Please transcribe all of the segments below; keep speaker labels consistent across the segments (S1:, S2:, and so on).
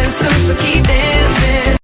S1: soon, so keep dancing.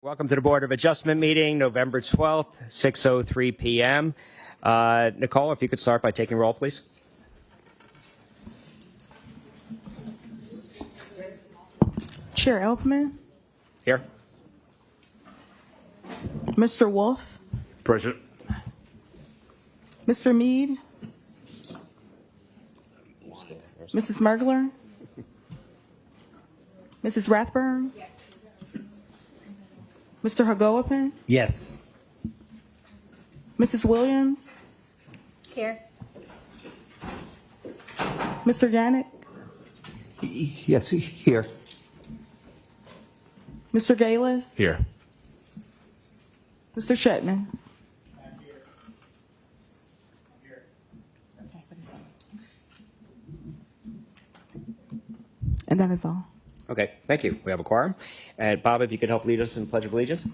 S2: Welcome to the Board of Adjustment meeting, November 12th, 6:03 p.m. Nicole, if you could start by taking roll, please.
S3: Chair Elfman,
S2: Here.
S3: Mr. Wolf,
S4: Present.
S3: Mr. Mead, Mrs. Mergler, Mrs. Rathburn, Mr. Hagoapan,
S5: Yes.
S3: Mrs. Williams,
S6: Here.
S3: Mr. Yannick,
S5: Yes, here.
S3: Mr. Galis,
S4: Here.
S3: Mr. Shetman. And that is all.
S2: Okay, thank you. We have a quorum. And Bob, if you could help lead us in the Pledge of Allegiance.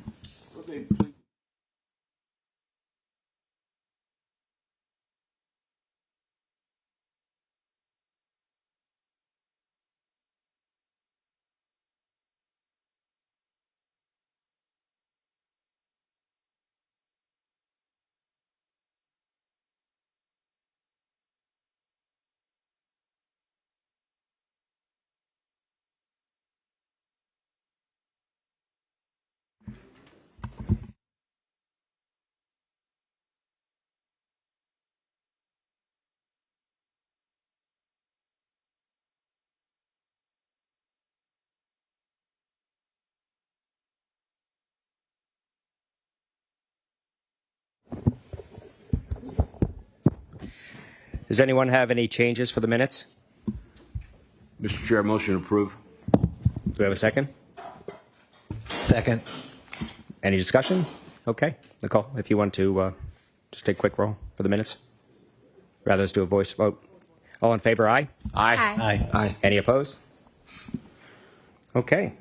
S2: Does anyone have any changes for the minutes?
S4: Mr. Chair, motion approved.
S2: Do we have a second?
S5: Second.
S2: Any discussion? Okay. Nicole, if you want to just take a quick roll for the minutes. Rather, let's do a voice vote. All in favor, aye?
S4: Aye.
S5: Aye. Aye.
S2: Any opposed? Okay.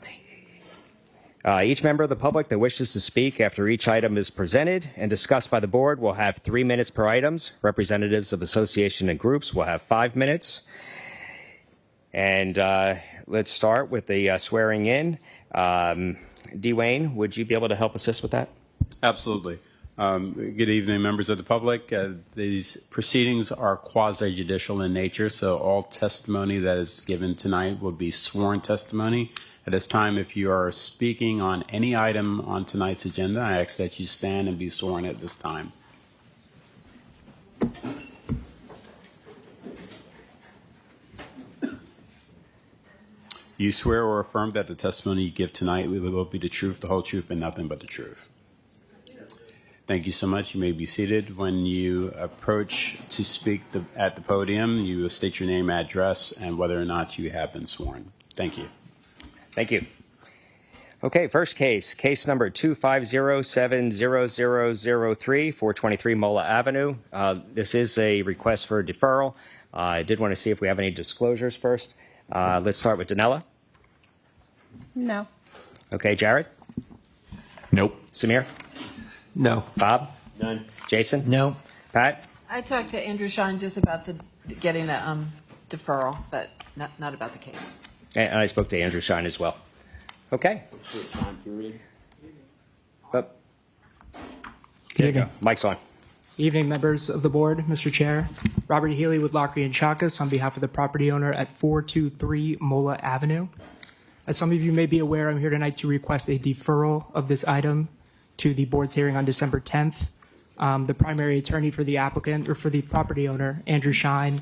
S2: Each member of the public that wishes to speak after each item is presented and discussed by the board will have 3 minutes per items. Representatives of association and groups will have 5 minutes. And let's start with the swearing in. Dwayne, would you be able to help assist with that?
S7: Absolutely. Good evening, members of the public. These proceedings are quasi-judicial in nature, so all testimony that is given tonight will be sworn testimony. At this time, if you are speaking on any item on tonight's agenda, I ask that you stand and be sworn at this time. You swear or affirm that the testimony you give tonight will be the truth, the whole truth, and nothing but the truth. Thank you so much. You may be seated. When you approach to speak at the podium, you will state your name, address, and whether or not you have been sworn. Thank you.
S2: Thank you. Okay, first case number 250-70003, 423 Mola Avenue. This is a request for deferral. I did want to see if we have any disclosures first. Let's start with Danella.
S6: No.
S2: Okay, Jared?
S4: Nope.
S2: Samir?
S5: No.
S2: Bob? None. Jason?
S5: No.
S2: Pat?
S8: I talked to Andrew Shine just about the getting a deferral, but not about the case.
S2: And I spoke to Andrew Shine as well. Okay. Oh. There you go. Mic's on.
S9: Evening, members of the board, Mr. Chair. Robert Healy with Lockry and Chakas on behalf of the property owner at 423 Mola Avenue. As some of you may be aware, I'm here tonight to request a deferral of this item to the board's hearing on December 10th. The primary attorney for the applicant, or for the property owner, Andrew Shine,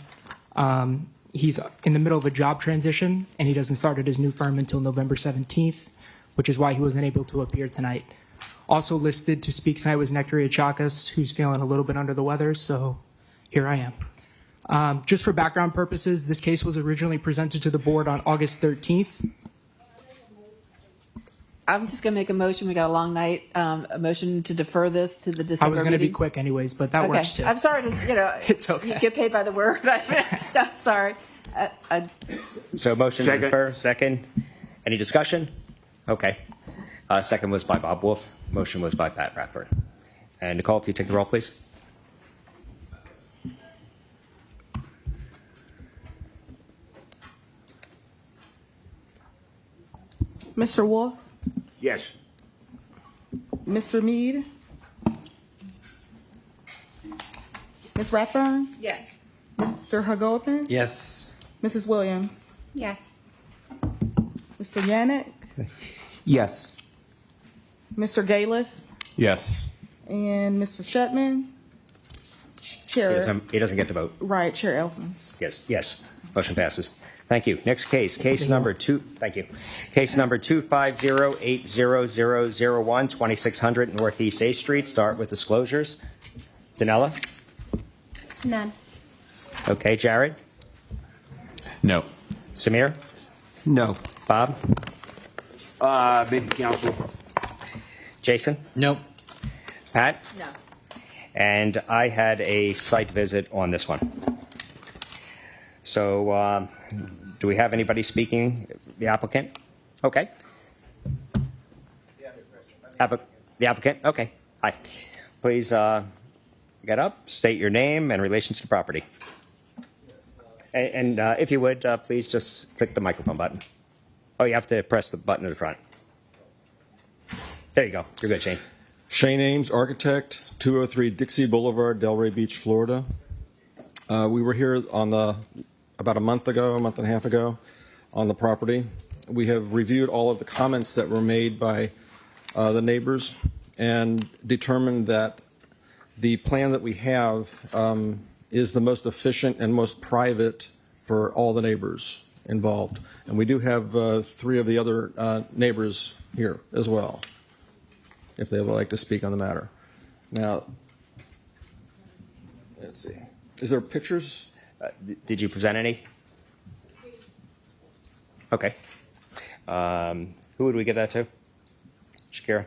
S9: he's in the middle of a job transition, and he doesn't start at his new firm until November 17th, which is why he wasn't able to appear tonight. Also listed to speak tonight was Nectaria Chakas, who's feeling a little bit under the weather, so here I am. Just for background purposes, this case was originally presented to the board on August 13th.
S8: I'm just going to make a motion. We got a long night. A motion to defer this to the December
S9: I was going to be
S8: meeting.
S9: quick anyways, but that works too.
S8: I'm sorry to,
S9: It's okay.
S8: You get paid by the word. No, sorry.
S2: So motion to defer, second. Any discussion? Okay. Second was by Bob Wolf. Motion was by Pat Rathburn. And Nicole, if you take the roll, please.
S3: Mr. Wolf,
S4: Yes.
S3: Mr. Mead? Ms. Rathburn?
S8: Yes.
S3: Mr. Hagopian?
S5: Yes.
S3: Mrs. Williams?
S6: Yes.
S3: Mr. Yannick?
S5: Yes.
S3: Mr. Galis?
S4: Yes.
S3: And Mr. Shetman? Chair.
S2: He doesn't get to vote.
S3: Right, Chair Elfman.
S2: Yes, yes. Motion passes. Thank you. Next case, case number 250800001, 2600 Northeast 8th Street. Start with disclosures. Danella?
S6: None.
S2: Okay, Jared?
S4: No.
S2: Samir?
S5: No.
S2: Bob?
S4: Maybe council.
S2: Jason?
S5: Nope.
S2: Pat?
S8: No.
S2: And I had a site visit on this one. So, do we have anybody speaking? The applicant? Okay. The applicant? Okay. Hi. Please get up, state your name and relation to the property. And if you would, please just click the microphone button. Oh, you have to press the button in the front. There you go. You're good, Shane.
S10: Shane Ames, architect, 203 Dixie Boulevard, Delray Beach, Florida. We were here about a month and a half ago, on the property. We have reviewed all of the comments that were made by the neighbors and determined that the plan that we have is the most efficient and most private for all the neighbors involved. And we do have 3 of the other neighbors here as well, if they would like to speak on the matter. Now, let's see. Is there pictures?
S2: Did you present any? Okay. Who would we give that to? Shakira?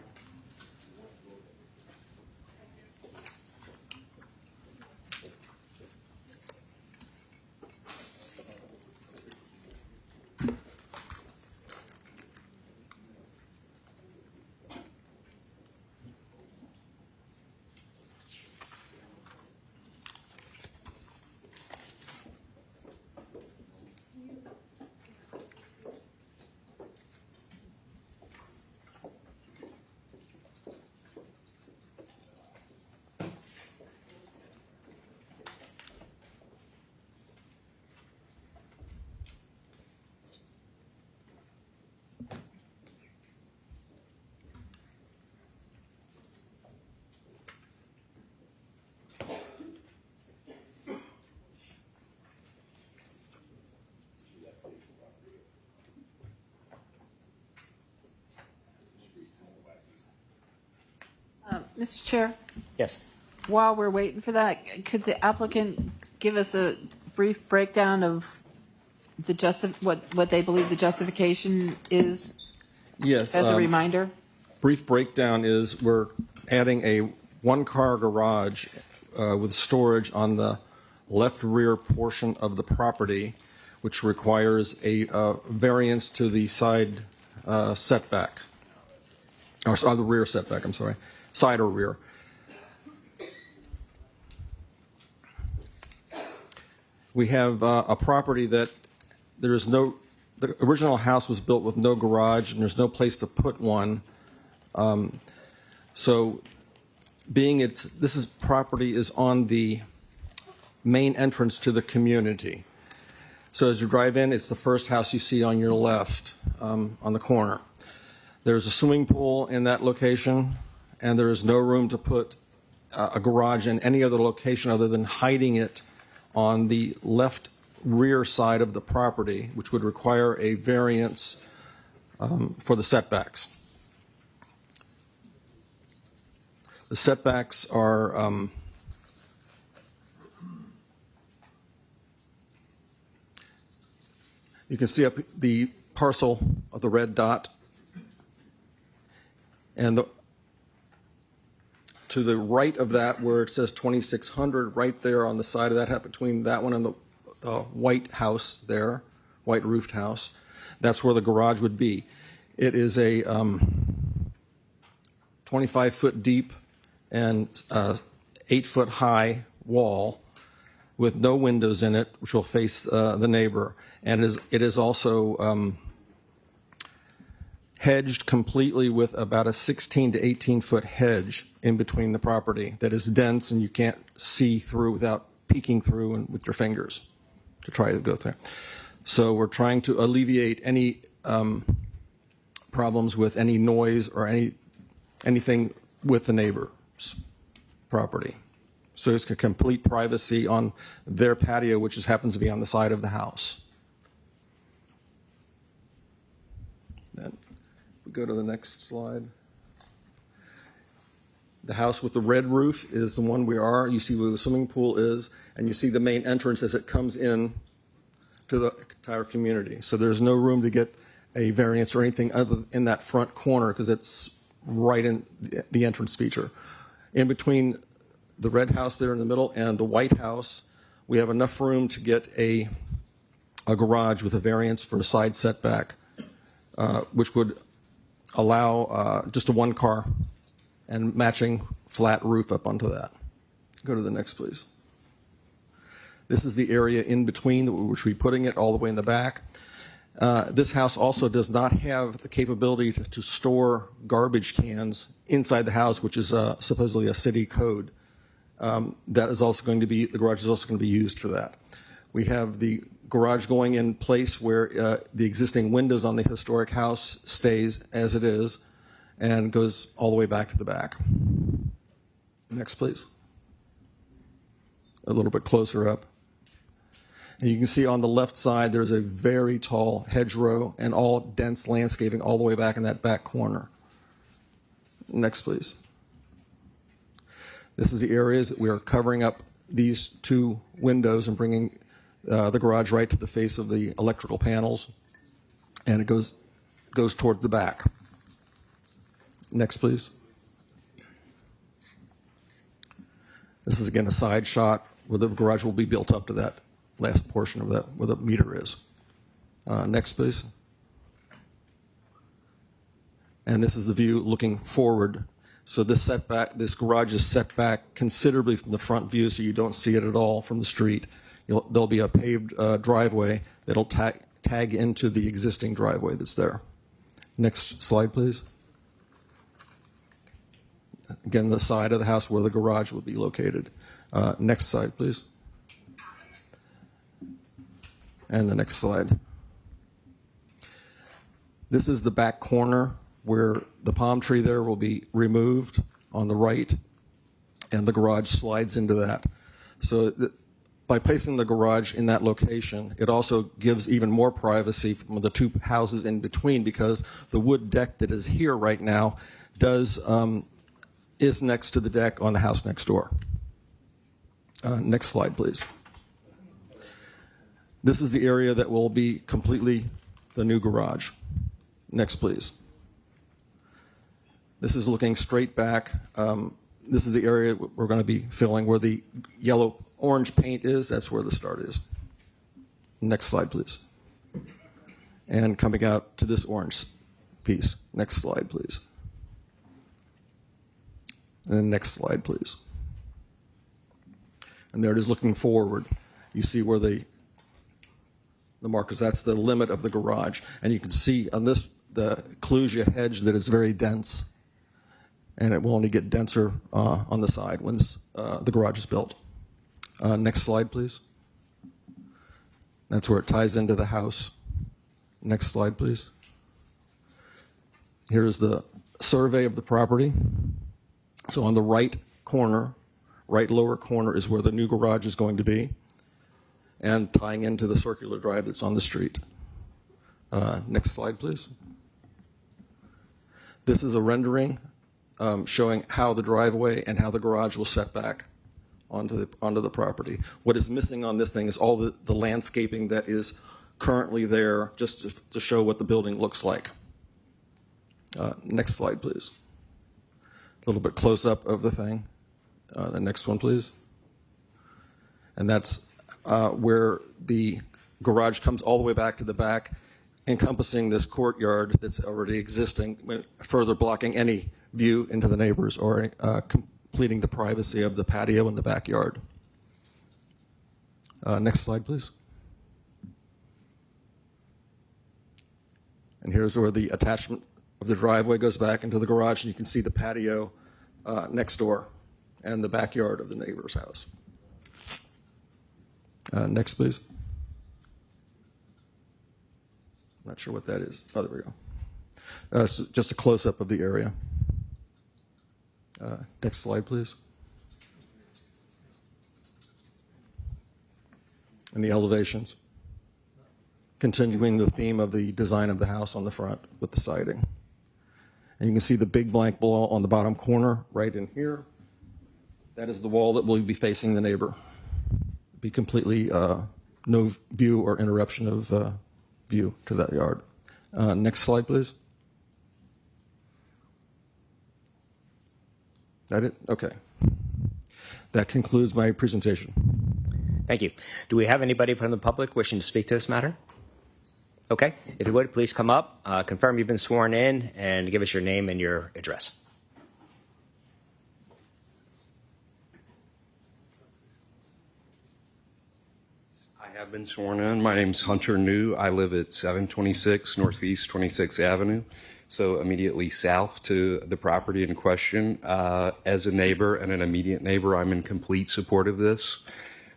S8: Mr. Chair,
S2: Yes.
S8: while we're waiting for that, could the applicant give us a brief breakdown of what they believe the justification is
S10: Yes.
S8: as a reminder?
S10: Brief breakdown is we're adding a one-car garage with storage on the left rear portion of the property, which requires a variance to the side setback, or the rear setback, I'm sorry, side or rear. We have a property that there is no, the original house was built with no garage and there's no place to put one. So being this property is on the main entrance to the community. So as you drive in, it's the first house you see on your left, on the corner. There's a swimming pool in that location, and there is no room to put a garage in any other location other than hiding it on the left rear side of the property, which would require a variance for the setbacks. The setbacks are you can see up the parcel of the red dot, and to the right of that, where it says 2600, right there on the side of that, between that one and the white house there, white roofed house, that's where the garage would be. It is a 25-foot deep and 8-foot high wall with no windows in it, which will face the neighbor. And it is also hedged completely with about a 16 to 18-foot hedge in between the property that is dense and you can't see through without peeking through and with your fingers to try to go through. So we're trying to alleviate any problems with any noise or anything with the neighbor's property. So it's a complete privacy on their patio, which just happens to be on the side of the house. Then we go to the next slide. The house with the red roof is the one we are. You see where the swimming pool is, and you see the main entrance as it comes in to the entire community. So there's no room to get a variance or anything other in that front corner because it's right in the entrance feature. In between the red house there in the middle and the white house, we have enough room to get a garage with a variance for a side setback, which would allow just a one car and matching flat roof up onto that. Go to the next, please. This is the area in between, which we're putting it all the way in the back. This house also does not have the capability to store garbage cans inside the house, which is supposedly a city code. That is also going to be, the garage is also going to be used for that. We have the garage going in place where the existing windows on the historic house stays as it is and goes all the way back to the back. Next, please. A little bit closer up. And you can see on the left side there's a very tall hedgerow and all dense landscaping all the way back in that back corner. Next, please. This is the areas that we are covering up these two windows and bringing the garage right to the face of the electrical panels, and it goes toward the back. Next, please. This is again a side shot where the garage will be built up to that last portion of that where the meter is. Next, please. And this is the view looking forward. So this setback, this garage is set back considerably from the front view, so you don't see it at all from the street. There'll be a paved driveway that'll tag into the existing driveway that's there. Next slide, please. Again, the side of the house where the garage would be located. Next slide, please. And the next slide. This is the back corner where the palm tree there will be removed on the right, and the garage slides into that. So by placing the garage in that location, it also gives even more privacy from the two houses in between, because the wood deck that is here right now is next to the deck on the house next door. Next slide, please. This is the area that will be completely the new garage. Next, please. This is looking straight back. This is the area we're going to be filling where the yellow-orange paint is. That's where the start is. Next slide, please. And coming out to this orange piece. Next slide, please. And next slide, please. And there it is looking forward. You see where the markers, that's the limit of the garage. And you can see on this, the clusia hedge that is very dense. And it will only get denser on the side once the garage is built. Next slide, please. That's where it ties into the house. Next slide, please. Here's the survey of the property. So on the right corner, right lower corner is where the new garage is going to be, and tying into the circular drive that's on the street. Next slide, please. This is a rendering showing how the driveway and how the garage will set back onto the property. What is missing on this thing is all the landscaping that is currently there, just to show what the building looks like. Next slide, please. A little bit close up of the thing. The next one, please. And that's where the garage comes all the way back to the back, encompassing this courtyard that's already existing, further blocking any view into the neighbors or completing the privacy of the patio in the backyard. Next slide, please. And here's where the attachment of the driveway goes back into the garage, and you can see the patio next door and the backyard of the neighbor's house. Next, please. Not sure what that is. Oh, there we go. Just a close-up of the area. Next slide, please. And the elevations. Continuing the theme of the design of the house on the front with the siding. And you can see the big blank wall on the bottom corner right in here. That is the wall that will be facing the neighbor. Be completely no view or interruption of view to that yard. Next slide, please. That it? Okay. That concludes my presentation.
S2: Thank you. Do we have anybody from the public wishing to speak to this matter? Okay. If you would, please come up, confirm you've been sworn in, and give us your name and your address.
S11: I have been sworn in. My name's Hunter New. I live at 726 Northeast 26th Avenue, so immediately south to the property in question. As a neighbor and an immediate neighbor, I'm in complete support of this.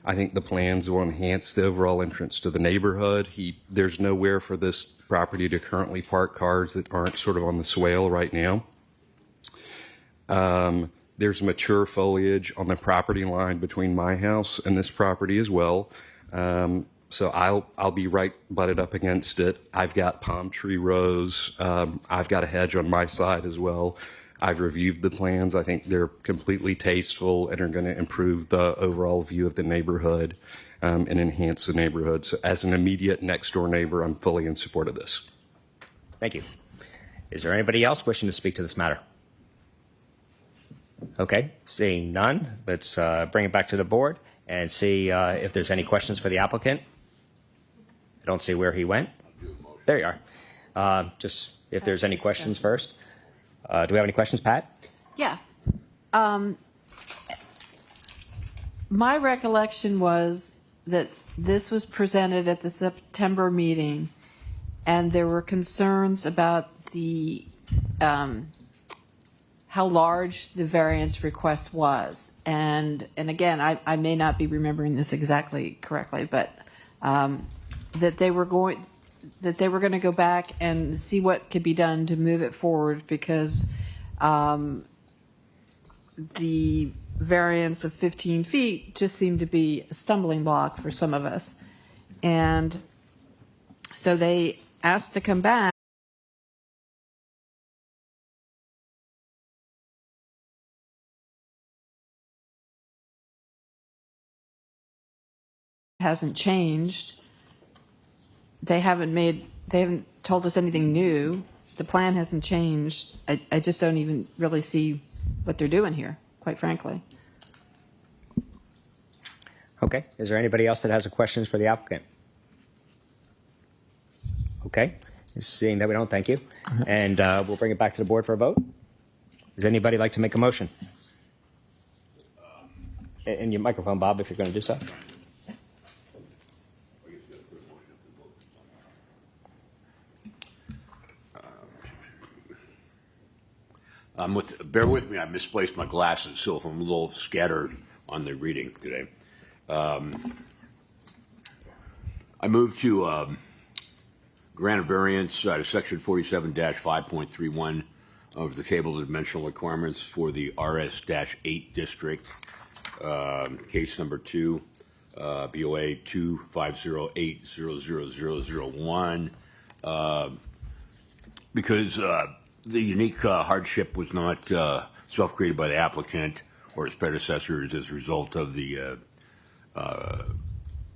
S11: I think the plans will enhance the overall entrance to the neighborhood. There's nowhere for this property to currently park cars that aren't sort of on the swale right now. There's mature foliage on the property line between my house and this property as well. So I'll be right butted up against it. I've got palm tree rows. I've got a hedge on my side as well. I've reviewed the plans. I think they're completely tasteful and are going to improve the overall view of the neighborhood and enhance the neighborhood. So as an immediate next door neighbor, I'm fully in support of this.
S2: Thank you. Is there anybody else wishing to speak to this matter? Okay, seeing none, let's bring it back to the board and see if there's any questions for the applicant. I don't see where he went. There you are. Just if there's any questions first. Do we have any questions, Pat?
S8: Yeah. My recollection was that this was presented at the September meeting, and there were concerns about the how large the variance request was. And again, I may not be remembering this exactly correctly, but that they were going to go back and see what could be done to move it forward, because the variance of 15 feet just seemed to be a stumbling block for some of us. And so they asked to come back. Hasn't changed. They haven't told us anything new. The plan hasn't changed. I just don't even really see what they're doing here, quite frankly.
S2: Okay. Is there anybody else that has questions for the applicant? Okay. Seeing that we don't, thank you. And we'll bring it back to the board for a vote. Does anybody like to make a motion? In your microphone, Bob, if you're going to do so.
S4: Bear with me, I misplaced my glasses, so if I'm a little scattered on the reading today. I move to grant a variance to section 47-5.31 of the table of dimensional requirements for the RS-8 district, case number 2, BOA 250800001, because the unique hardship was not self-created by the applicant or his predecessors as a result of the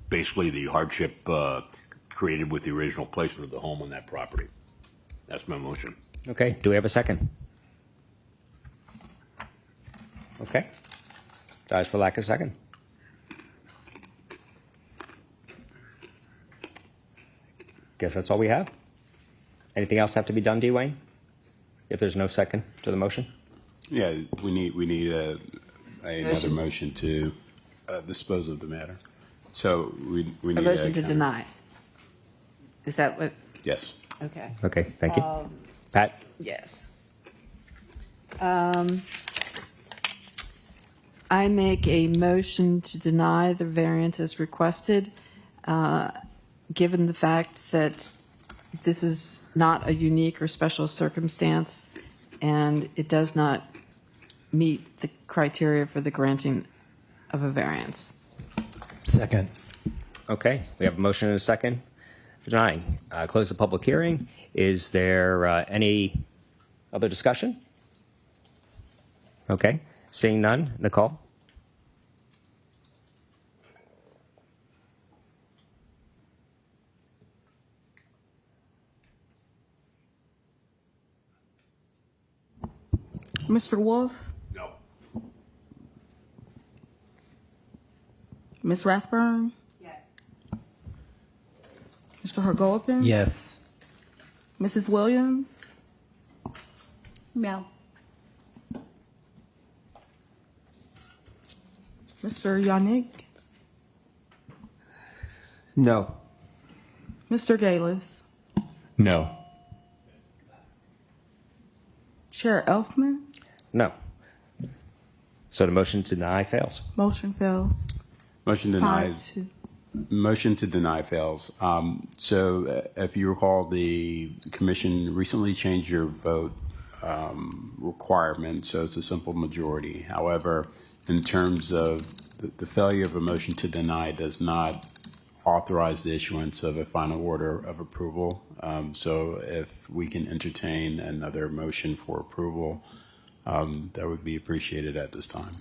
S4: basically the hardship created with the original placement of the home on that property. That's my motion.
S2: Okay. Do we have a second? Okay. Dies for lack of second. Guess that's all we have. Anything else have to be done, Dwayne? If there's no second to the motion?
S7: Yeah, we need another motion to dispose of the matter. So we need
S8: A motion to deny. Is that what?
S7: Yes.
S8: Okay.
S2: Okay. Thank you. Pat?
S8: Yes. I make a motion to deny the variance as requested, given the fact that this is not a unique or special circumstance, and it does not meet the criteria for the granting of a variance.
S5: Second.
S2: Okay, we have a motion and a second for denying. Close the public hearing. Is there any other discussion? Okay, seeing none. Nicole?
S3: Mr. Wolf?
S4: No.
S3: Ms. Rathburn?
S8: Yes.
S3: Mr. Hargolapin?
S5: Yes.
S3: Mrs. Williams?
S6: No.
S3: Mr. Yannick?
S5: No.
S3: Mr. Galis?
S7: No.
S3: Chair Elfman?
S2: No. So the motion to deny fails.
S3: Motion fails.
S7: Motion denied.
S3: 5-2.
S7: Motion to deny fails. If you recall, the commission recently changed your vote requirement, so it's a simple majority. However, in terms of the failure of a motion to deny does not authorize the issuance of a final order of approval. So if we can entertain another motion for approval, that would be appreciated at this time.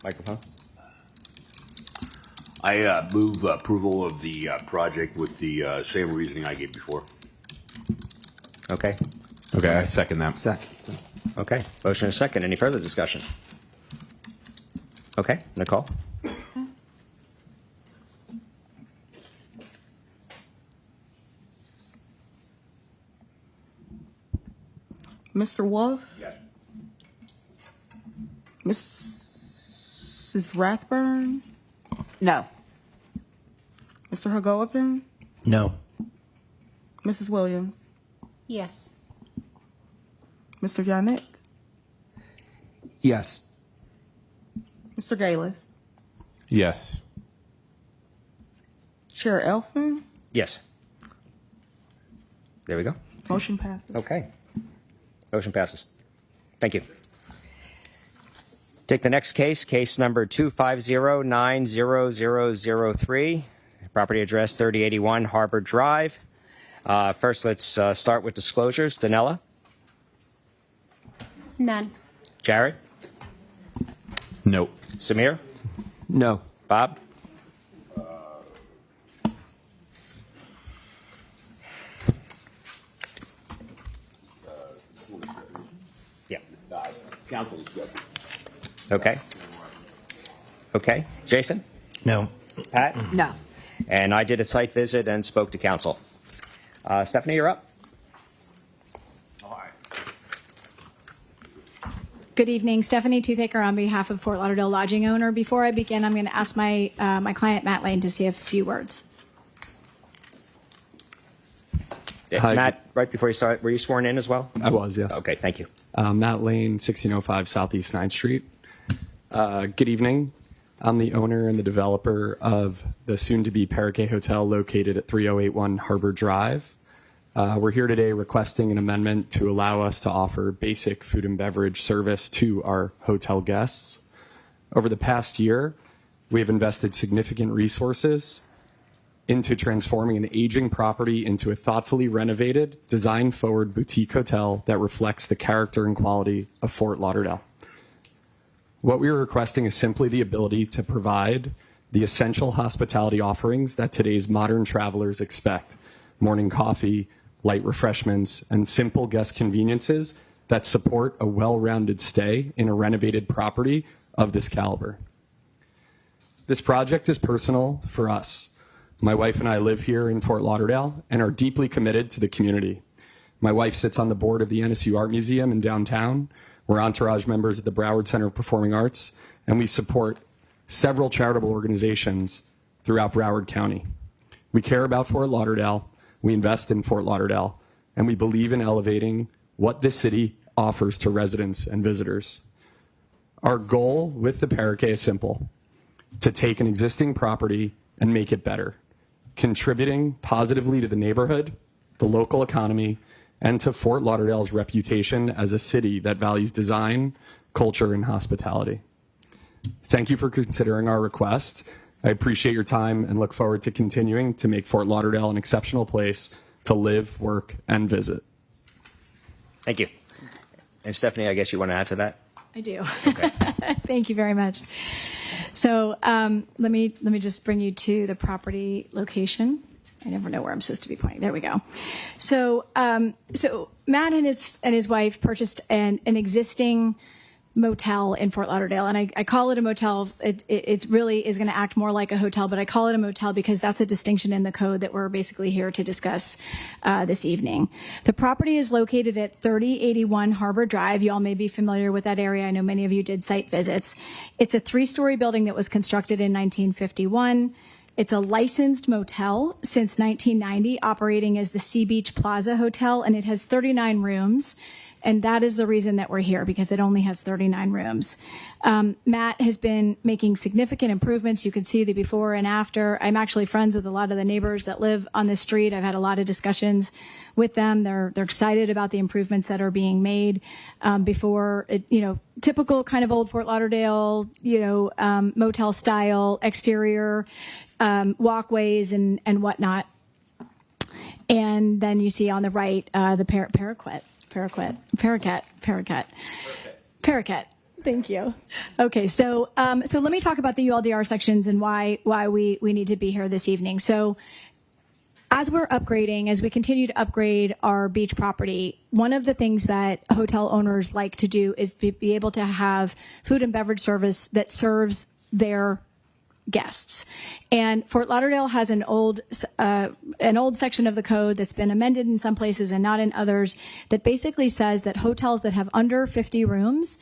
S2: Microphone?
S4: I move approval of the project with the same reasoning I gave before.
S2: Okay.
S7: Okay, I second that.
S5: Second.
S2: Okay. Motion and a second. Any further discussion? Okay. Nicole?
S3: Mr. Wolf?
S4: Yes.
S3: Mrs. Rathburn?
S8: No.
S3: Mr. Hargolapin?
S5: No.
S3: Mrs. Williams?
S6: Yes.
S3: Mr. Yannick?
S5: Yes.
S3: Mr. Galis?
S7: Yes.
S3: Chair Elfman?
S2: Yes. There we go.
S3: Motion passes.
S2: Okay. Motion passes. Thank you. Take the next case, case number 250-90003, property address 3081 Harbor Drive. First, let's start with disclosures. Danella?
S6: None.
S2: Jared?
S7: No.
S2: Samir?
S5: No.
S2: Bob? Yeah.
S4: Council discussion.
S2: Okay. Okay. Jason?
S5: No.
S2: Pat?
S8: No.
S2: And I did a site visit and spoke to council. Stephanie, you're up.
S12: Good evening, Stephanie Toothaker on behalf of Fort Lauderdale Lodging Owner. Before I begin, I'm going to ask my client Matt Lane to say a few words.
S13: Hi.
S2: Matt, right before you start, were you sworn in as well?
S13: I was, yes.
S2: Okay, thank you.
S13: Matt Lane, 1605 Southeast 9th Street. Good evening. I'm the owner and the developer of the soon-to-be Parakeet Hotel located at 3081 Harbor Drive. We're here today requesting an amendment to allow us to offer basic food and beverage service to our hotel guests. Over the past year, we have invested significant resources into transforming an aging property into a thoughtfully renovated, design-forward boutique hotel that reflects the character and quality of Fort Lauderdale. What we are requesting is simply the ability to provide the essential hospitality offerings that today's modern travelers expect: morning coffee, light refreshments, and simple guest conveniences that support a well-rounded stay in a renovated property of this caliber. This project is personal for us. My wife and I live here in Fort Lauderdale and are deeply committed to the community. My wife sits on the board of the NSU Art Museum in downtown. We're entourage members at the Broward Center of Performing Arts, and we support several charitable organizations throughout Broward County. We care about Fort Lauderdale, We invest in Fort Lauderdale, and we believe in elevating what this city offers to residents and visitors. Our goal with the Parakeet is simple: to take an existing property and make it better, contributing positively to the neighborhood, the local economy, and to Fort Lauderdale's reputation as a city that values design, culture, and hospitality. Thank you for considering our request. I appreciate your time and look forward to continuing to make Fort Lauderdale an exceptional place to live, work, and visit.
S2: Thank you. And Stephanie, I guess you want to add to that?
S12: I do.
S2: Okay.
S12: Thank you very much. So let me just bring you to the property location. I never know where I'm supposed to be pointing. There we go. So Matt and his wife purchased an existing motel in Fort Lauderdale, and I call it a motel. It really is going to act more like a hotel, but I call it a motel because that's a distinction in the code that we're basically here to discuss this evening. The property is located at 3081 Harbor Drive. You all may be familiar with that area. I know many of you did site visits. It's a 3-story building that was constructed in 1951. It's a licensed motel since 1990, operating as the Sea Beach Plaza Hotel, and it has 39 rooms. And that is the reason that we're here, because it only has 39 rooms. Matt has been making significant improvements. You can see the before and after. I'm actually friends with a lot of the neighbors that live on this street. I've had a lot of discussions with them. They're excited about the improvements that are being made. Before it, typical kind of old Fort Lauderdale, motel style exterior, walkways and whatnot. And then you see on the right, the parakeet. Thank you. Okay, so let me talk about the ULDR sections and why we need to be here this evening. So as we're upgrading, as we continue to upgrade our beach property, one of the things that hotel owners like to do is be able to have food and beverage service that serves their guests. And Fort Lauderdale has an old section of the code that's been amended in some places and not in others that basically says that hotels that have under 50 rooms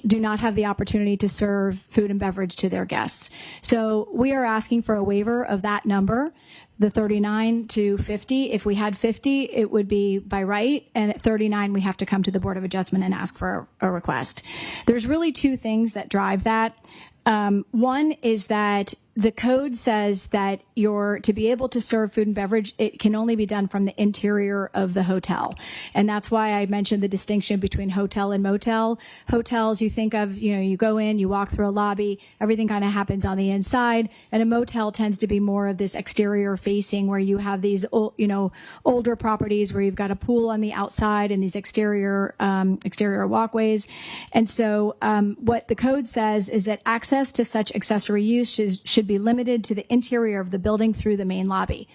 S12: do not have the opportunity to serve food and beverage to their guests. So we are asking for a waiver of that number, the 39 to 50. If we had 50, it would be by right. And at 39, we have to come to the Board of Adjustment and ask for a request. There's really two things that drive that. One is that the code says that to be able to serve food and beverage, it can only be done from the interior of the hotel. And that's why I mentioned the distinction between hotel and motel. Hotels, you think of, you go in, you walk through a lobby, everything kind of happens on the inside. And a motel tends to be more of this exterior facing where you have these, older properties where you've got a pool on the outside and these exterior walkways. And so, what the code says is that access to such accessory use should be limited to the interior of the building through the main lobby.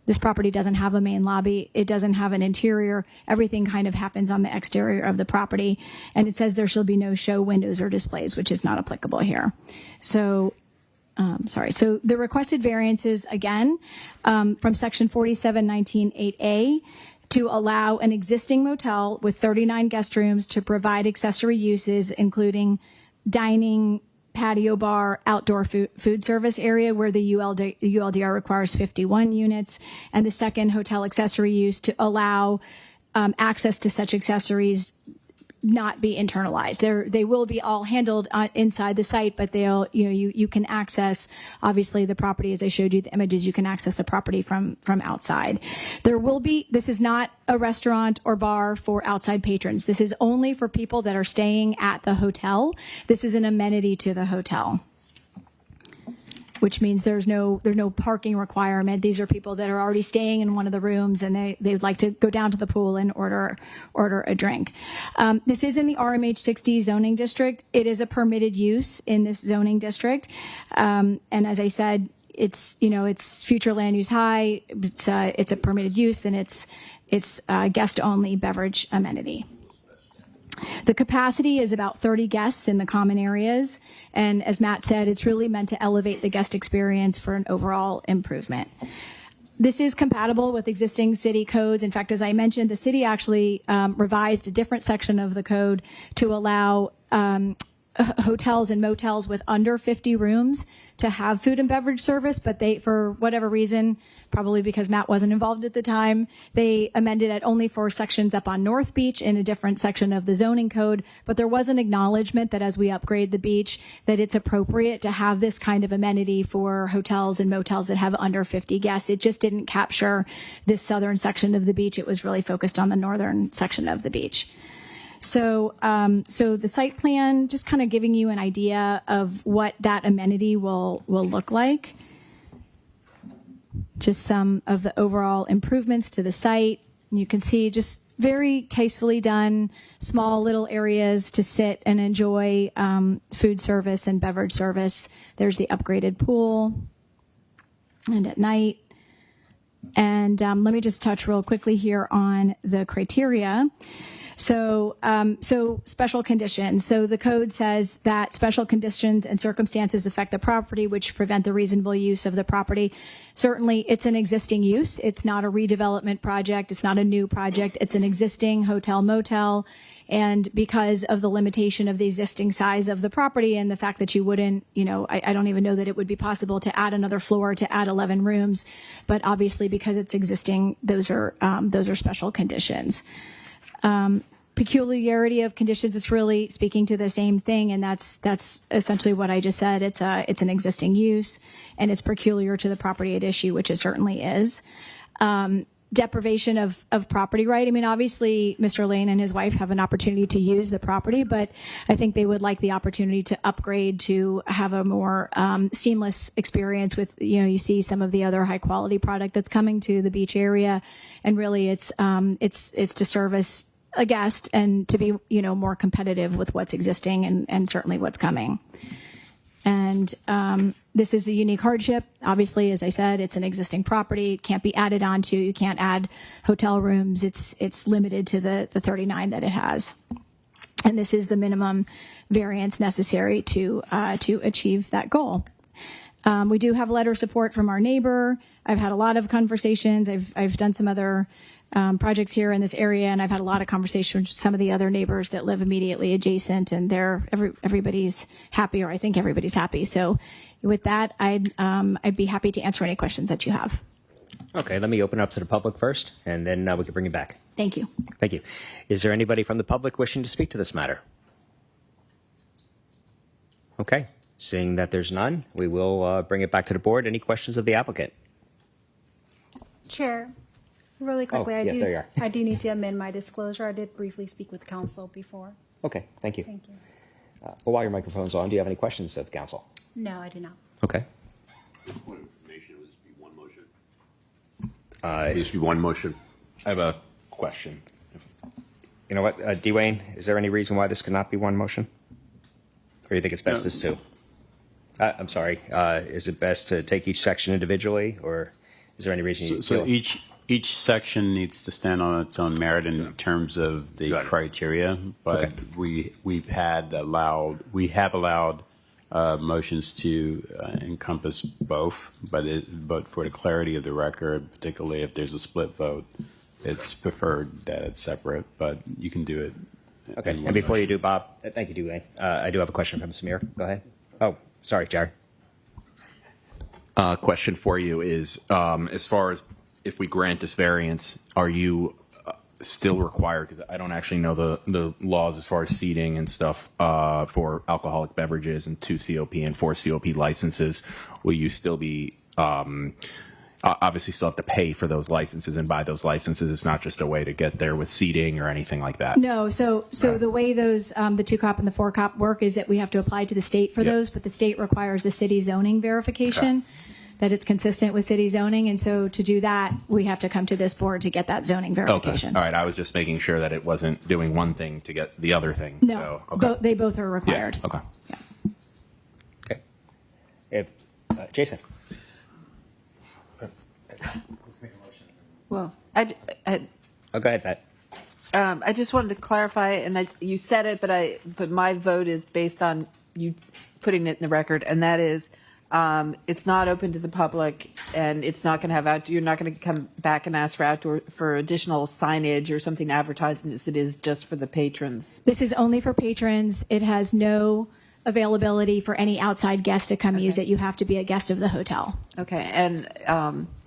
S12: This property doesn't have a main lobby. It doesn't have an interior. Everything kind of happens on the exterior of the property. And it says there shall be no show windows or displays, which is not applicable here. So, So the requested variances, again, from section 4719(8)A, to allow an existing motel with 39 guest rooms to provide accessory uses, including dining, patio bar, outdoor food service area where the ULDR requires 51 units, and the second hotel accessory use to allow access to such accessories not be internalized. They will be all handled inside the site, but you can access, obviously, the property, as I showed you the images, you can access the property from outside. This is not a restaurant or bar for outside patrons. This is only for people that are staying at the hotel. This is an amenity to the hotel, which means there's no parking requirement. These are people that are already staying in one of the rooms and they would like to go down to the pool and order a drink. This is in the RMH 60 zoning district. It is a permitted use in this zoning district. And as I said, it's future land use high. It's a permitted use and it's guest only beverage amenity. The capacity is about 30 guests in the common areas. And as Matt said, it's really meant to elevate the guest experience for an overall improvement. This is compatible with existing city codes. In fact, as I mentioned, the city actually revised a different section of the code to allow hotels and motels with under 50 rooms to have food and beverage service, but they, for whatever reason, probably because Matt wasn't involved at the time, they amended it only for sections up on North Beach in a different section of the zoning code. But there was an acknowledgement that as we upgrade the beach, that it's appropriate to have this kind of amenity for hotels and motels that have under 50 guests. It just didn't capture this southern section of the beach. It was really focused on the northern section of the beach. So, so the site plan, just kind of giving you an idea of what that amenity will look like. Just some of the overall improvements to the site. You can see just very tastefully done, small little areas to sit and enjoy food service and beverage service. There's the upgraded pool, and at night. And let me just touch real quickly here on the criteria. So, so special conditions. So the code says that special conditions and circumstances affect the property which prevent the reasonable use of the property. Certainly, it's an existing use. It's not a redevelopment project. It's not a new project. It's an existing hotel motel. And because of the limitation of the existing size of the property and the fact that you wouldn't, you know, I don't even know that it would be possible to add another floor to add 11 rooms. But obviously, because it's existing, those are special conditions. Peculiarity of conditions is really speaking to the same thing, and that's essentially what I just said. It's an existing use, and it's peculiar to the property at issue, which it certainly is. Deprivation of property right. I mean, obviously, Mr. Lane and his wife have an opportunity to use the property, but I think they would like the opportunity to upgrade to have a more seamless experience with, you know, you see some of the other high quality product that's coming to the beach area, and really it's to service a guest and to be, you know, more competitive with what's existing and certainly what's coming. And this is a unique hardship. Obviously, as I said, it's an existing property. It can't be added onto. You can't add hotel rooms. It's limited to the 39 that it has. And this is the minimum variance necessary to achieve that goal. We do have letter support from our neighbor. I've had a lot of conversations. I've done some other projects here in this area, and I've had a lot of conversations with some of the other neighbors that live immediately adjacent, and everybody's happy, or I think everybody's happy. So with that, I'd be happy to answer any questions that you have.
S2: Okay, let me open up to the public first, and then we can bring it back.
S12: Thank you.
S2: Thank you. Is there anybody from the public wishing to speak to this matter? Okay, seeing that there's none, we will bring it back to the board. Any questions of the applicant?
S6: Chair, really quickly,
S2: yes, there you are.
S6: I do need to amend my disclosure. I did briefly speak with counsel before.
S2: Okay, thank you.
S6: Thank you.
S2: Well, while your microphone's on, do you have any questions of council?
S6: No, I do not.
S2: Okay.
S4: Point of information, it would just be one motion. It needs to be one motion.
S14: I have a question.
S2: You know what, Dwayne, is there any reason why this cannot be one motion? Or you think it's best as two? I'm sorry, is it best to take each section individually, or is there any reason you
S7: So
S2: feel?
S7: each section needs to stand on its own merit in terms of the criteria, but
S2: Okay.
S7: we have allowed motions to encompass both, but for the clarity of the record, particularly if there's a split vote, it's preferred that it's separate, but you can do it.
S2: Okay, and before you do, Bob, thank you, Dwayne. I do have a question from Samir. Go ahead. Oh, sorry, Jared.
S14: Question for you is, as far as if we grant this variance, are you still required, because I don't actually know the laws as far as seating and stuff for alcoholic beverages and 2 COP and 4 COP licenses, will you still be obviously still have to pay for those licenses and buy those licenses? It's not just a way to get there with seating or anything like that.
S12: No, so the way those the 2 COP and the 4 COP work is that we have to apply to the state for those, but the state requires a city zoning verification that it's consistent with city zoning, and so to do that, we have to come to this board to get that zoning verification.
S14: Okay. All right. I was just making sure that it wasn't doing one thing to get the other thing.
S12: No,
S14: So, okay.
S12: they both are required.
S14: Yeah. Okay.
S12: Yeah.
S2: Okay. If Jason.
S8: Well,
S2: Oh, go ahead, Pat.
S8: I just wanted to clarify, and you said it, but my vote is based on you putting it in the record, and that is, it's not open to the public, and it's not going to have you're not going to come back and ask for additional signage or something advertising this. It is just for the patrons.
S12: This is only for patrons. It has no availability for any outside guest to come use it. You have to be a guest of the hotel.
S8: Okay, and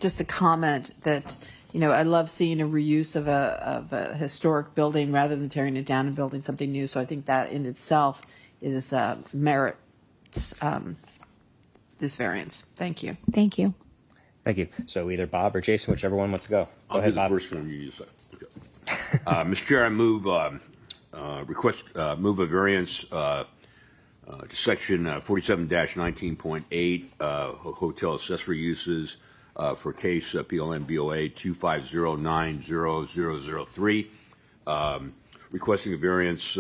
S8: just a comment that, I love seeing a reuse of a historic building rather than tearing it down and building something new. So I think that in itself is merits this variance. Thank you.
S12: Thank you.
S2: Thank you. So either Bob or Jason, whichever one wants to go. Go
S4: I'll
S2: ahead,
S4: do the
S2: Bob.
S4: first one you use. Okay. Mr. Chair, I move move a variance to section 47-19.8 hotel accessory uses for case PLN BOA 250900003, requesting a variance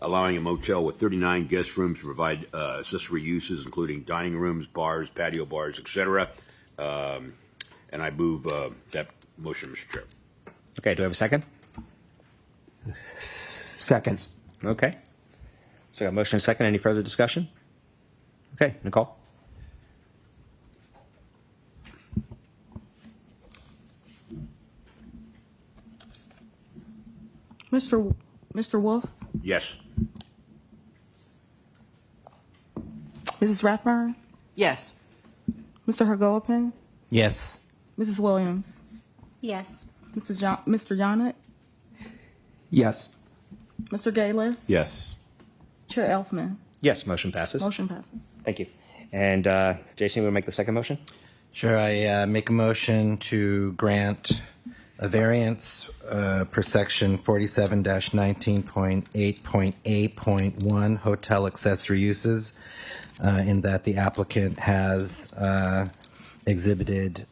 S4: allowing a motel with 39 guest rooms to provide accessory uses, including dining rooms, bars, patio bars, etc. And I move that motion, Mr. Chair.
S2: Okay, do I have a second?
S5: Second.
S2: Okay. So I got a motion and a second. Any further discussion? Okay, Nicole?
S3: Mr. Wolf,
S4: Yes.
S3: Mrs. Rathburn,
S8: Yes.
S3: Mr. Hagopin,
S5: Yes.
S3: Mrs. Williams,
S6: Yes.
S3: Mr. Yannick,
S5: Yes.
S3: Mr. Gayless,
S14: Yes.
S3: Chair Elfman.
S2: Yes, motion passes.
S3: Motion passes.
S2: Thank you. And Jason, you want to make the second motion?
S5: Sure. I make a motion to grant a variance per section 47-19.8.8.1 hotel accessory uses in that the applicant has exhibited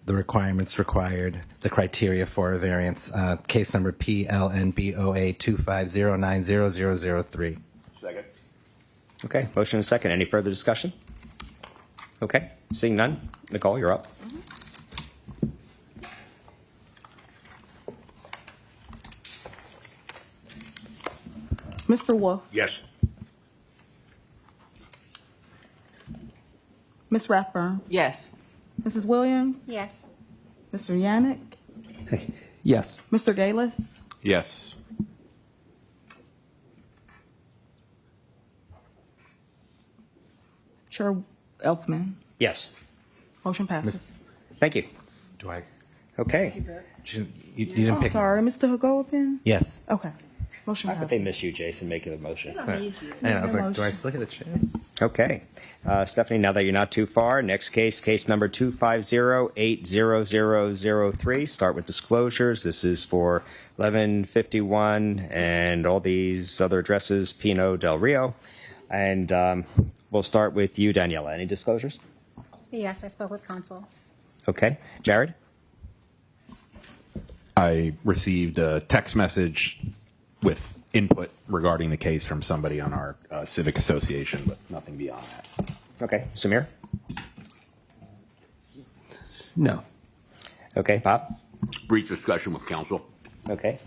S5: the requirements required, the criteria for a variance. Case number PLNBOA 250900003.
S4: Second.
S2: Okay, motion and a second. Any further discussion? Okay, seeing none. Nicole, you're up.
S3: Mr. Wolf,
S4: Yes.
S3: Ms. Rathburn,
S8: Yes.
S3: Mrs. Williams,
S6: Yes.
S3: Mr. Yannick,
S5: Yes.
S3: Mr. Gayless,
S14: Yes.
S3: Chair Elfman.
S2: Yes.
S3: Motion passes.
S2: Thank you.
S5: Do I?
S2: Okay.
S5: You didn't
S3: Oh,
S5: pick.
S3: sorry, Mr. Hagopin.
S5: Yes.
S3: Okay. Motion
S2: I bet
S3: passes.
S2: they miss you, Jason, making the motion.
S5: I know. I was like, do I still get a chance?
S2: Okay. Stephanie, now that you're not too far, next case number 250-80003. Start with disclosures. This is for 1151 and all these other addresses, Pino del Rio. And we'll start with you, Daniela. Any disclosures?
S6: Yes, I spoke with counsel.
S2: Okay. Jared?
S14: I received a text message with input regarding the case from somebody on our civic association, but nothing beyond that.
S2: Okay. Samir?
S5: No.
S2: Okay. Bob?
S4: Brief discussion with counsel.
S2: Okay.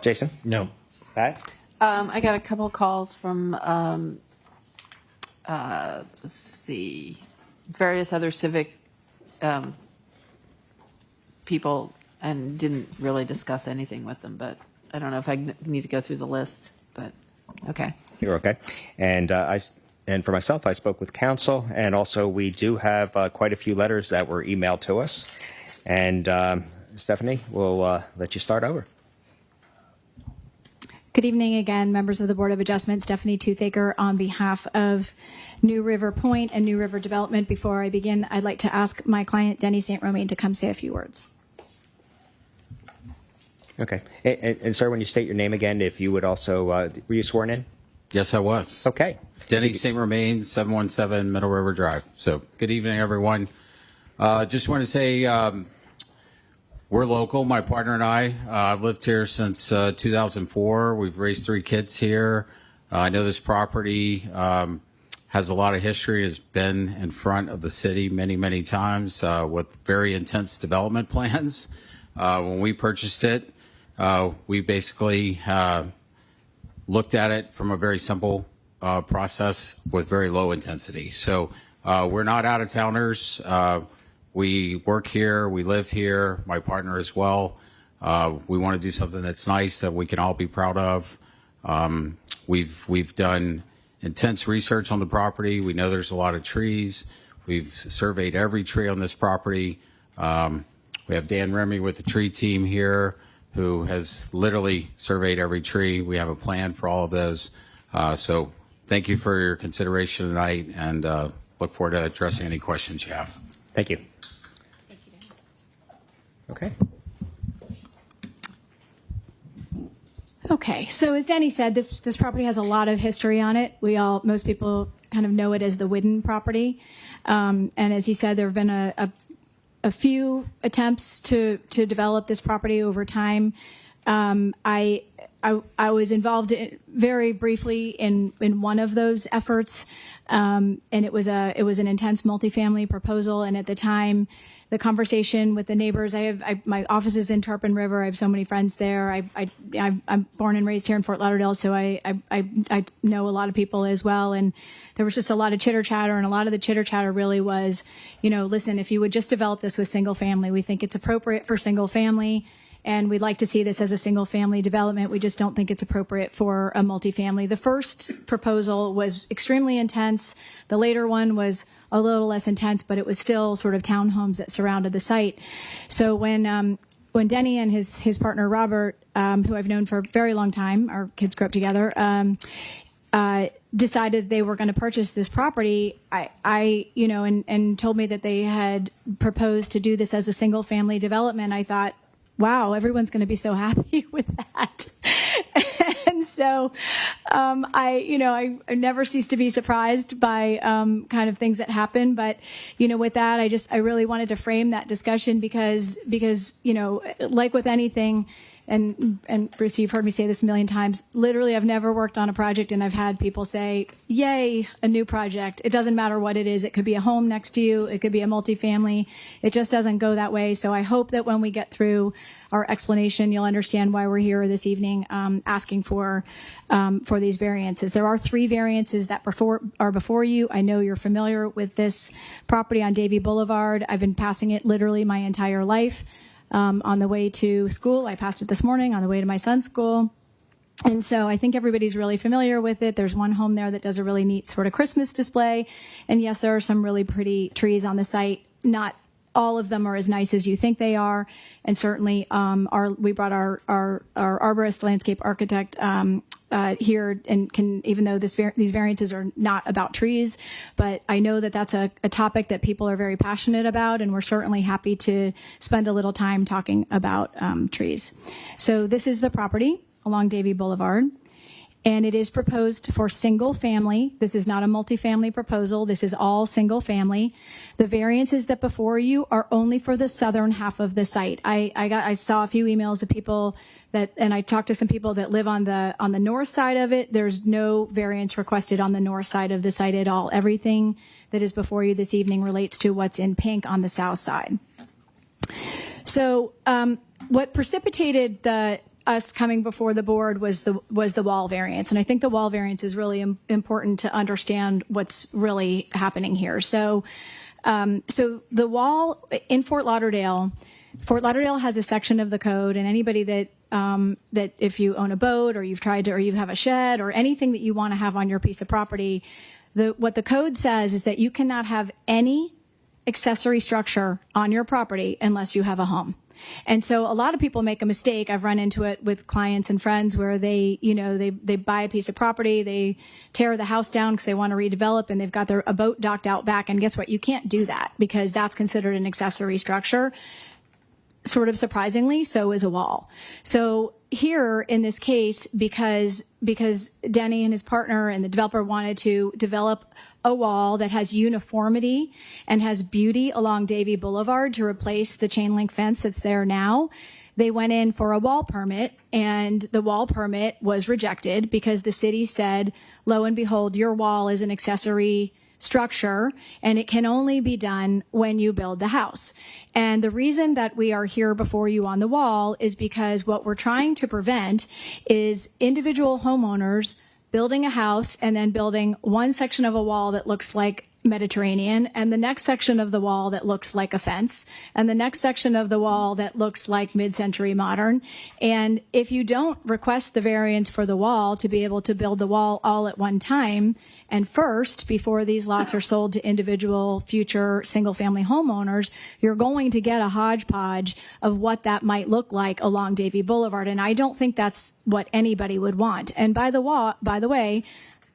S2: Jason?
S5: No.
S2: Pat?
S8: I got a couple calls from, let's see, various other civic people, and didn't really discuss anything with them, but I don't know if I need to go through the list, but okay.
S2: You're okay. And and for myself, I spoke with counsel, and also we do have quite a few letters that were emailed to us. And Stephanie, we'll let you start over.
S12: Good evening again, members of the Board of Adjustment. Stephanie Toothaker on behalf of New River Point and New River Development. Before I begin, I'd like to ask my client, Denny St. Romain, to come say a few words.
S2: Okay. And sir, when you state your name again, if you would also, were you sworn in?
S15: Yes, I was.
S2: Okay.
S15: Denny St. Romain, 717 Middle River Drive. So, good evening, everyone. Just want to say we're local. My partner and I've lived here since 2004. We've raised 3 kids here. I know this property has a lot of history. It's been in front of the city many, many times with very intense development plans. When we purchased it, we basically looked at it from a very simple process with very low intensity. So we're not out-of-towners. We work here. We live here. My partner as well. We want to do something that's nice that we can all be proud of. We've done intense research on the property. We know there's a lot of trees. We've surveyed every tree on this property. We have Dan Remy with the tree team here who has literally surveyed every tree. We have a plan for all of those. So thank you for your consideration tonight, and look forward to addressing any questions you have.
S2: Thank you. Okay.
S12: Okay, so as Denny said, this property has a lot of history on it. Most people kind of know it as the Whidden property. And as he said, there have been a few attempts to develop this property over time. I was involved very briefly in one of those efforts, and it was an intense multifamily proposal. And at the time, the conversation with the neighbors, my office is in Tarpon River. I have so many friends there. I'm born and raised here in Fort Lauderdale, so I know a lot of people as well. And there was just a lot of chitter chatter, and a lot of the chitter chatter really was, listen, if you would just develop this with single family, we think it's appropriate for single family. And we'd like to see this as a single family development. We just don't think it's appropriate for a multifamily. The first proposal was extremely intense. The later one was a little less intense, but it was still sort of townhomes that surrounded the site. So when Denny and his partner Robert, who I've known for a very long time, our kids grew up together, decided they were going to purchase this property, and told me that they had proposed to do this as a single family development, I thought, wow, everyone's going to be so happy with that. And so I never cease to be surprised by kind of things that happen. But, with that, I really wanted to frame that discussion because like with anything, and Bruce, you've heard me say this a million times, literally I've never worked on a project and I've had people say, yay, a new project. It doesn't matter what it is. It could be a home next to you. It could be a multifamily. It just doesn't go that way. So I hope that when we get through our explanation, you'll understand why we're here this evening asking for these variances. There are 3 variances that are before you. I know you're familiar with this property on Davie Boulevard. I've been passing it literally my entire life. On the way to school, I passed it this morning on the way to my son's school. And so I think everybody's really familiar with it. There's one home there that does a really neat sort of Christmas display. And yes, there are some really pretty trees on the site. Not all of them are as nice as you think they are. And certainly we brought our arborist landscape architect here, and even though these variances are not about trees, but I know that that's a topic that people are very passionate about, and we're certainly happy to spend a little time talking about trees. So this is the property along Davie Boulevard, and it is proposed for single family. This is not a multifamily proposal. This is all single family. The variances that before you are only for the southern half of the site. I saw a few emails of people and I talked to some people that live on the north side of it. There's no variance requested on the north side of the site at all. Everything that is before you this evening relates to what's in pink on the south side. So what precipitated us coming before the board was the wall variance, and I think the wall variance is really important to understand what's really happening here. So the wall in Fort Lauderdale has a section of the code, and anybody that if you own a boat or you've tried to, or you have a shed or anything that you want to have on your piece of property, what the code says is that you cannot have any accessory structure on your property unless you have a home. And so a lot of people make a mistake. I've run into it with clients and friends where they buy a piece of property, they tear the house down because they want to redevelop, and they've got a boat docked out back. And guess what? You can't do that because that's considered an accessory structure. Sort of surprisingly, so is a wall. So here in this case, because Denny and his partner and the developer wanted to develop a wall that has uniformity and has beauty along Davie Boulevard to replace the chain link fence that's there now, they went in for a wall permit, and the wall permit was rejected because the city said, lo and behold, your wall is an accessory structure and it can only be done when you build the house. And the reason that we are here before you on the wall is because what we're trying to prevent is individual homeowners building a house and then building one section of a wall that looks like Mediterranean, and the next section of the wall that looks like a fence, and the next section of the wall that looks like mid-century modern. And if you don't request the variance for the wall to be able to build the wall all at one time, and first, before these lots are sold to individual future single-family homeowners, you're going to get a hodgepodge of what that might look like along Davie Boulevard. And I don't think that's what anybody would want. And by the way,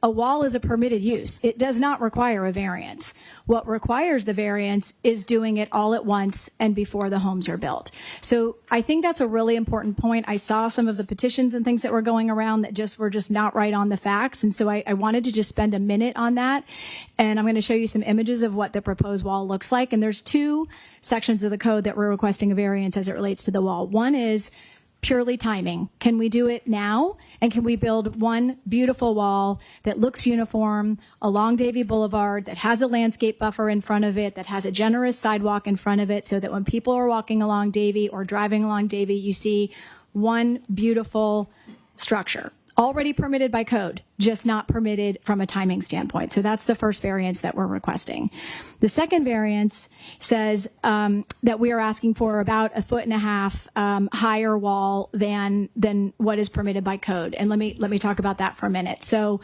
S12: a wall is a permitted use. It does not require a variance. What requires the variance is doing it all at once and before the homes are built. So I think that's a really important point. I saw some of the petitions and things that were going around that were just not right on the facts. And so I wanted to just spend a minute on that. And I'm going to show you some images of what the proposed wall looks like. And there's two sections of the code that we're requesting a variance as it relates to the wall. One is purely timing. Can we do it now? And can we build one beautiful wall that looks uniform along Davie Boulevard, that has a landscape buffer in front of it, that has a generous sidewalk in front of it, so that when people are walking along Davie or driving along Davie, you see one beautiful structure. Already permitted by code, just not permitted from a timing standpoint. So that's the first variance that we're requesting. The second variance says that we are asking for about 1.5 feet higher wall than what is permitted by code. And let me talk about that for a minute. So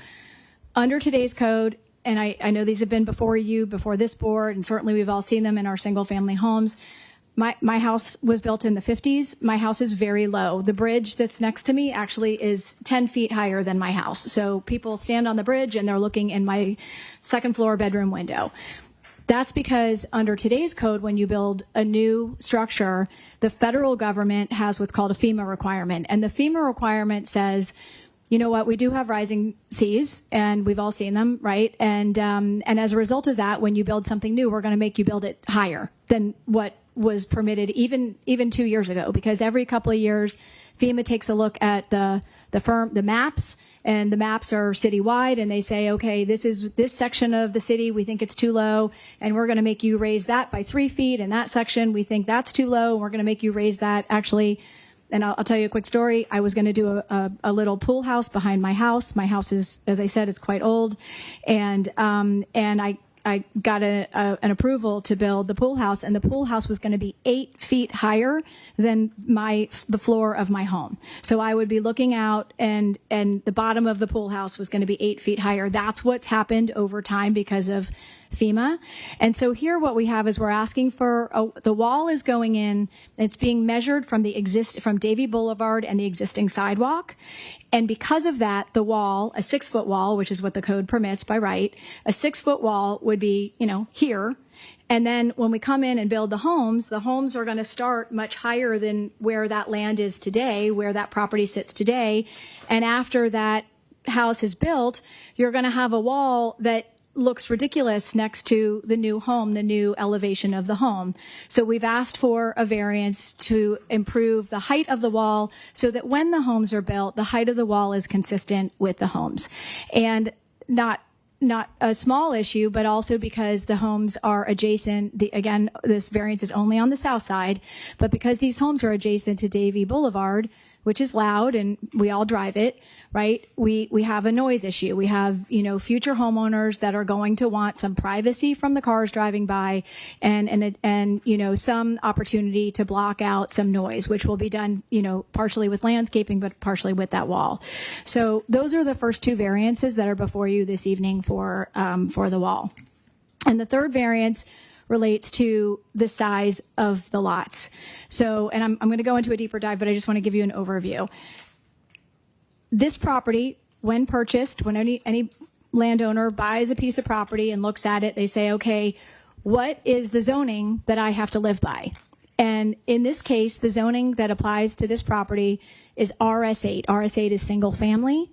S12: under today's code, and I know these have been before this board, and certainly we've all seen them in our single family homes. My house was built in the 50s. My house is very low. The bridge that's next to me actually is 10 feet higher than my house. So people stand on the bridge and they're looking in my second floor bedroom window. That's because under today's code, when you build a new structure, the federal government has what's called a FEMA requirement. And the FEMA requirement says, you know what, we do have rising seas, and we've all seen them, right? And as a result of that, when you build something new, we're going to make you build it higher than what was permitted even 2 years ago, because every couple of years, FEMA takes a look at the maps, and the maps are citywide, and they say, okay, this section of the city, we think it's too low, and we're going to make you raise that by 3 feet, and that section, we think that's too low, and we're going to make you raise that actually. And I'll tell you a quick story. I was going to do a little pool house behind my house. My house is, as I said, is quite old, and I got an approval to build the pool house, and the pool house was going to be 8 feet higher than the floor of my home. So I would be looking out, and the bottom of the pool house was going to be 8 feet higher. That's what's happened over time because of FEMA. And so here what we have is we're asking for the wall is going in. It's being measured from from Davie Boulevard and the existing sidewalk. And because of that, the wall, a 6-foot wall, which is what the code permits by right, a 6-foot wall would be, here. And then when we come in and build the homes are going to start much higher than where that land is today, where that property sits today. And after that house is built, you're going to have a wall that looks ridiculous next to the new home, the new elevation of the home. So we've asked for a variance to improve the height of the wall so that when the homes are built, the height of the wall is consistent with the homes. And not a small issue, but also because the homes are adjacent. Again, this variance is only on the south side, but because these homes are adjacent to Davie Boulevard, which is loud and we all drive it, right? We have a noise issue. We have, future homeowners that are going to want some privacy from the cars driving by and some opportunity to block out some noise, which will be done, partially with landscaping, but partially with that wall. So those are the first two variances that are before you this evening for the wall. And the third variance relates to the size of the lots. So, and I'm going to go into a deeper dive, but I just want to give you an overview. This property, when purchased, when any landowner buys a piece of property and looks at it, they say, okay, what is the zoning that I have to live by? And in this case, the zoning that applies to this property is RS8. RS8 is single family.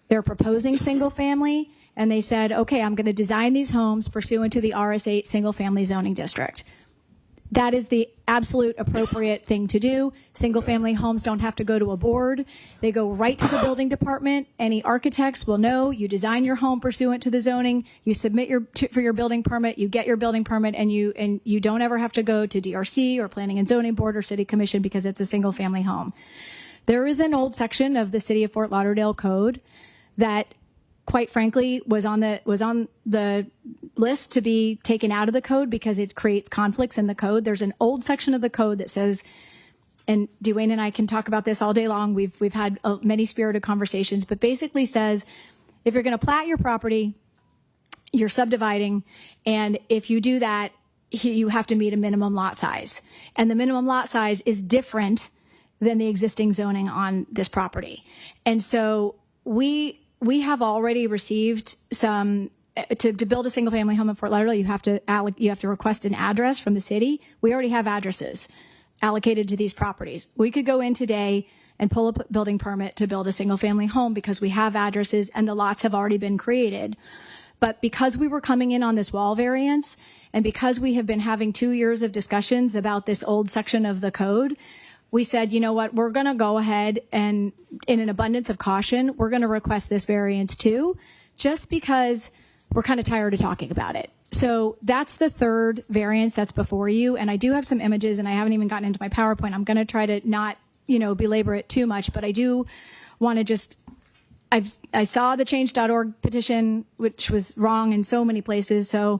S12: They're proposing single family. And they said, okay, I'm going to design these homes pursuant to the RS8 single family zoning district. That is the absolute appropriate thing to do. Single family homes don't have to go to a board. They go right to the building department. Any architects will know you design your home pursuant to the zoning. You submit for your building permit. You get your building permit, and you don't ever have to go to DRC or Planning and Zoning Board or City Commission because it's a single family home. There is an old section of the City of Fort Lauderdale Code that quite frankly, was on the list to be taken out of the code because it creates conflicts in the code. There's an old section of the code that says, and Dwayne and I can talk about this all day long. We've had many spirited conversations, but basically says, if you're going to plat your property, you're subdividing, and if you do that, you have to meet a minimum lot size. And the minimum lot size is different than the existing zoning on this property. And so we have already received some, to build a single family home in Fort Lauderdale, you have to request an address from the city. We already have addresses allocated to these properties. We could go in today and pull a building permit to build a single family home because we have addresses and the lots have already been created. But because we were coming in on this wall variance, and because we have been having 2 years of discussions about this old section of the code, we said, you know what, we're going to go ahead and, in an abundance of caution, we're going to request this variance too, just because we're kind of tired of talking about it. So that's the third variance that's before you. And I do have some images, and I haven't even gotten into my PowerPoint. I'm going to try to not, belabor it too much, but I do want to just, I saw the change.org petition, which was wrong in so many places. So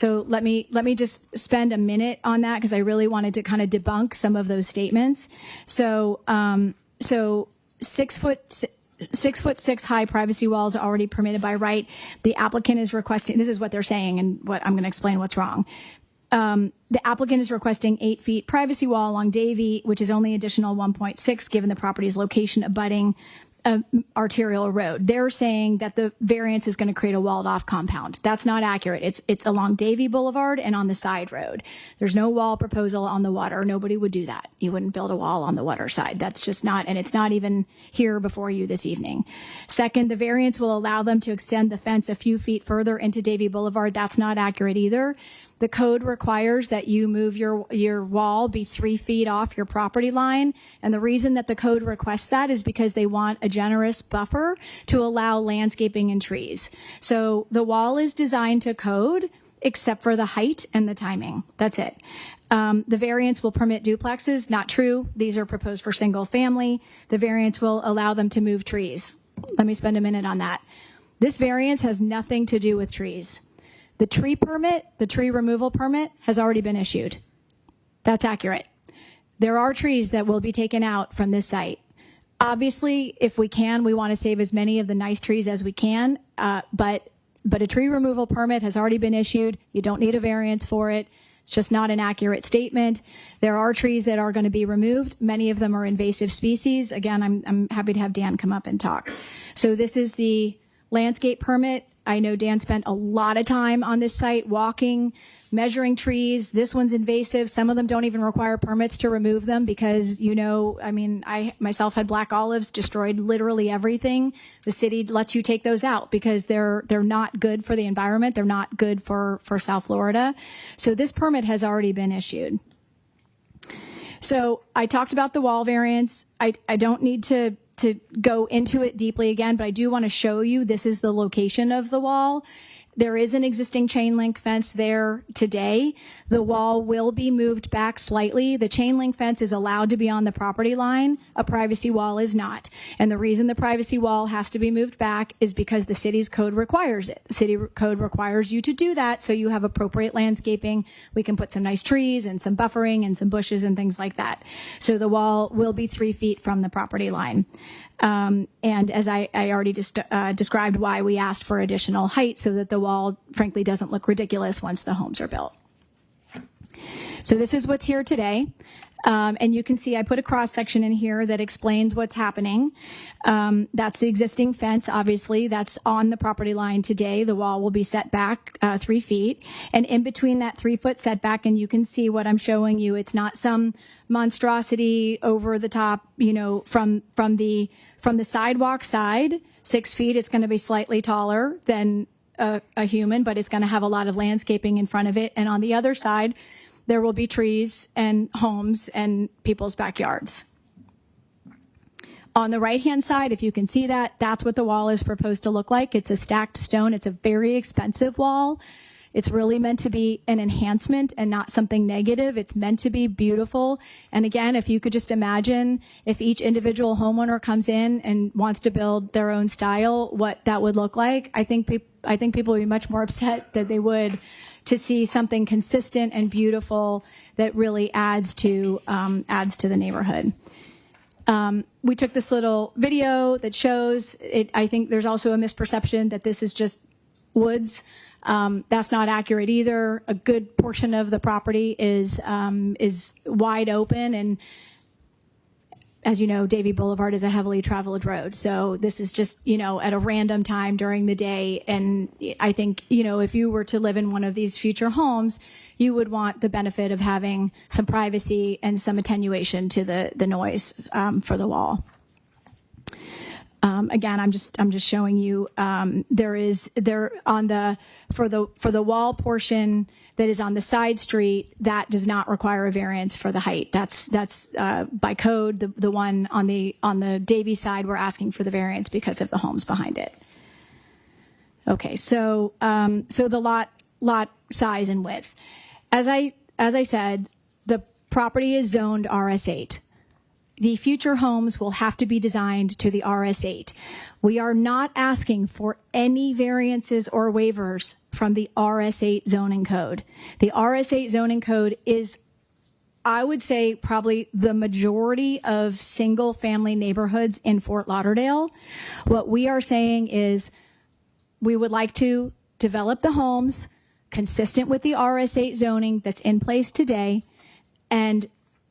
S12: let me just spend a minute on that because I really wanted to kind of debunk some of those statements. So 6'6" high privacy walls are already permitted by right. The applicant is requesting, this is what they're saying, and what I'm going to explain what's wrong. The applicant is requesting 8 feet privacy wall along Davie, which is only additional 1.6 given the property's location abutting arterial road. They're saying that the variance is going to create a walled off compound. That's not accurate. It's along Davie Boulevard and on the side road. There's no wall proposal on the water. Nobody would do that. You wouldn't build a wall on the water side. That's just not, and it's not even here before you this evening. Second, the variance will allow them to extend the fence a few feet further into Davie Boulevard. That's not accurate either. The code requires that you move your wall be 3 feet off your property line. And the reason that the code requests that is because they want a generous buffer to allow landscaping and trees. So the wall is designed to code except for the height and the timing. That's it. The variance will permit duplexes. Not true. These are proposed for single family. The variance will allow them to move trees. Let me spend a minute on that. This variance has nothing to do with trees. The tree permit, the tree removal permit, has already been issued. That's accurate. There are trees that will be taken out from this site. Obviously, if we can, we want to save as many of the nice trees as we can, but a tree removal permit has already been issued. You don't need a variance for it. It's just not an accurate statement. There are trees that are going to be removed. Many of them are invasive species. Again, I'm happy to have Dan come up and talk. So this is the landscape permit. I know Dan spent a lot of time on this site walking, measuring trees. This one's invasive. Some of them don't even require permits to remove them because, I myself had black olives, destroyed literally everything. The city lets you take those out because they're not good for the environment. They're not good for South Florida. So this permit has already been issued. So I talked about the wall variance. I don't need to go into it deeply again, but I do want to show you this is the location of the wall. There is an existing chain link fence there today. The wall will be moved back slightly. The chain link fence is allowed to be on the property line. A privacy wall is not. And the reason the privacy wall has to be moved back is because the city's code requires it. The city code requires you to do that so you have appropriate landscaping. We can put some nice trees and some buffering and some bushes and things like that. So the wall will be 3 feet from the property line. And as I already described why we asked for additional height so that the wall, frankly, doesn't look ridiculous once the homes are built. So this is what's here today. And you can see I put a cross section in here that explains what's happening. That's the existing fence, obviously. That's on the property line today. The wall will be set back 3 feet. And in between that 3 foot setback, and you can see what I'm showing you, it's not some monstrosity over the top, from the sidewalk side, 6 feet. It's going to be slightly taller than a human, but it's going to have a lot of landscaping in front of it. And on the other side, there will be trees and homes and people's backyards. On the right-hand side, if you can see that, that's what the wall is proposed to look like. It's a stacked stone. It's a very expensive wall. It's really meant to be an enhancement and not something negative. It's meant to be beautiful. And again, if you could just imagine if each individual homeowner comes in and wants to build their own style, what that would look like, I think people would be much more upset than they would to see something consistent and beautiful that really adds to the neighborhood. We took this little video that shows it. I think there's also a misperception that this is just woods. That's not accurate either. A good portion of the property is wide open, and as you know, Davie Boulevard is a heavily traveled road. So this is just, at a random time during the day. And I think, if you were to live in one of these future homes, you would want the benefit of having some privacy and some attenuation to the noise for the wall. Again, I'm just showing you for the wall portion that is on the side street, that does not require a variance for the height. That's by code. The one on the Davie side, we're asking for the variance because of the homes behind it. Okay, so the lot size and width. As I said, the property is zoned RS8. The future homes will have to be designed to the RS8. We are not asking for any variances or waivers from the RS8 zoning code. The RS8 zoning code is, I would say, probably the majority of single family neighborhoods in Fort Lauderdale. What we are saying is we would like to develop the homes consistent with the RS8 zoning that's in place today, and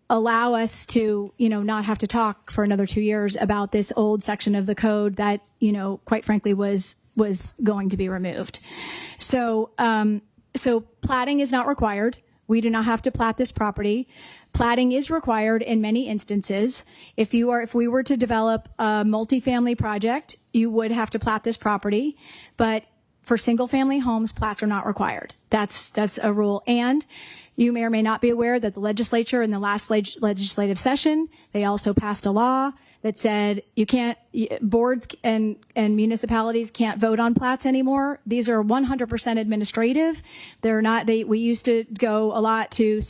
S12: allow us to, not have to talk for another 2 years about this old section of the code that, quite frankly, was going to be removed. So platting is not required. We do not have to plat this property. Platting is required in many instances. If we were to develop a multifamily project, you would have to plat this property, but for single family homes, plats are not required. That's a rule. And you may or may not be aware that the legislature in the last legislative session, they also passed a law that said boards and municipalities can't vote on plats anymore. These are 100% administrative. They're not, we used to go a lot to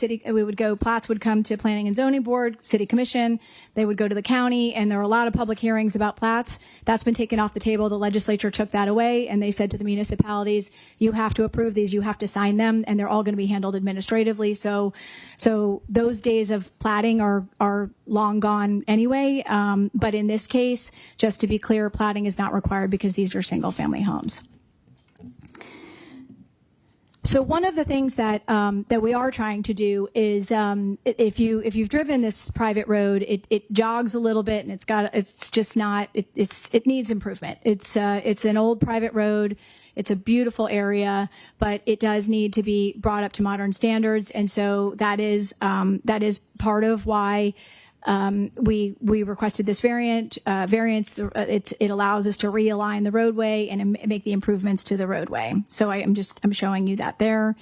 S12: plats would come to planning and zoning board, city commission, they would go to the county, and there were a lot of public hearings about plats. That's been taken off the table. The legislature took that away, and they said to the municipalities, you have to approve these, you have to sign them, and they're all going to be handled administratively. So those days of platting are long gone anyway. But in this case, just to be clear, platting is not required because these are single family homes. So one of the things that we are trying to do is if you've driven this private road, it jogs a little bit, and it needs improvement. It's an old private road. It's a beautiful area, but it does need to be brought up to modern standards, and so that is part of why we requested this variance. It allows us to realign the roadway and make the improvements to the roadway. So I'm showing you that there,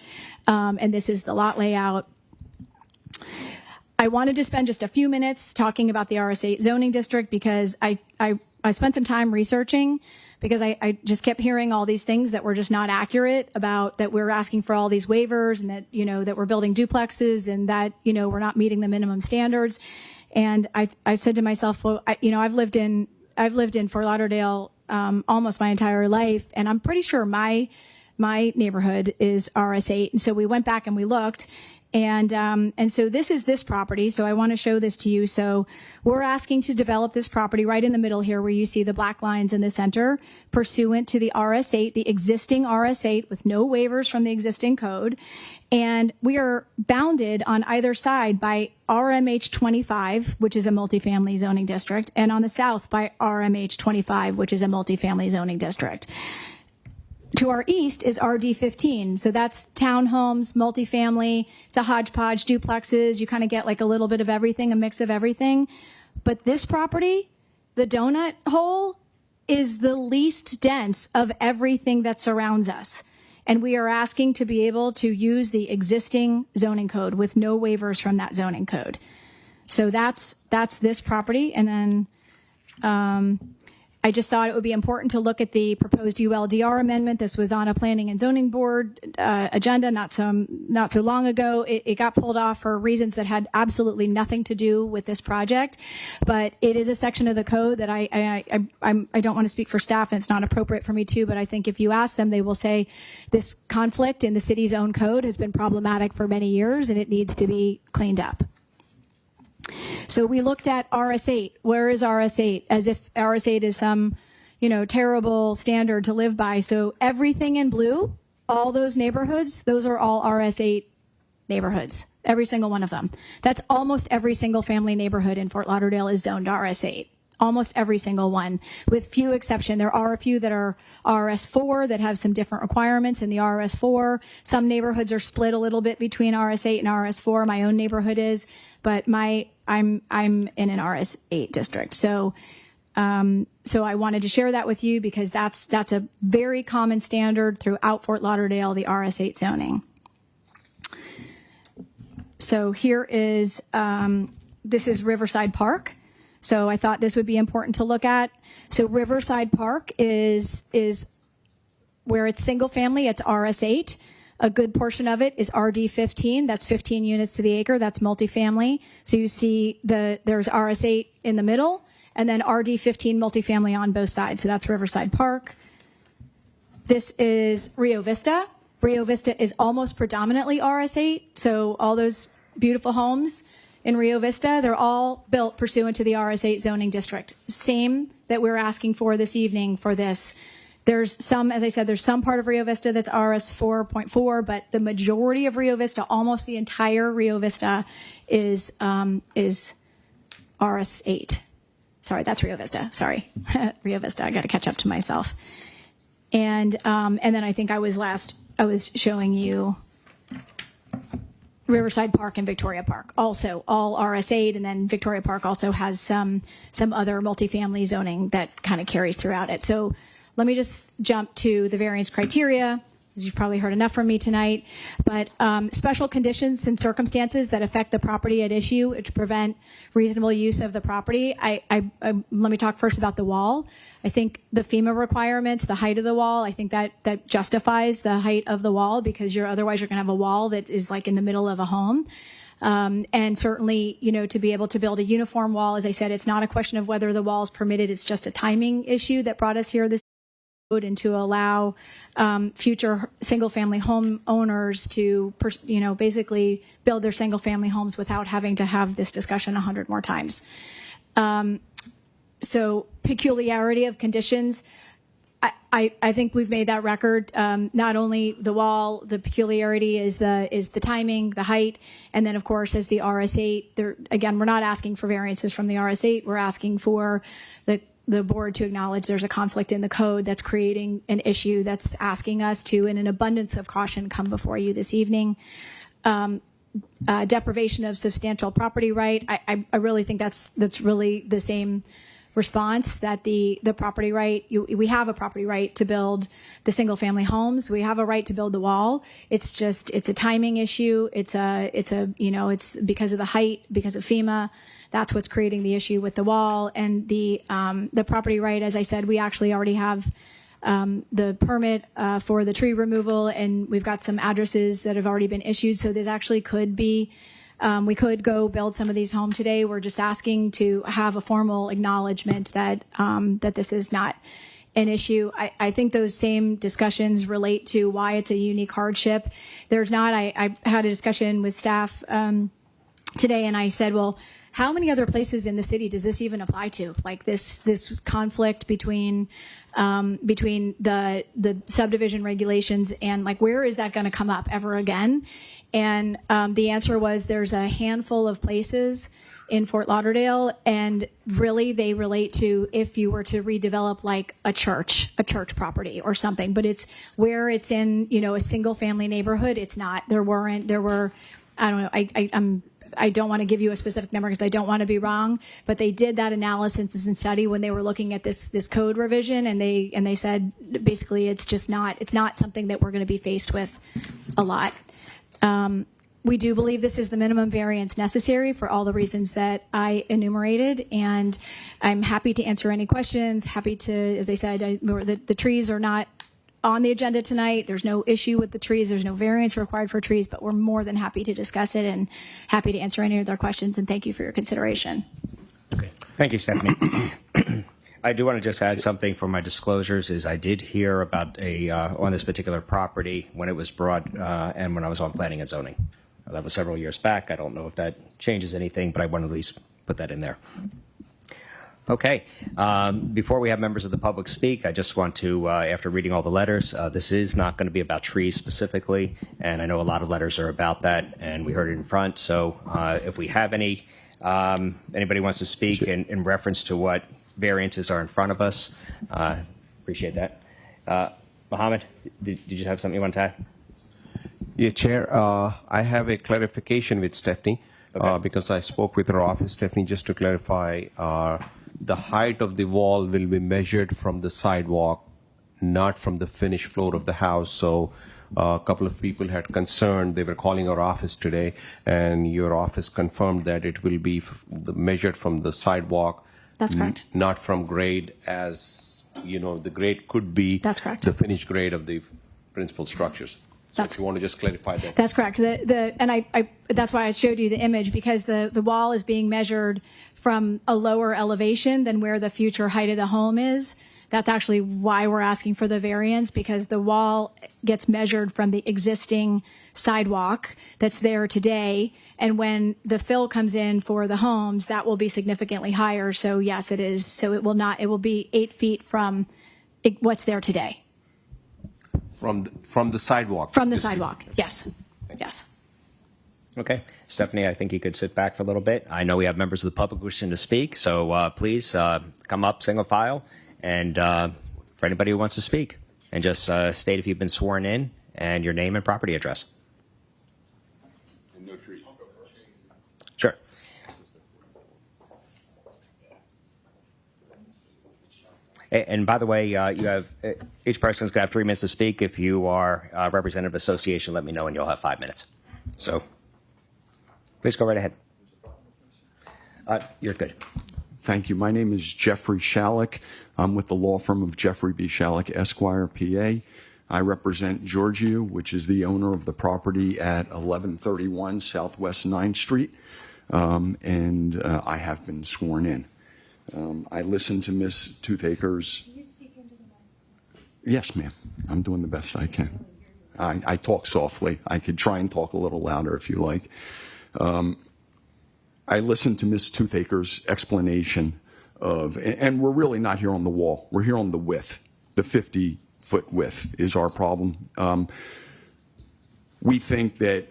S12: and this is the lot layout. I wanted to spend just a few minutes talking about the RS8 zoning district because I spent some time researching, because I just kept hearing all these things that were just not accurate about that we're asking for all these waivers, and that, that we're building duplexes, and that, we're not meeting the minimum standards. And I said to myself, well, I've lived in Fort Lauderdale almost my entire life, and I'm pretty sure my neighborhood is RS8. And so we went back and we looked, and so this is this property. So I want to show this to you. So we're asking to develop this property right in the middle here, where you see the black lines in the center, pursuant to the RS8, the existing RS8, with no waivers from the existing code. And we are bounded on either side by RMH 25, which is a multifamily zoning district, and on the south by RMH 25, which is a multifamily zoning district. To our east is RD 15. So that's townhomes, multifamily. It's a hodgepodge, duplexes. You kind of get like a little bit of everything, a mix of everything. But this property, the donut hole, is the least dense of everything that surrounds us. And we are asking to be able to use the existing zoning code with no waivers from that zoning code. So that's this property. And then I just thought it would be important to look at the proposed ULDR amendment. This was on a planning and zoning board agenda not so long ago. It got pulled off for reasons that had absolutely nothing to do with this project, but it is a section of the code that I don't want to speak for staff, and it's not appropriate for me to, but I think if you ask them, they will say this conflict in the city's own code has been problematic for many years and it needs to be cleaned up. So we looked at RS8. Where is RS8? As if RS8 is some, terrible standard to live by. So everything in blue, all those neighborhoods, those are all RS8 neighborhoods. Every single one of them. That's almost every single family neighborhood in Fort Lauderdale is zoned RS8. Almost every single one, with few exception. There are a few that are RS4 that have some different requirements in the RS4. Some neighborhoods are split a little bit between RS8 and RS4. My own neighborhood is, but I'm in an RS8 district. So I wanted to share that with you because that's a very common standard throughout Fort Lauderdale, the RS8 zoning. So here is, this is Riverside Park. So I thought this would be important to look at. So Riverside Park is where it's single family, it's RS8. A good portion of it is RD15. That's 15 units to the acre. That's multifamily. So you see there's RS8 in the middle and then RD15 multifamily on both sides. So that's Riverside Park. This is Rio Vista. Rio Vista is almost predominantly RS8. So all those beautiful homes in Rio Vista, they're all built pursuant to the RS8 zoning district. Same that we're asking for this evening for this. There's some, as I said, there's some part of Rio Vista that's RS 4.4, but the majority of Rio Vista, almost the entire Rio Vista is RS8. Sorry, that's Rio Vista. Sorry, Rio Vista. I got to catch up to myself. And then I think I was showing you Riverside Park and Victoria Park, also all RS8, and then Victoria Park also has some other multifamily zoning that kind of carries throughout it. So let me just jump to the variance criteria, as you've probably heard enough from me tonight. But special conditions and circumstances that affect the property at issue to prevent reasonable use of the property. Let me talk first about the wall. I think the FEMA requirements, the height of the wall, I think that justifies the height of the wall because otherwise you're going to have a wall that is like in the middle of a home. And certainly, to be able to build a uniform wall, as I said, it's not a question of whether the wall is permitted. It's just a timing issue that brought us here this and to allow future single-family home owners to, basically build their single-family homes without having to have this discussion 100 more times. So peculiarity of conditions, I think we've made that record. Not only the wall, the peculiarity is the timing, the height, and then of course as the RS8. Again, we're not asking for variances from the RS8. We're asking for the board to acknowledge there's a conflict in the code that's creating an issue that's asking us to, in an abundance of caution, come before you this evening. Deprivation of substantial property right. I really think that's really the same response that the property right, we have a property right to build the single family homes. We have a right to build the wall. It's a timing issue. It's because of the height, because of FEMA. That's what's creating the issue with the wall and the property right. As I said, we actually already have the permit for the tree removal, and we've got some addresses that have already been issued. So this actually could be, we could go build some of these homes today. We're just asking to have a formal acknowledgement that this is not an issue. I think those same discussions relate to why it's a unique hardship. There's not. I had a discussion with staff today, and I said, well, how many other places in the city does this even apply to? Like this conflict between the subdivision regulations and like where is that going to come up ever again? And the answer was there's a handful of places in Fort Lauderdale, and really they relate to if you were to redevelop like a church property or something. But it's where it's in a single family neighborhood. It's not. There were I don't know. I don't want to give you a specific number because I don't want to be wrong, but they did that analysis and study when they were looking at this code revision, and they said basically it's not something that we're going to be faced with a lot. We do believe this is the minimum variance necessary for all the reasons that I enumerated, and I'm happy to answer any questions. Happy to, as I said, the trees are not on the agenda tonight. There's no issue with the trees. There's no variance required for trees, but we're more than happy to discuss it and happy to answer any of their questions. And thank you for your consideration.
S2: Okay. Thank you, Stephanie. I do want to just add something for my disclosures. Is I did hear about on this particular property when it was brought and when I was on planning and zoning. That was several years back. I don't know if that changes anything, but I want to at least put that in there. Okay. Before we have members of the public speak, I just want to, after reading all the letters, this is not going to be about trees specifically, and I know a lot of letters are about that, and we heard it in front. So if we have anybody wants to speak in reference to what variances are in front of us, appreciate that. Mohammed, did you have something you want to add?
S16: Yeah, Chair, I have a clarification with Stephanie because I spoke with her office. Stephanie, just to clarify, the height of the wall will be measured from the sidewalk, not from the finished floor of the house. So a couple of people had concern. They were calling our office today, and your office confirmed that it will be measured from the sidewalk.
S12: That's correct.
S16: Not from grade, as you know, the grade could be.
S12: That's correct.
S16: The finished grade of the principal structures. So if you want to just clarify that.
S12: That's correct. That's why I showed you the image, because the wall is being measured from a lower elevation than where the future height of the home is. That's actually why we're asking for the variance, because the wall gets measured from the existing sidewalk that's there today. And when the fill comes in for the homes, that will be significantly higher. So yes, it is. So it will be 8 feet from what's there today.
S16: From the sidewalk.
S12: From the sidewalk, yes. Yes.
S2: Okay. Stephanie, I think you could sit back for a little bit. I know we have members of the public wishing to speak, so please come up single file, and for anybody who wants to speak, and just state if you've been sworn in and your name and property address.
S4: And no trees.
S2: Sure. And by the way, you have each person's going to have 3 minutes to speak. If you are a representative association, let me know, and you'll have 5 minutes. So please go right ahead. You're good.
S17: Thank you. My name is Jeffrey Shallak. I'm with the law firm of Jeffrey B. Shallak, Esquire, PA. I represent Giorgio, which is the owner of the property at 1131 Southwest 9th Street, and I have been sworn in. I listened to Ms. Toothacre's. Can you speak into the mic? Yes, ma'am. I'm doing the best I can. I talk softly. I could try and talk a little louder if you like. I listened to Ms. Toothacre's explanation of, and we're really not here on the wall. We're here on the width. The 50-foot width is our problem. We think that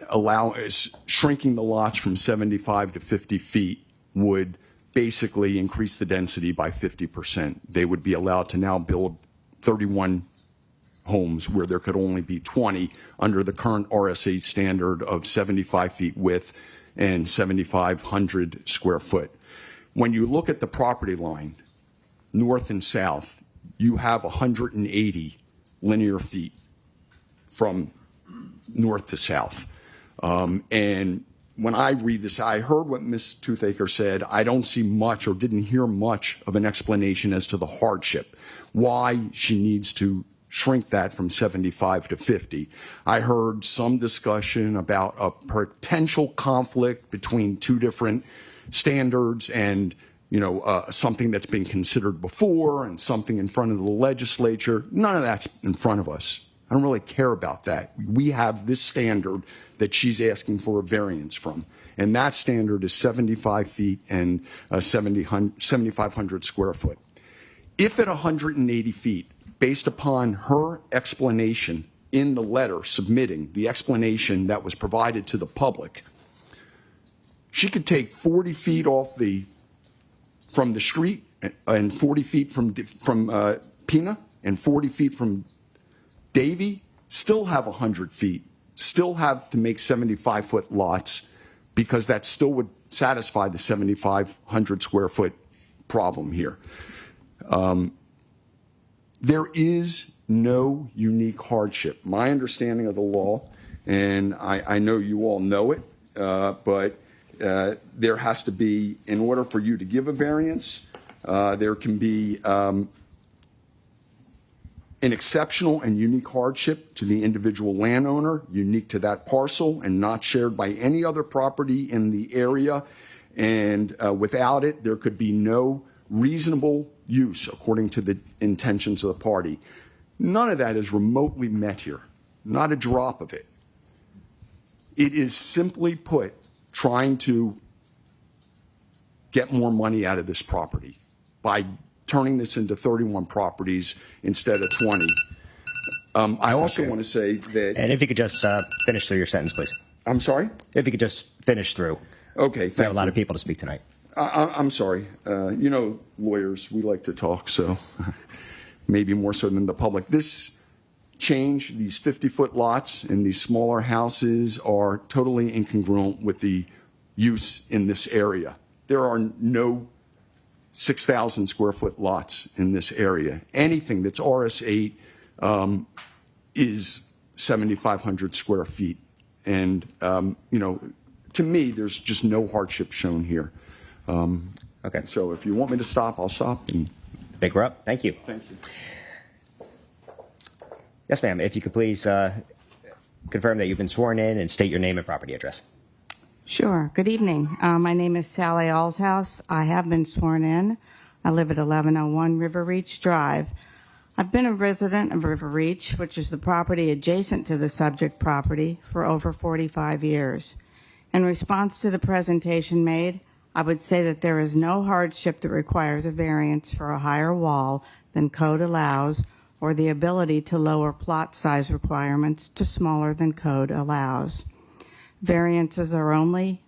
S17: shrinking the lots from 75 to 50 feet would basically increase the density by 50%. They would be allowed to now build 31 homes where there could only be 20 under the current RSA standard of 75 feet width and 7,500 square foot. When you look at the property line, north and south, you have 180 linear feet from north to south. And when I read this, I heard what Ms. Toothaker said. I don't see much or didn't hear much of an explanation as to the hardship, why she needs to shrink that from 75 to 50. I heard some discussion about a potential conflict between two different standards and, something that's been considered before and something in front of the legislature. None of that's in front of us. I don't really care about that. We have this standard that she's asking for a variance from, and that standard is 75 feet and 7,500 square foot. If at 180 feet, based upon her explanation in the letter submitting, the explanation that was provided to the public, she could take 40 feet from the street and 40 feet from Pina and 40 feet from Davie, still have 100 feet, still have to make 75-foot lots, because that still would satisfy the 7,500 square foot problem here. There is no unique hardship. My understanding of the law and I know you all know it, but there has to be, in order for you to give a variance, there can be an exceptional and unique hardship to the individual landowner, unique to that parcel, and not shared by any other property in the area. And without it, there could be no reasonable use according to the intentions of the party. None of that is remotely met here, not a drop of it. It is simply put trying to get more money out of this property by turning this into 31 properties instead of 20. I also want to say that...
S2: And if you could just finish through your sentence, please.
S17: I'm sorry?
S2: If you could just finish through.
S17: Okay, thank you.
S2: We have a lot of people to speak tonight.
S17: I'm sorry. You know, lawyers, we like to talk, so maybe more so than the public. This change, these 50-foot lots in these smaller houses are totally incongruent with the use in this area. There are no 6,000 square foot lots in this area. Anything that's RS8 is 7,500 square feet. And, you know, to me, there's just no hardship shown here.
S2: Okay.
S17: So if you want me to stop, I'll stop. And
S2: I think we're up. Thank you.
S17: thank you.
S2: Yes, ma'am. If you could please confirm that you've been sworn in and state your name and property address.
S18: Sure. Good evening. My name is Sally Allshouse. I have been sworn in. I live at 1101 River Reach Drive. I've been a resident of River Reach, which is the property adjacent to the subject property, for over 45 years. In response to the presentation made, I would say that there is no hardship that requires a variance for a higher wall than code allows, or the ability to lower plot size requirements to smaller than code allows. Variances are only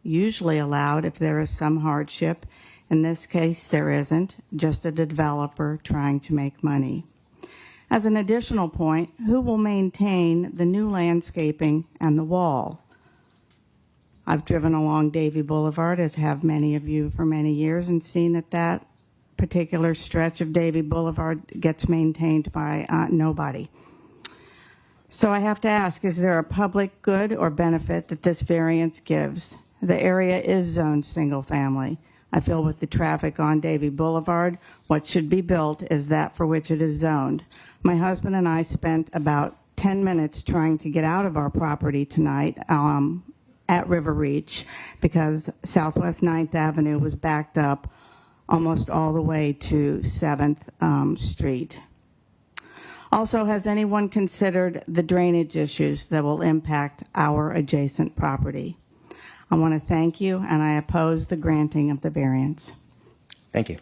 S18: usually allowed if there is some hardship. In this case, there isn't, just a developer trying to make money. As an additional point, who will maintain the new landscaping and the wall? I've driven along Davie Boulevard, as have many of you, for many years, and seen that that particular stretch of Davie Boulevard gets maintained by nobody. So I have to ask, is there a public good or benefit that this variance gives? The area is zoned single family. I feel with the traffic on Davie Boulevard, what should be built is that for which it is zoned. My husband and I spent about 10 minutes trying to get out of our property tonight at River Reach because Southwest 9th Avenue was backed up almost all the way to 7th Street. Also, has anyone considered the drainage issues that will impact our adjacent property? I want to thank you, and I oppose the granting of the variance.
S2: Thank you.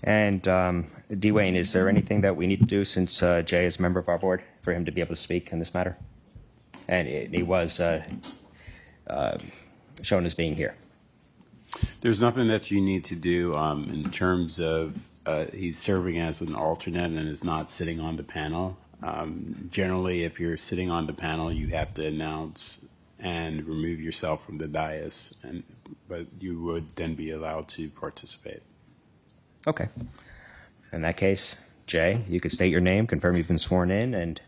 S2: And Dwayne, is there anything that we need to do since Jay is a member of our board for him to be able to speak in this matter? And he was shown as being here.
S7: There's nothing that you need to do in terms of he's serving as an alternate and is not sitting on the panel. Generally, if you're sitting on the panel, you have to announce and remove yourself from the dais, but you would then be allowed to participate.
S2: Okay. In that case, Jay, you could state your name, confirm you've been sworn in, and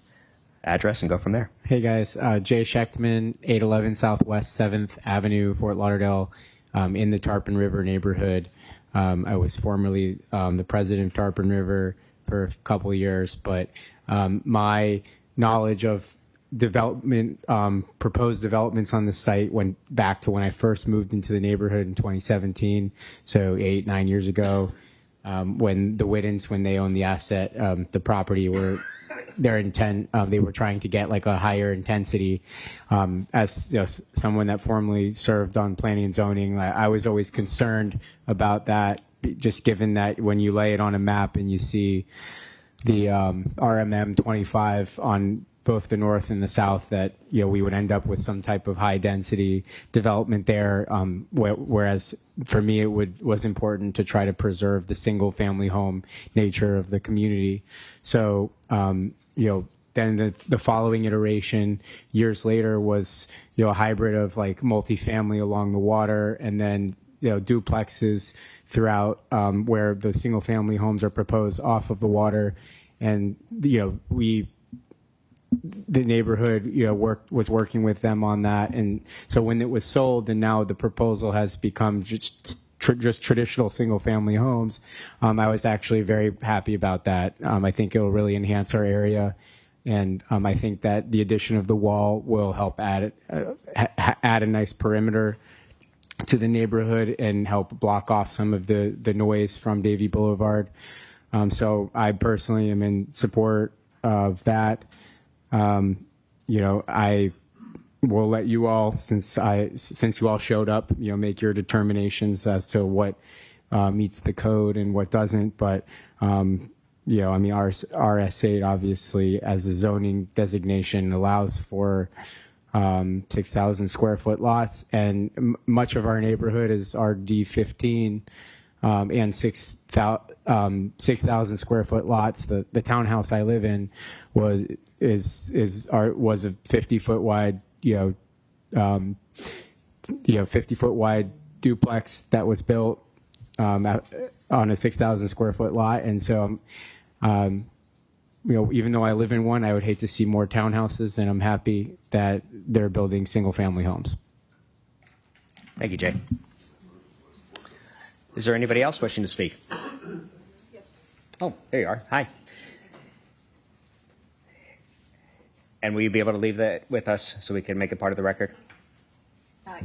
S2: address, and go from there.
S9: Hey guys, Jay Schechtman, 811 Southwest 7th Avenue, Fort Lauderdale, in the Tarpon River neighborhood. I was formerly the president of Tarpon River for a couple of years, but my knowledge of development, proposed developments on the site went back to when I first moved into the neighborhood in 2017, so 8-9 years ago, when the Whittons, when they owned the asset, the property, were their intent, they were trying to get like a higher intensity. As you know, someone that formerly served on planning and zoning, I was always concerned about that, just given that when you lay it on a map and you see the RMM 25 on both the north and the south, that we would end up with some type of high density development there. Whereas for me, it was important to try to preserve the single family home nature of the community. So then the following iteration years later was a hybrid of like multifamily along the water, and then duplexes throughout where the single family homes are proposed off of the water. And, the neighborhood, was working with them on that. And so when it was sold and now the proposal has become just traditional single family homes, I was actually very happy about that. I think it'll really enhance our area. And I think that the addition of the wall will help add a nice perimeter to the neighborhood and help block off some of the noise from Davie Boulevard. So I personally am in support of that. I will let you all, since you all showed up, make your determinations as to what meets the code and what doesn't. But RS8 obviously, as a zoning designation, allows for 6,000 square foot lots, and much of our neighborhood is RD15 and 6,000 square foot lots. The townhouse I live in was a 50-foot wide 50-foot wide duplex that was built on a 6,000 square foot lot. And so, even though I live in one, I would hate to see more townhouses, and I'm happy that they're building single family homes.
S2: Thank you, Jay. Is there anybody else wishing to speak?
S3: Yes.
S2: Oh, there you are. Hi. And will you be able to leave that with us so we can make it part of the record?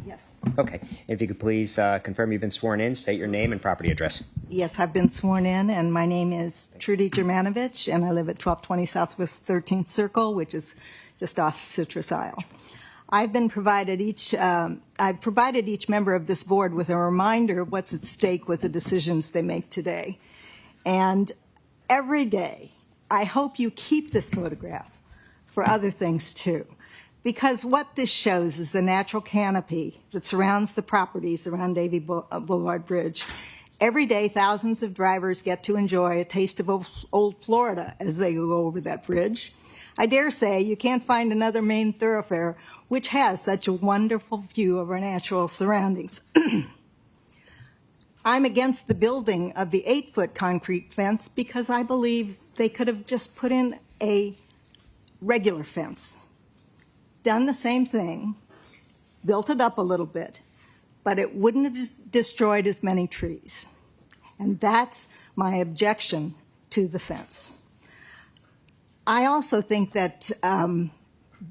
S3: Yes.
S2: Okay. If you could please confirm you've been sworn in, state your name and property address.
S3: Yes, I've been sworn in, and my name is Trudy Germanovich, and I live at 1220 Southwest 13th Circle, which is just off Citrus Isle. I've provided each member of this board with a reminder of what's at stake with the decisions they make today. And every day, I hope you keep this photograph for other things too. Because what this shows is the natural canopy that surrounds the properties around Davie Boulevard Bridge. Every day, thousands of drivers get to enjoy a taste of old Florida as they go over that bridge. I dare say you can't find another main thoroughfare which has such a wonderful view of our natural surroundings. I'm against the building of the 8-foot concrete fence because I believe they could have just put in a regular fence, done the same thing, built it up a little bit, but it wouldn't have destroyed as many trees. And that's my objection to the fence. I also think that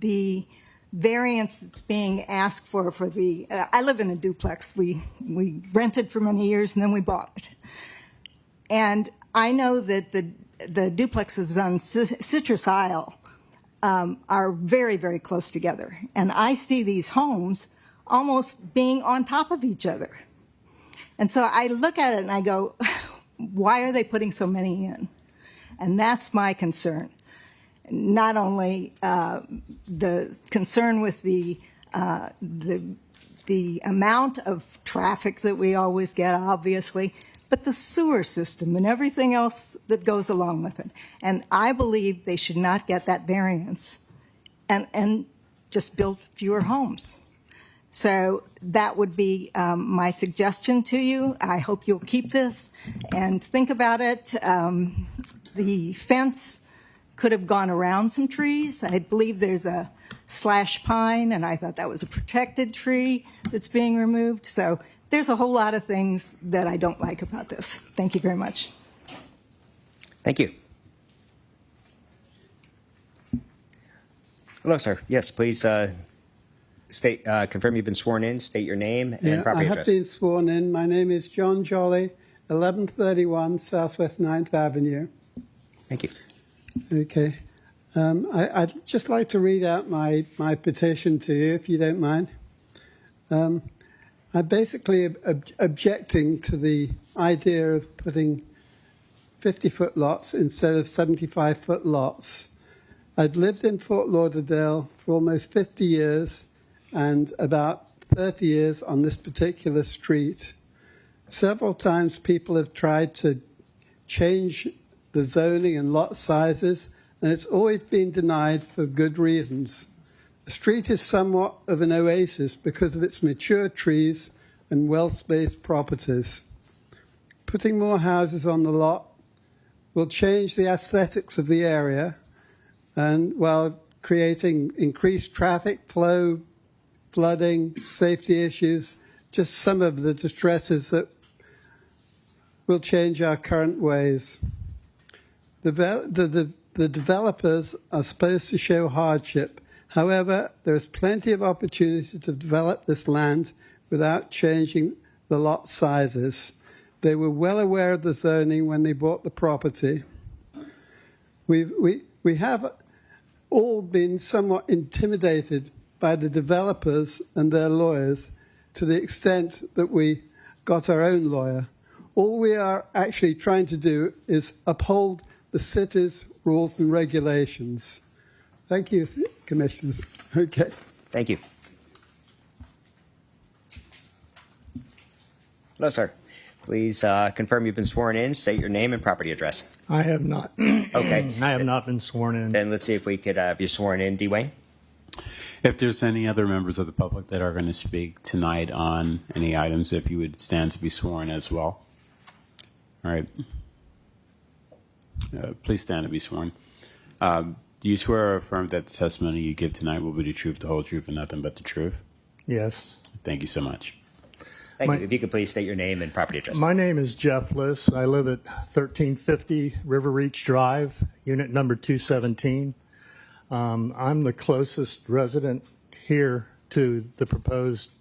S3: the variance that's being asked for the, I live in a duplex. We rented for many years and then we bought it. And I know that the duplexes on Citrus Isle are very, very close together. And I see these homes almost being on top of each other. And so I look at it and I go, why are they putting so many in? And that's my concern. Not only the concern with the amount of traffic that we always get, obviously, but the sewer system and everything else that goes along with it. And I believe they should not get that variance and just build fewer homes. So that would be my suggestion to you. I hope you'll keep this and think about it. The fence could have gone around some trees. I believe there's a slash pine, and I thought that was a protected tree that's being removed. So there's a whole lot of things that I don't like about this. Thank you very much.
S2: Thank you. Hello, sir. Yes, please confirm you've been sworn in, state your name and property
S19: I
S2: address.
S19: have been sworn in. My name is John Jolly, 1131 Southwest 9th Avenue.
S2: Thank you.
S19: Okay. I'd just like to read out my petition to you, if you don't mind. I'm basically objecting to the idea of putting 50-foot lots instead of 75-foot lots. I've lived in Fort Lauderdale for almost 50 years and about 30 years on this particular street. Several times people have tried to change the zoning and lot sizes, and it's always been denied for good reasons. The street is somewhat of an oasis because of its mature trees and well-spaced properties. putting more houses on the lot will change the aesthetics of the area, and while creating increased traffic flow, flooding, safety issues, just some of the distresses that will change our current ways. The developers are supposed to show hardship. However, there is plenty of opportunity to develop this land without changing the lot sizes. They were well aware of the zoning when they bought the property. We have all been somewhat intimidated by the developers and their lawyers to the extent that we got our own lawyer. All we are actually trying to do is uphold the city's rules and regulations. Thank you, Commissioners. Okay.
S2: Thank you. Hello, sir. Please confirm you've been sworn in. State your name and property address.
S20: I have not.
S2: Okay.
S20: I have not been sworn in.
S2: Then let's see if we could have you sworn in, Dwayne.
S7: If there's any other members of the public that are going to speak tonight on any items, if you would stand to be sworn as well. All right. Please stand to be sworn. Do you swear or affirm that the testimony you give tonight will be the truth, the whole truth, and nothing but the truth?
S20: Yes.
S7: Thank you so much.
S2: Thank you. If you could please state your name and property address.
S20: My name is Jeff Liss. I live at 1350 River Reach Drive, unit number 217. I'm the closest resident here to the proposed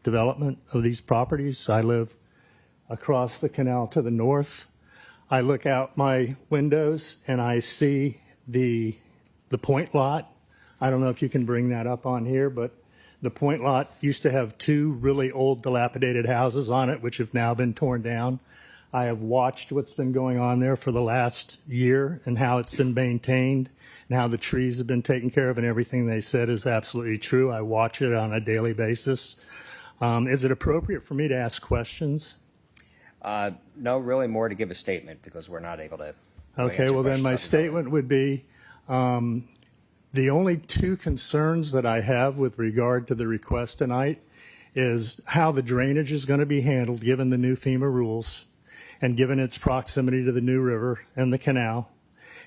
S20: development of these properties. I live across the canal to the north. I look out my windows and I see the point lot. I don't know if you can bring that up on here, but the point lot used to have two really old dilapidated houses on it, which have now been torn down. I have watched what's been going on there for the last year and how it's been maintained and how the trees have been taken care of, and everything they said is absolutely true. I watch it on a daily basis. Is it appropriate for me to ask questions?
S2: No, really more to give a statement because we're not able to.
S20: Okay, well then my statement would be, the only two concerns that I have with regard to the request tonight is how the drainage is going to be handled given the new FEMA rules and given its proximity to the new river and the canal,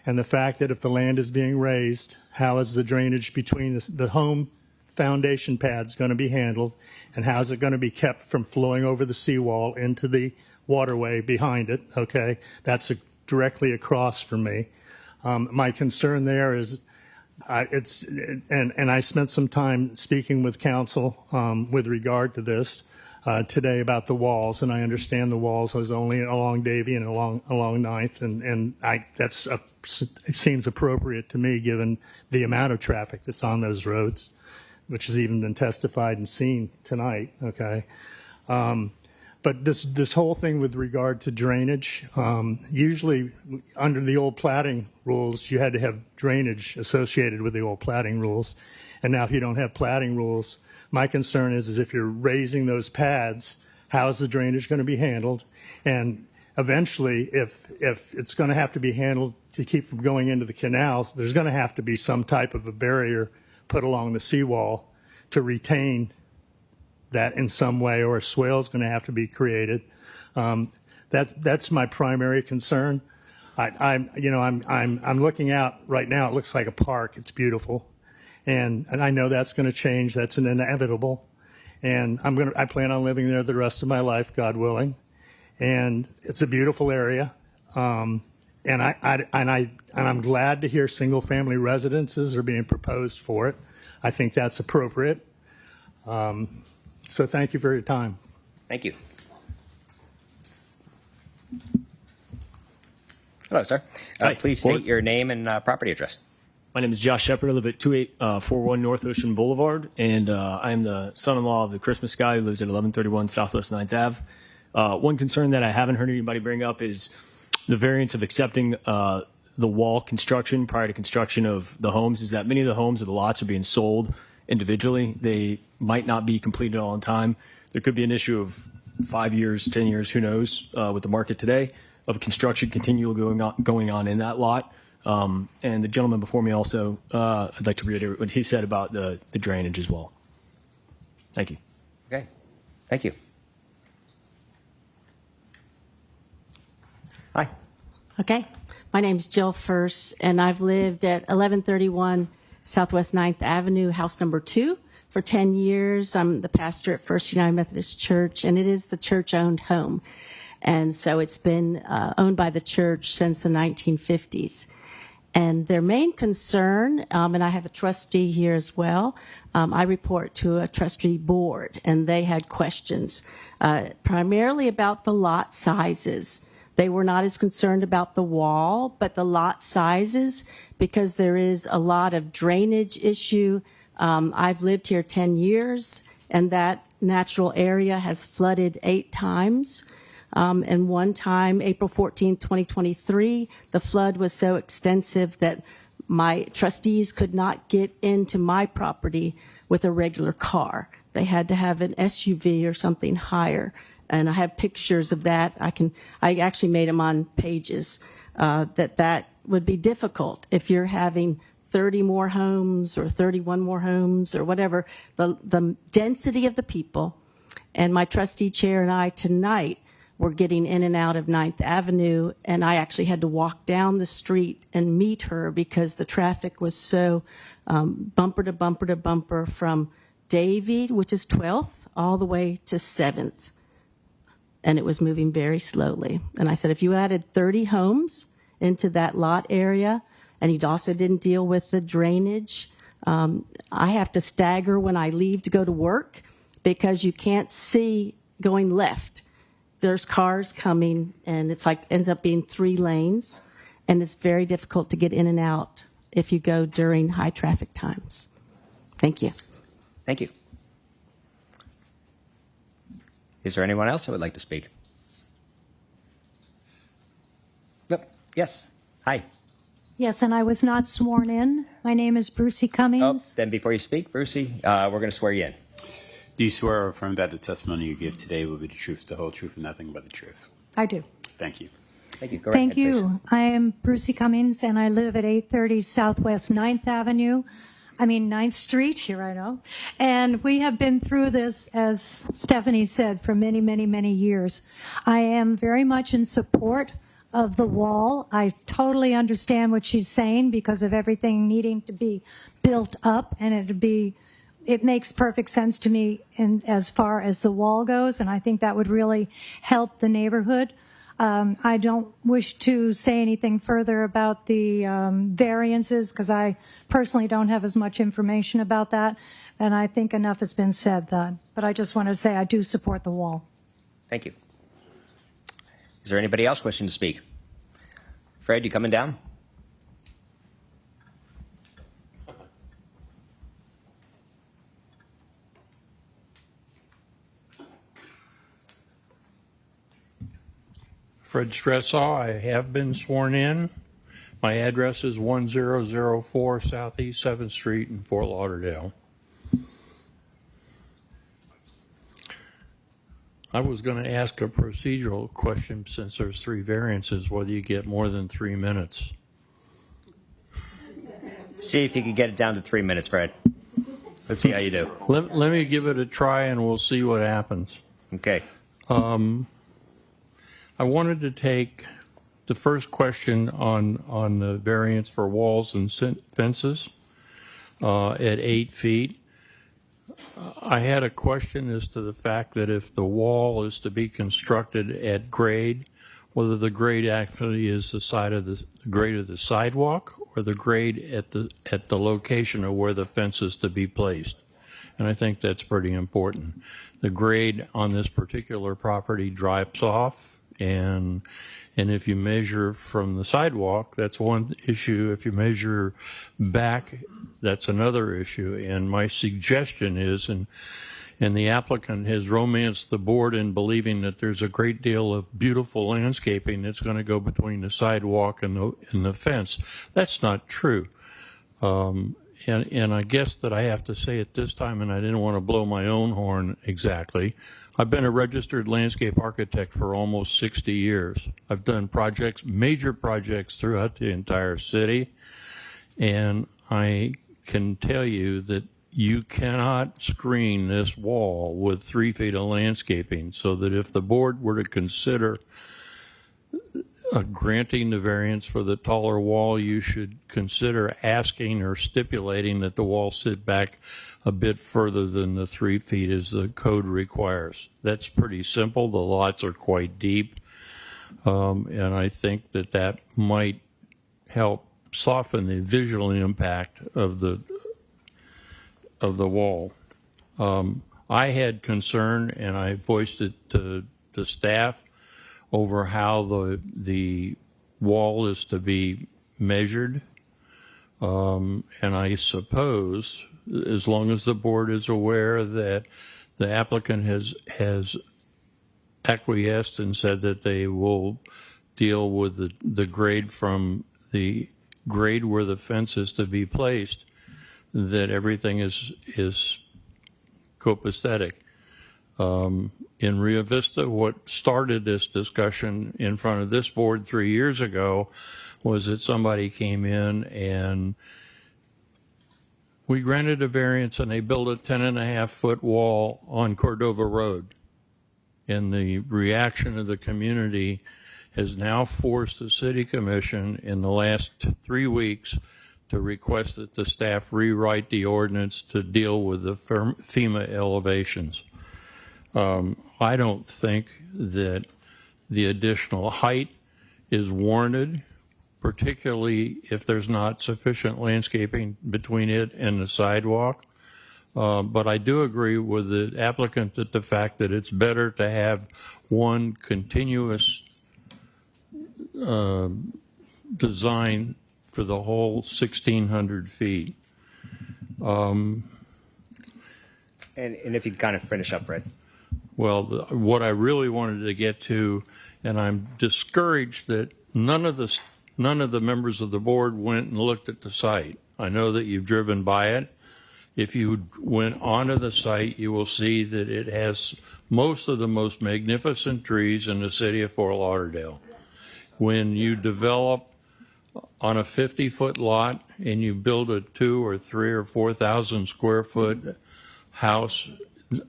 S20: and the fact that if the land is being raised, how is the drainage between the home foundation pads going to be handled, and how is it going to be kept from flowing over the seawall into the waterway behind it? Okay, that's directly across from me. My concern there is and I spent some time speaking with council with regard to this today about the walls, and I understand the walls is only along Davie and along 9th, and it seems appropriate to me given the amount of traffic that's on those roads, which has even been testified and seen tonight. Okay. But this whole thing with regard to drainage, usually under the old platting rules, you had to have drainage associated with the old platting rules. And now if you don't have platting rules, my concern is if you're raising those pads, how is the drainage going to be handled? And eventually, if it's going to have to be handled to keep from going into the canals, there's going to have to be some type of a barrier put along the seawall to retain that in some way, or a swale is going to have to be created. That's my primary concern. I'm looking out right now. It looks like a park. It's beautiful, and I know that's going to change. That's an inevitable, and I plan on living there the rest of my life, God willing. And it's a beautiful area, and I'm glad to hear single family residences are being proposed for it. I think that's appropriate. So thank you for your time.
S2: Thank you. Hello, sir.
S21: Hi.
S2: Please state your name and property address.
S21: My name is Josh Shepard. I live at 2841 North Ocean Boulevard, and I am the son-in-law of the Christmas guy who lives at 1131 Southwest 9th Ave. One concern that I haven't heard anybody bring up is the variance of accepting the wall construction prior to construction of the homes, is that many of the homes or the lots are being sold individually. They might not be completed all in time. There could be an issue of 5 years, 10 years, who knows, with the market today, of construction continually going on in that lot. And the gentleman before me also, I'd like to reiterate what he said about the drainage as well. Thank you.
S2: Okay. Thank you. Hi.
S1: Okay. My name's Jill First, and I've lived at 1131 Southwest 9th Avenue, house number 2, for 10 years. I'm the pastor at First United Methodist Church, and it is the church-owned home. And so it's been owned by the church since the 1950s. And their main concern, and I have a trustee here as well, I report to a trustee board, and they had questions primarily about the lot sizes. They were not as concerned about the wall, but the lot sizes, because there is a lot of drainage issue. I've lived here 10 years, and that natural area has flooded 8 times. And one time, April 14, 2023, the flood was so extensive that my trustees could not get into my property with a regular car. They had to have an SUV or something higher. And I have pictures of that. I actually made them on pages, that would be difficult if you're having 30 more homes or 31 more homes or whatever. The density of the people, and my trustee chair and I tonight were getting in and out of 9th Avenue, and I actually had to walk down the street and meet her because the traffic was so bumper to bumper to bumper from Davie, which is 12th, all the way to 7th. And it was moving very slowly. And I said, if you added 30 homes into that lot area, and you also didn't deal with the drainage, I have to stagger when I leave to go to work because you can't see going left. There's cars coming, and it's like ends up being 3 lanes, and it's very difficult to get in and out if you go during high traffic times. Thank you.
S2: Thank you. Is there anyone else who would like to speak? Yep. Yes. Hi.
S22: Yes, and I was not sworn in. My name is Brucey Cummings.
S2: Then before you speak, Brucey, we're going to swear you in.
S7: Do you swear or affirm that the testimony you give today will be the truth, the whole truth, and nothing but the truth?
S22: I do.
S7: Thank you.
S2: Thank you. Go
S22: Thank
S2: right ahead,
S22: you.
S2: please.
S22: I am Brucey Cummings, and I live at 830 Southwest 9th Street, here I know. And we have been through this, as Stephanie said, for many, many, many years. I am very much in support of the wall. I totally understand what she's saying because of everything needing to be built up, and it makes perfect sense to me in as far as the wall goes, and I think that would really help the neighborhood. I don't wish to say anything further about the variances because I personally don't have as much information about that, and I think enough has been said then. But I just want to say I do support the wall.
S2: Thank you. Is there anybody else wishing to speak? Fred, you coming down?
S23: Fred Stressaw, I have been sworn in. My address is 1004 Southeast 7th Street in Fort Lauderdale. I was going to ask a procedural question since there's 3 variances, whether you get more than 3 minutes.
S2: See if you can get it down to 3 minutes, Fred. Let's see how you do.
S23: Let me give it a try and we'll see what happens.
S2: Okay.
S23: I wanted to take the first question on the variance for walls and fences at 8 feet. I had a question as to the fact that if the wall is to be constructed at grade, whether the grade actually is the side of the grade of the sidewalk or the grade at the location of where the fence is to be placed. And I think that's pretty important. The grade on this particular property drops off, and if you measure from the sidewalk, that's one issue. If you measure back, that's another issue. And my suggestion is, and the applicant has romanced the board in believing that there's a great deal of beautiful landscaping that's going to go between the sidewalk and the fence. That's not true. And I guess that I have to say at this time, and I didn't want to blow my own horn exactly, I've been a registered landscape architect for almost 60 years. I've done projects, major projects throughout the entire city, and I can tell you that you cannot screen this wall with 3 feet of landscaping, so that if the board were to consider granting the variance for the taller wall, you should consider asking or stipulating that the wall sit back a bit further than the 3 feet as the code requires. That's pretty simple. The lots are quite deep, and I think that that might help soften the visual impact of the wall. I had concern, and I voiced it to the staff, over how the wall is to be measured. And I suppose, as long as the board is aware that the applicant has acquiesced and said that they will deal with the grade from the grade where the fence is to be placed, that everything is copacetic. In Rio Vista, what started this discussion in front of this board 3 years ago was that somebody came in and we granted a variance and they built a 10.5-foot wall on Cordova Road. And the reaction of the community has now forced the city commission in the last 3 weeks to request that the staff rewrite the ordinance to deal with the FEMA elevations. I don't think that the additional height is warranted, particularly if there's not sufficient landscaping between it and the sidewalk. But I do agree with the applicant that the fact that it's better to have one continuous design for the whole 1,600 feet.
S2: And if you kind of finish up, Fred.
S23: Well, what I really wanted to get to, and I'm discouraged that none of the members of the board went and looked at the site. I know that you've driven by it. If you went onto the site, you will see that it has most of the most magnificent trees in the city of Fort Lauderdale. When you develop on a 50-foot lot and you build a 2,000 or 3,000 or 4,000 square foot house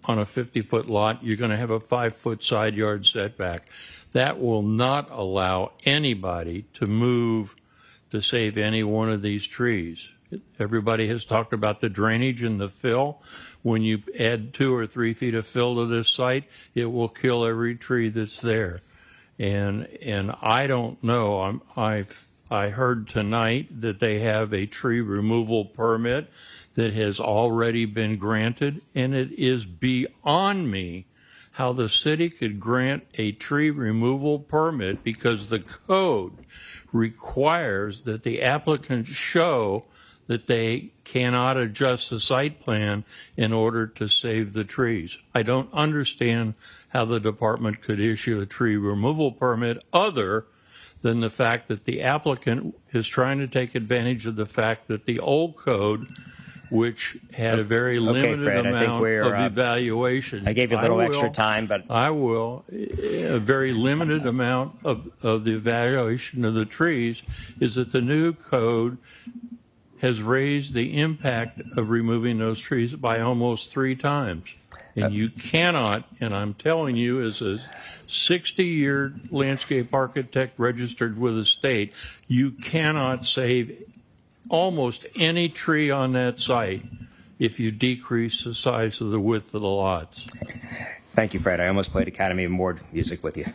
S23: on a 50-foot lot, you're going to have a 5-foot side yard setback. That will not allow anybody to move to save any one of these trees. Everybody has talked about the drainage and the fill. When you add 2 or 3 feet of fill to this site, it will kill every tree that's there. And I don't know. I heard tonight that they have a tree removal permit that has already been granted, and it is beyond me how the city could grant a tree removal permit because the code requires that the applicant show that they cannot adjust the site plan in order to save the trees. I don't understand how the department could issue a tree removal permit other than the fact that the applicant is trying to take advantage of the fact that the old code, which had a very limited
S2: Fred,
S23: amount of evaluation.
S2: I gave you a little extra time, but
S23: I will. A very limited amount of the evaluation of the trees is that the new code has raised the impact of removing those trees by almost 3 times. And you cannot, and I'm telling you as a 60-year landscape architect registered with the state, you cannot save almost any tree on that site if you decrease the size of the width of the lots.
S2: Thank you, Fred. I almost played Academy Award music with you.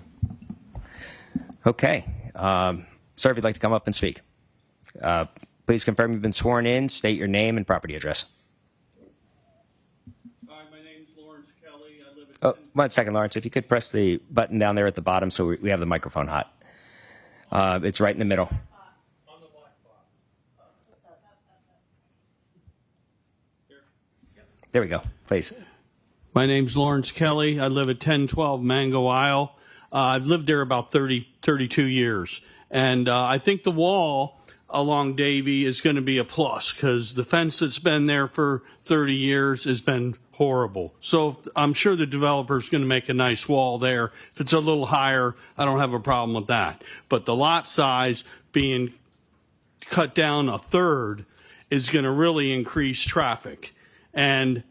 S2: Okay. Sir, if you'd like to come up and speak. Please confirm you've been sworn in, state your name and property address.
S10: Hi, my name's Lawrence Kelly. I live at
S2: 10... 1 second, Lawrence. If you could press the button down there at the bottom so we have the microphone hot. It's right in the middle. There we go. Please.
S10: My name's Lawrence Kelly. I live at 1012 Mango Isle. I've lived there about 32 years. And I think the wall along Davie is going to be a plus because the fence that's been there for 30 years has been horrible. So I'm sure the developer's going to make a nice wall there. If it's a little higher, I don't have a problem with that. But the lot size being cut down a third is going to really increase traffic. And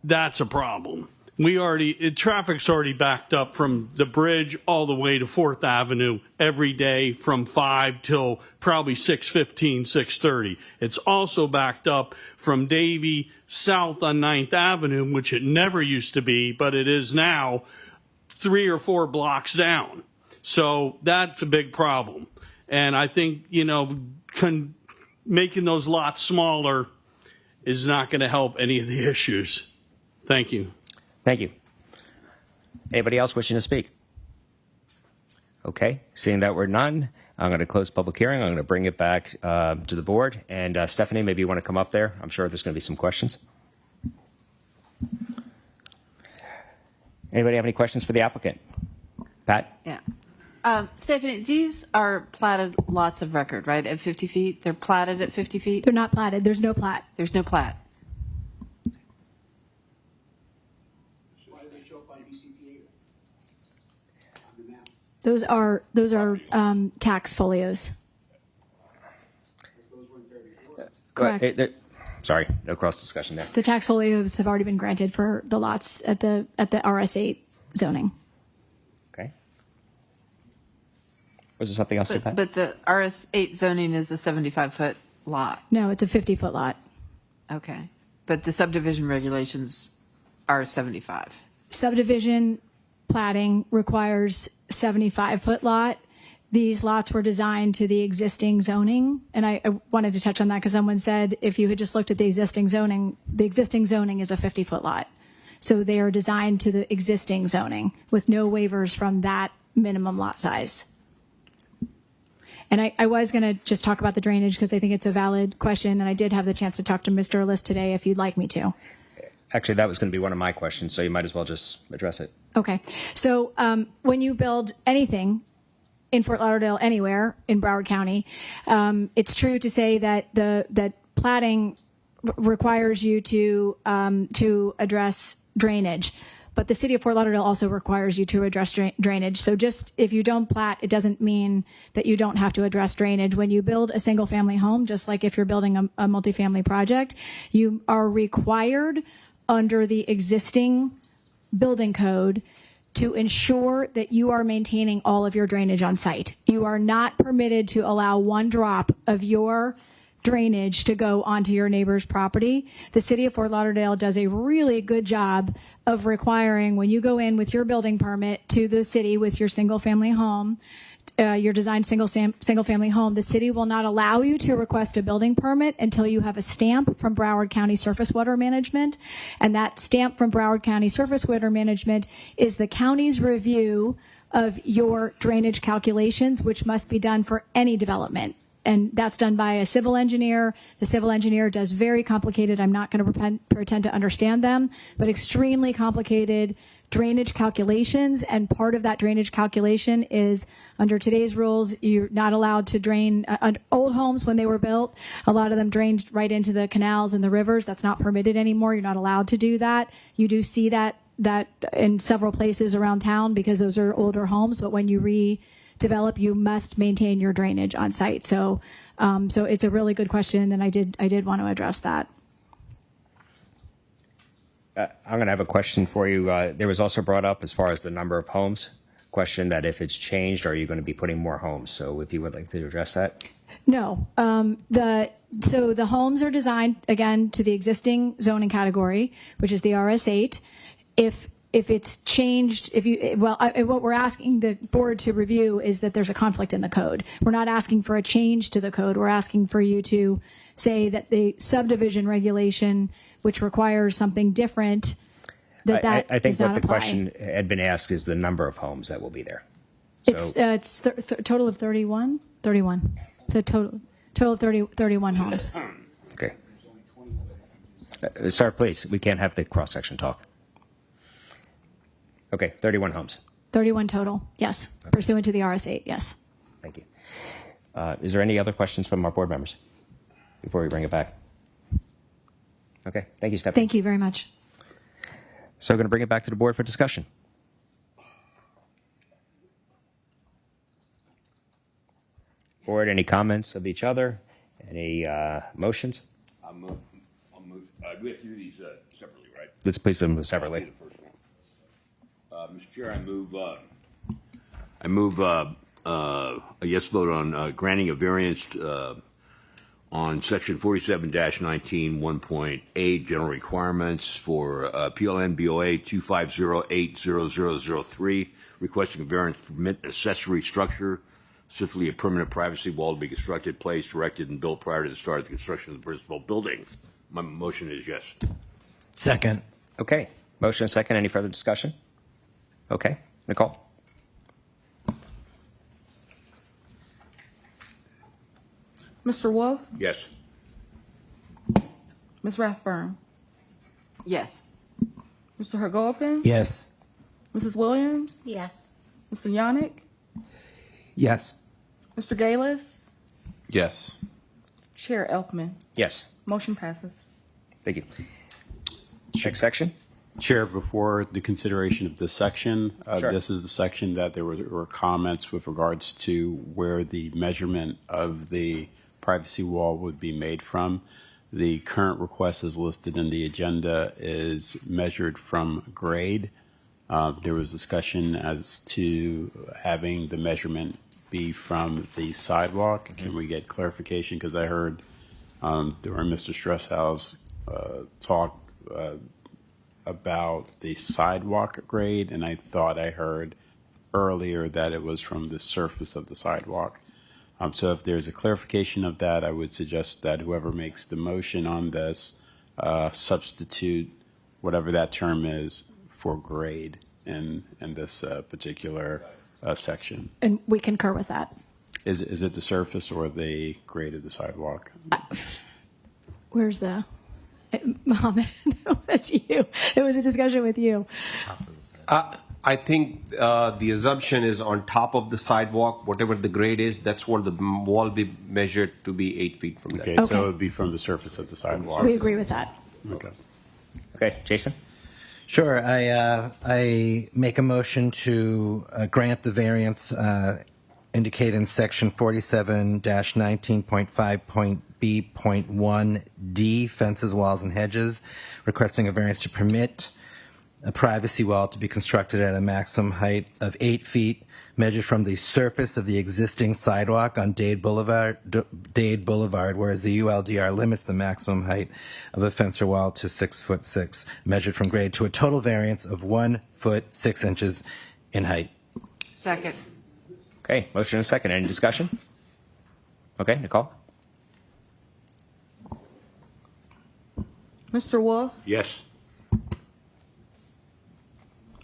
S10: that's a problem. traffic's already backed up from the bridge all the way to 4th Avenue every day from 5 till probably 6:15, 6:30. It's also backed up from Davie south on 9th Avenue, which it never used to be, but it is now 3 or 4 blocks down. So that's a big problem. And I think, making those lots smaller is not going to help any of the issues. Thank you.
S2: Thank you. Anybody else wishing to speak? Okay, seeing that we're none, I'm going to close the public hearing. I'm going to bring it back to the board. And Stephanie, maybe you want to come up there. I'm sure there's going to be some questions. Anybody have any questions for the applicant? Pat?
S8: Yeah. Stephanie, these are platted lots of record, right, at 50 feet? They're platted at 50 feet?
S12: They're not platted. There's no plat.
S8: There's no plat.
S12: Those are tax folios. Correct.
S2: Sorry, no cross discussion there.
S12: The tax folios have already been granted for the lots at the RS8 zoning.
S2: Okay. Was there something else to Pat?
S8: But the RS8 zoning is a 75-foot lot.
S12: No, it's a 50-foot lot.
S8: Okay. But the subdivision regulations are 75.
S12: Subdivision platting requires 75-foot lot. These lots were designed to the existing zoning, and I wanted to touch on that because someone said if you had just looked at the existing zoning is a 50-foot lot. So they are designed to the existing zoning with no waivers from that minimum lot size. And I was going to just talk about the drainage because I think it's a valid question, and I did have the chance to talk to Mr. Ellis today if you'd like me to.
S2: Actually, that was going to be one of my questions, so you might as well just address it.
S12: Okay. So when you build anything in Fort Lauderdale, anywhere in Broward County, it's true to say that that platting requires you to address drainage. But the city of Fort Lauderdale also requires you to address drainage. So just if you don't plat, it doesn't mean that you don't have to address drainage. When you build a single family home, just like if you're building a multifamily project, you are required under the existing building code to ensure that you are maintaining all of your drainage on site. You are not permitted to allow one drop of your drainage to go onto your neighbor's property. The city of Fort Lauderdale does a really good job of requiring when you go in with your building permit to the city with your single family home, your designed single family home, the city will not allow you to request a building permit until you have a stamp from Broward County Surface Water Management. And that stamp from Broward County Surface Water Management is the county's review of your drainage calculations, which must be done for any development. And that's done by a civil engineer. The civil engineer does very complicated, I'm not going to pretend to understand them, but extremely complicated drainage calculations. And part of that drainage calculation is under today's rules, you're not allowed to drain old homes when they were built. A lot of them drained right into the canals and the rivers. That's not permitted anymore. You're not allowed to do that. You do see that in several places around town because those are older homes. But when you redevelop, you must maintain your drainage on site. So it's a really good question, and I did want to address that.
S2: I'm going to have a question for you. There was also brought up as far as the number of homes, question that if it's changed, are you going to be putting more homes? So if you would like to address that.
S12: No. So the homes are designed, again, to the existing zoning category, which is the RS8. If it's changed, what we're asking the board to review is that there's a conflict in the code. We're not asking for a change to the code. We're asking for you to say that the subdivision regulation, which requires something different, that
S2: I think
S12: does not
S2: what the
S12: apply.
S2: question had been asked is the number of homes that will be there.
S12: It's total of 31. 31. So total of 31 homes.
S2: Okay. Sir, please, we can't have the cross-section talk. Okay, 31 homes.
S12: 31 total, yes. Okay. Pursuant to the RS8, yes.
S2: Thank you. Is there any other questions from our board members before we bring it back? Okay, thank you, Stephanie.
S12: Thank you very much.
S2: So I'm going to bring it back to the board for discussion. Board, any comments of each other? Any motions?
S4: I'll move. Do we have to do these separately, right?
S2: Let's please them separately.
S4: Mr. Chair, I move a yes vote on granting a variance on section 47-19 1.8 general requirements for PLN BOA 250800003, requesting a variance to permit an accessory structure, specifically a permanent privacy wall, to be constructed, placed, erected, and built prior to the start of the construction of the principal building. My motion is yes.
S5: Second.
S2: Okay. Motion and second. Any further discussion? Okay. Nicole?
S6: Mr. Wolf,
S4: Yes.
S6: Ms. Rathburn,
S8: Yes.
S6: Mr. Hergolkin,
S5: Yes.
S6: Mrs. Williams,
S11: Yes.
S6: Mr. Yannick,
S5: Yes.
S6: Mr. Galis,
S14: Yes.
S6: Chair Elkman.
S2: Yes.
S6: Motion passes.
S2: Thank you. Next section?
S7: Chair, before the consideration of this section,
S2: Sure.
S7: this is the section that there were comments with regards to where the measurement of the privacy wall would be made from. The current request as listed in the agenda is measured from grade. There was discussion as to having the measurement be from the sidewalk. Can we get clarification? Because I heard during Mr. Stresshouse talk about the sidewalk grade, and I thought I heard earlier that it was from the surface of the sidewalk. So if there's a clarification of that, I would suggest that whoever makes the motion on this substitute whatever that term is for grade in this particular section.
S12: And we concur with that.
S7: Is it the surface or the grade of the sidewalk?
S12: Where's the Mohammed? No, that's you. It was a discussion with you.
S16: I think the assumption is on top of the sidewalk, whatever the grade is, that's what the wall be measured to be 8 feet from that.
S7: Okay, so it would be from the surface of the sidewalk.
S12: We agree with that.
S7: Okay.
S2: Okay, Jason?
S5: Sure. I make a motion to grant the variance indicated in section 47-19.5.B.1D, fences, walls, and hedges, requesting a variance to permit a privacy wall to be constructed at a maximum height of 8 feet, measured from the surface of the existing sidewalk on Dade Boulevard, whereas the ULDR limits the maximum height of a fence or wall to 6'6", measured from grade, to a total variance of 1 foot 6 inches in height.
S8: Second.
S2: Okay, motion and second. Any discussion? Okay, Nicole?
S6: Mr. Wolf,
S4: Yes.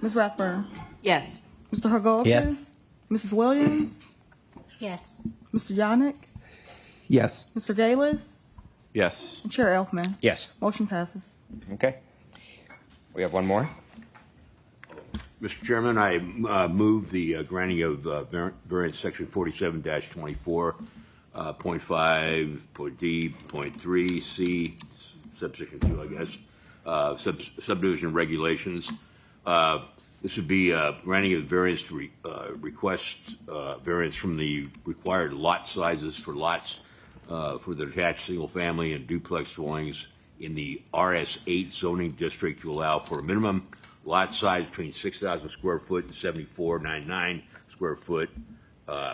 S6: Ms. Rathburn,
S8: Yes.
S6: Mr. Hergolkin,
S5: Yes.
S6: Mrs. Williams,
S11: Yes.
S6: Mr. Yannick,
S5: Yes.
S6: Mr. Galis,
S14: Yes.
S6: and Chair Elkman.
S2: Yes.
S6: Motion passes.
S2: Okay. We have one more.
S4: Mr. Chairman, I move the granting of variance section 47-24.5.D.3C, subsection 2, I guess, subdivision regulations. This would be granting of variance to request variance from the required lot sizes for lots for the detached single-family and duplex dwellings in the RS8 zoning district to allow for a minimum lot size between 6,000 square foot and 7499 square foot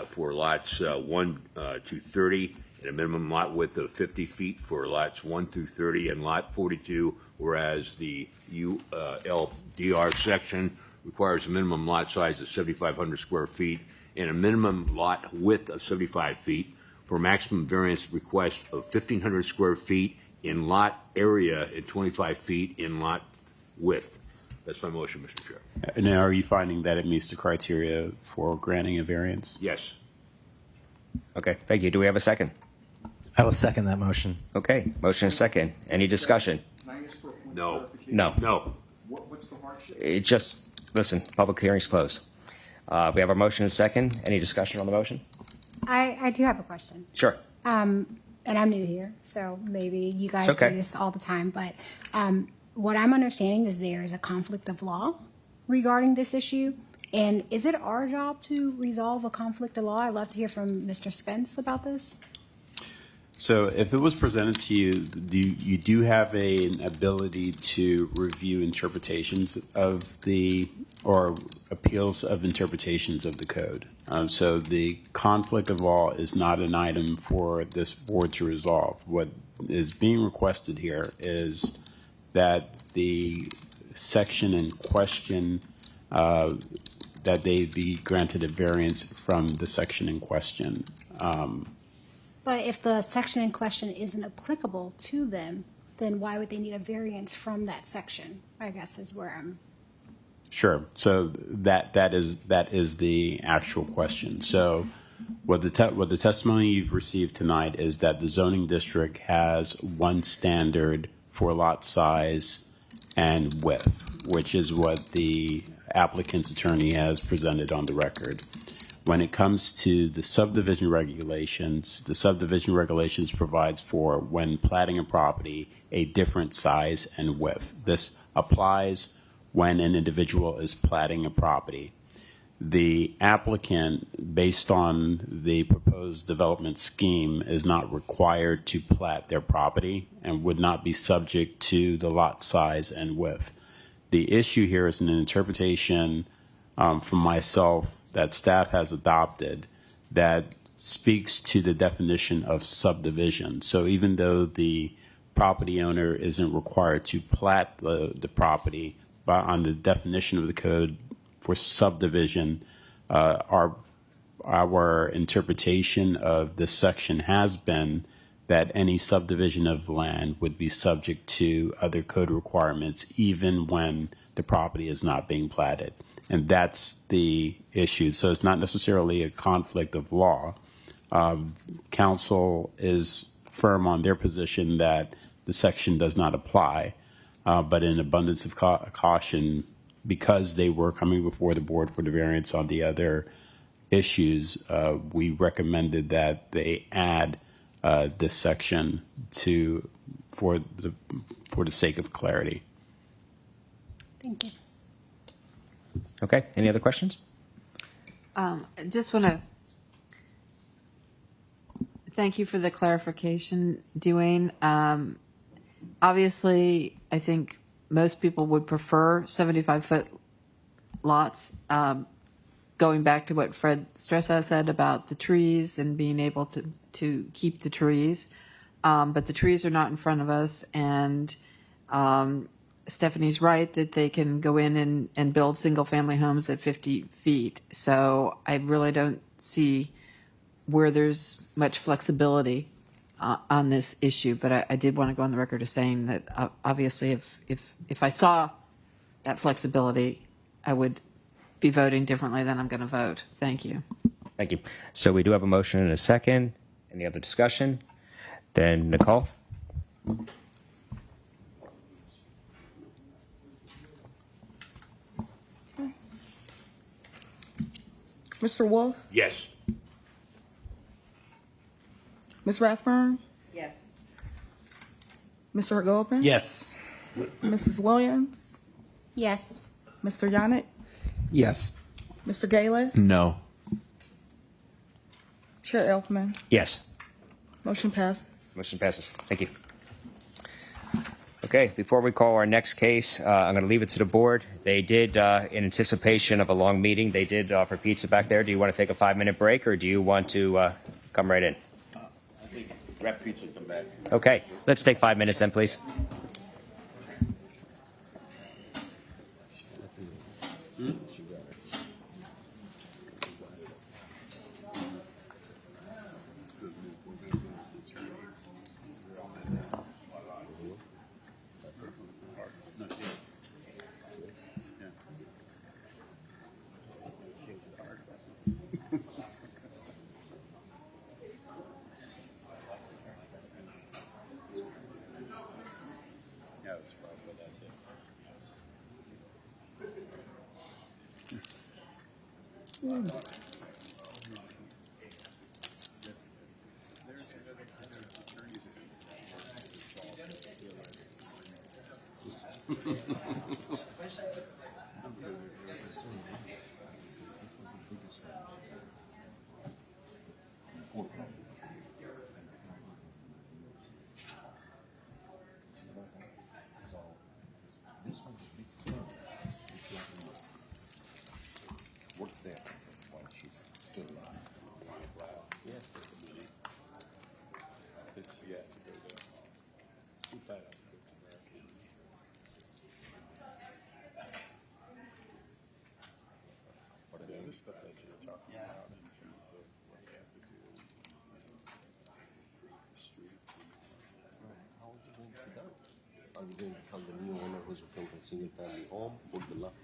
S4: for lots 1 to 30, and a minimum lot width of 50 feet for lots 1 through 30 and lot 42, whereas the ULDR section requires a minimum lot size of 7,500 square feet and a minimum lot width of 75 feet for maximum variance request of 1,500 square feet in lot area and 25 feet in lot width. That's my motion, Mr. Chair.
S7: Now, are you finding that it meets the criteria for granting a variance?
S4: Yes.
S2: Okay, thank you. Do we have a second?
S5: I will second that motion.
S2: Okay, motion and second. Any discussion?
S4: No.
S2: No.
S4: No.
S17: What's the hardship?
S2: It just, listen, public hearing's closed. We have our motion and second. Any discussion on the motion?
S11: I do have a question.
S2: Sure.
S11: And I'm new here, so maybe you guys
S2: It's okay.
S11: do this all the time. But what I'm understanding is there is a conflict of law regarding this issue. And is it our job to resolve a conflict of law? I'd love to hear from Mr. Spence about this.
S7: So if it was presented to you, you do have an ability to review interpretations of or appeals of interpretations of the code. So the conflict of law is not an item for this board to resolve. What is being requested here is that the section in question, that they be granted a variance from the section in question.
S11: But if the section in question isn't applicable to them, then why would they need a variance from that section? I guess is where I'm.
S7: Sure. So that is the actual question. So what the testimony you've received tonight is that the zoning district has one standard for lot size and width, which is what the applicant's attorney has presented on the record. When it comes to the subdivision regulations provides for, when platting a property, a different size and width. This applies when an individual is platting a property. The applicant, based on the proposed development scheme, is not required to plat their property and would not be subject to the lot size and width. The issue here is an interpretation from myself that staff has adopted that speaks to the definition of subdivision. So even though the property owner isn't required to plat the property, but on the definition of the code for subdivision, our interpretation of this section has been that any subdivision of land would be subject to other code requirements even when the property is not being platted. And that's the issue. So it's not necessarily a conflict of law. Council is firm on their position that the section does not apply, but in abundance of caution, because they were coming before the board for the variance on the other issues, we recommended that they add this section for the sake of clarity.
S11: Thank you.
S2: Okay. Any other questions?
S8: I just want to thank you for the clarification, Dwayne. Obviously, I think most people would prefer 75-foot lots. Going back to what Fred Stressa said about the trees and being able to keep the trees. But the trees are not in front of us, and Stephanie's right that they can go in and build single-family homes at 50 feet. So I really don't see where there's much flexibility on this issue. But I did want to go on the record as saying that obviously if I saw that flexibility, I would be voting differently than I'm going to vote. Thank you.
S2: Thank you. So we do have a motion and a second. Any other discussion? Then Nicole?
S6: Mr. Wolf?
S4: Yes.
S6: Ms. Rathburn?
S8: Yes.
S6: Mr. Gopin?
S5: Yes.
S6: Mrs. Williams?
S11: Yes.
S6: Mr. Yannick?
S5: Yes.
S6: Mr. Galis?
S14: No.
S6: Chair Elfman?
S2: Yes.
S6: Motion passes.
S2: Motion passes. Thank you. Okay, before we call our next case, I'm going to leave it to the board. They did, in anticipation of a long meeting, they did offer pizza back there. Do you want to take a 5-minute break, or do you want to come right in?
S4: I think Rep Pizza come back.
S2: Okay, let's take 5 minutes then, please.
S7: stuff that you're talking about in terms of what you have to do, streets.
S16: How is it going to be done? Are we going to tell the new owner who's looking for single family home, put the lot?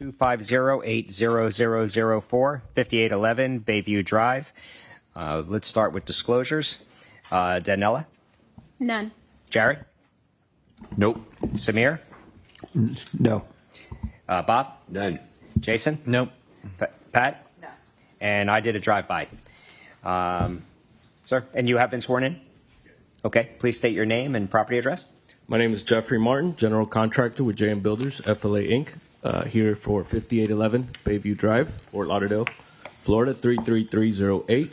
S2: 250-80004, 5811 Bayview Drive. Let's start with disclosures. Danella?
S11: None.
S2: Jared?
S14: Nope.
S2: Samir?
S13: No.
S2: Bob?
S4: None.
S2: Jason?
S5: Nope.
S2: Pat? No. And I did a drive-by. Sir, and you have been sworn in? Okay, please state your name and property address.
S13: My name is Jeffrey Martin, general contractor with JM Builders, FLA Inc., here for 5811 Bayview Drive, Fort Lauderdale, Florida 33308.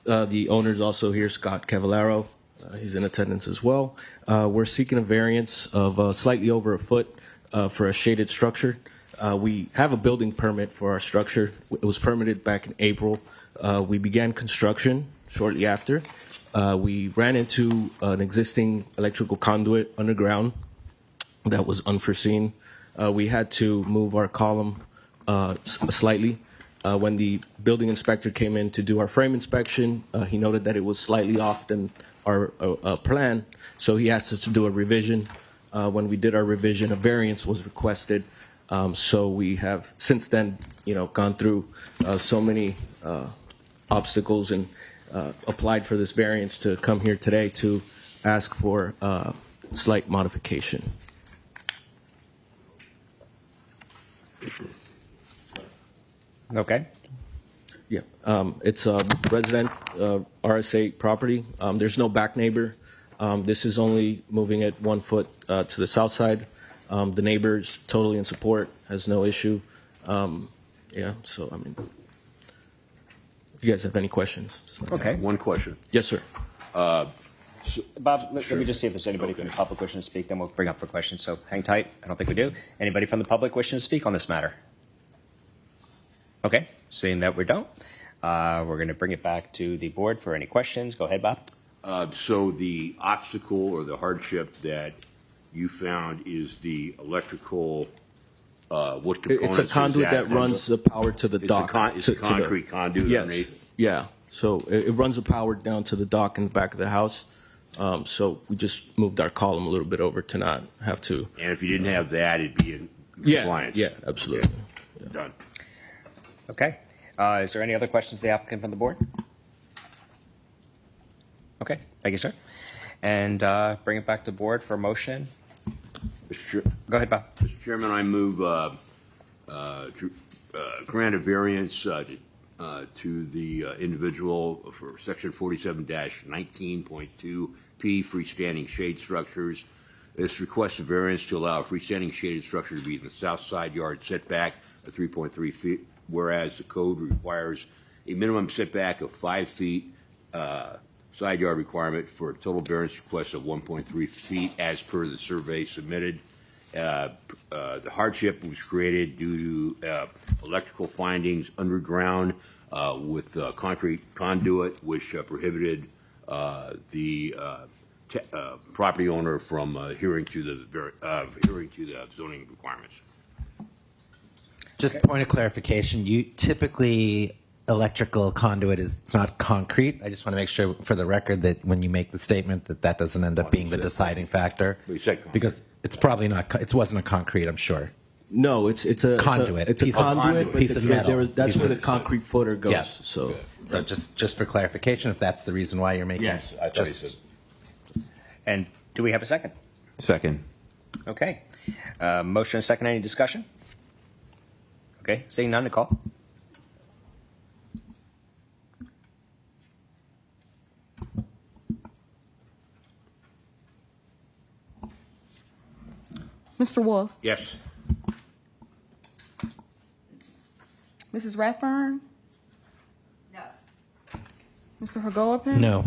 S13: The owner's also here, Scott Cavallaro. He's in attendance as well. We're seeking a variance of slightly over a foot for a shaded structure. We have a building permit for our structure. It was permitted back in April. We began construction shortly after. We ran into an existing electrical conduit underground that was unforeseen. We had to move our column slightly. When the building inspector came in to do our frame inspection, he noted that it was slightly off than our plan, so he asked us to do a revision. When we did our revision, a variance was requested. So we have since then, gone through so many obstacles and applied for this variance to come here today to ask for slight modification.
S2: Okay.
S13: Yeah, it's a resident RSA property. There's no back neighbor. This is only moving it 1 foot to the south side. The neighbor's totally in support, has no issue. Yeah, so I mean, if you guys have any questions.
S2: Okay.
S4: One question.
S13: Yes, sir.
S2: Bob, let me just see if there's anybody from the public wishing to speak, then we'll bring up for questions. So hang tight. I don't think we do. Anybody from the public wishing to speak on this matter? Okay, seeing that we don't, we're going to bring it back to the board for any questions. Go ahead, Bob.
S4: So the obstacle or the hardship that you found is the electrical, what components?
S13: It's a conduit that runs the power to the dock.
S4: It's a concrete conduit
S13: yes,
S4: underneath?
S13: Yeah, so it runs the power down to the dock in the back of the house. So we just moved our column a little bit over to not have to.
S4: And if you didn't have that, it'd be in compliance?
S13: Yeah, absolutely.
S4: Okay. Done.
S2: Okay. Is there any other questions to the applicant from the board? Okay, thank you, sir. And bring it back to board for a motion. Go ahead, Bob.
S4: Mr. Chairman, I move to grant a variance to the individual for Section 47-19.2P, freestanding shade structures. This requests a variance to allow a freestanding shaded structure to be in the south side yard setback of 3.3 feet, whereas the code requires a minimum setback of 5 feet, side yard requirement for a total variance request of 1.3 feet as per the survey submitted. The hardship was created due to electrical findings underground with concrete conduit, which prohibited the property owner from adhering to the zoning requirements.
S5: Just point of clarification, you typically electrical conduit is it's not concrete. I just want to make sure for the record that when you make the statement that doesn't end up being the deciding factor. Because it's probably not, it wasn't a concrete, I'm sure.
S13: No, it's a
S5: conduit.
S13: It's a conduit, but
S5: piece of metal.
S13: That's where the concrete footer goes.
S5: Yeah.
S13: So
S5: just for clarification, if that's the reason why you're making.
S4: Yes, I thought you said.
S2: And do we have a second?
S14: Second.
S2: Okay. Motion and second. Any discussion? Okay. Seeing none, Nicole.
S6: Mr. Wolf,
S4: Yes.
S6: Mrs. Rathburn,
S8: No.
S6: Mr. Hagopian,
S5: No.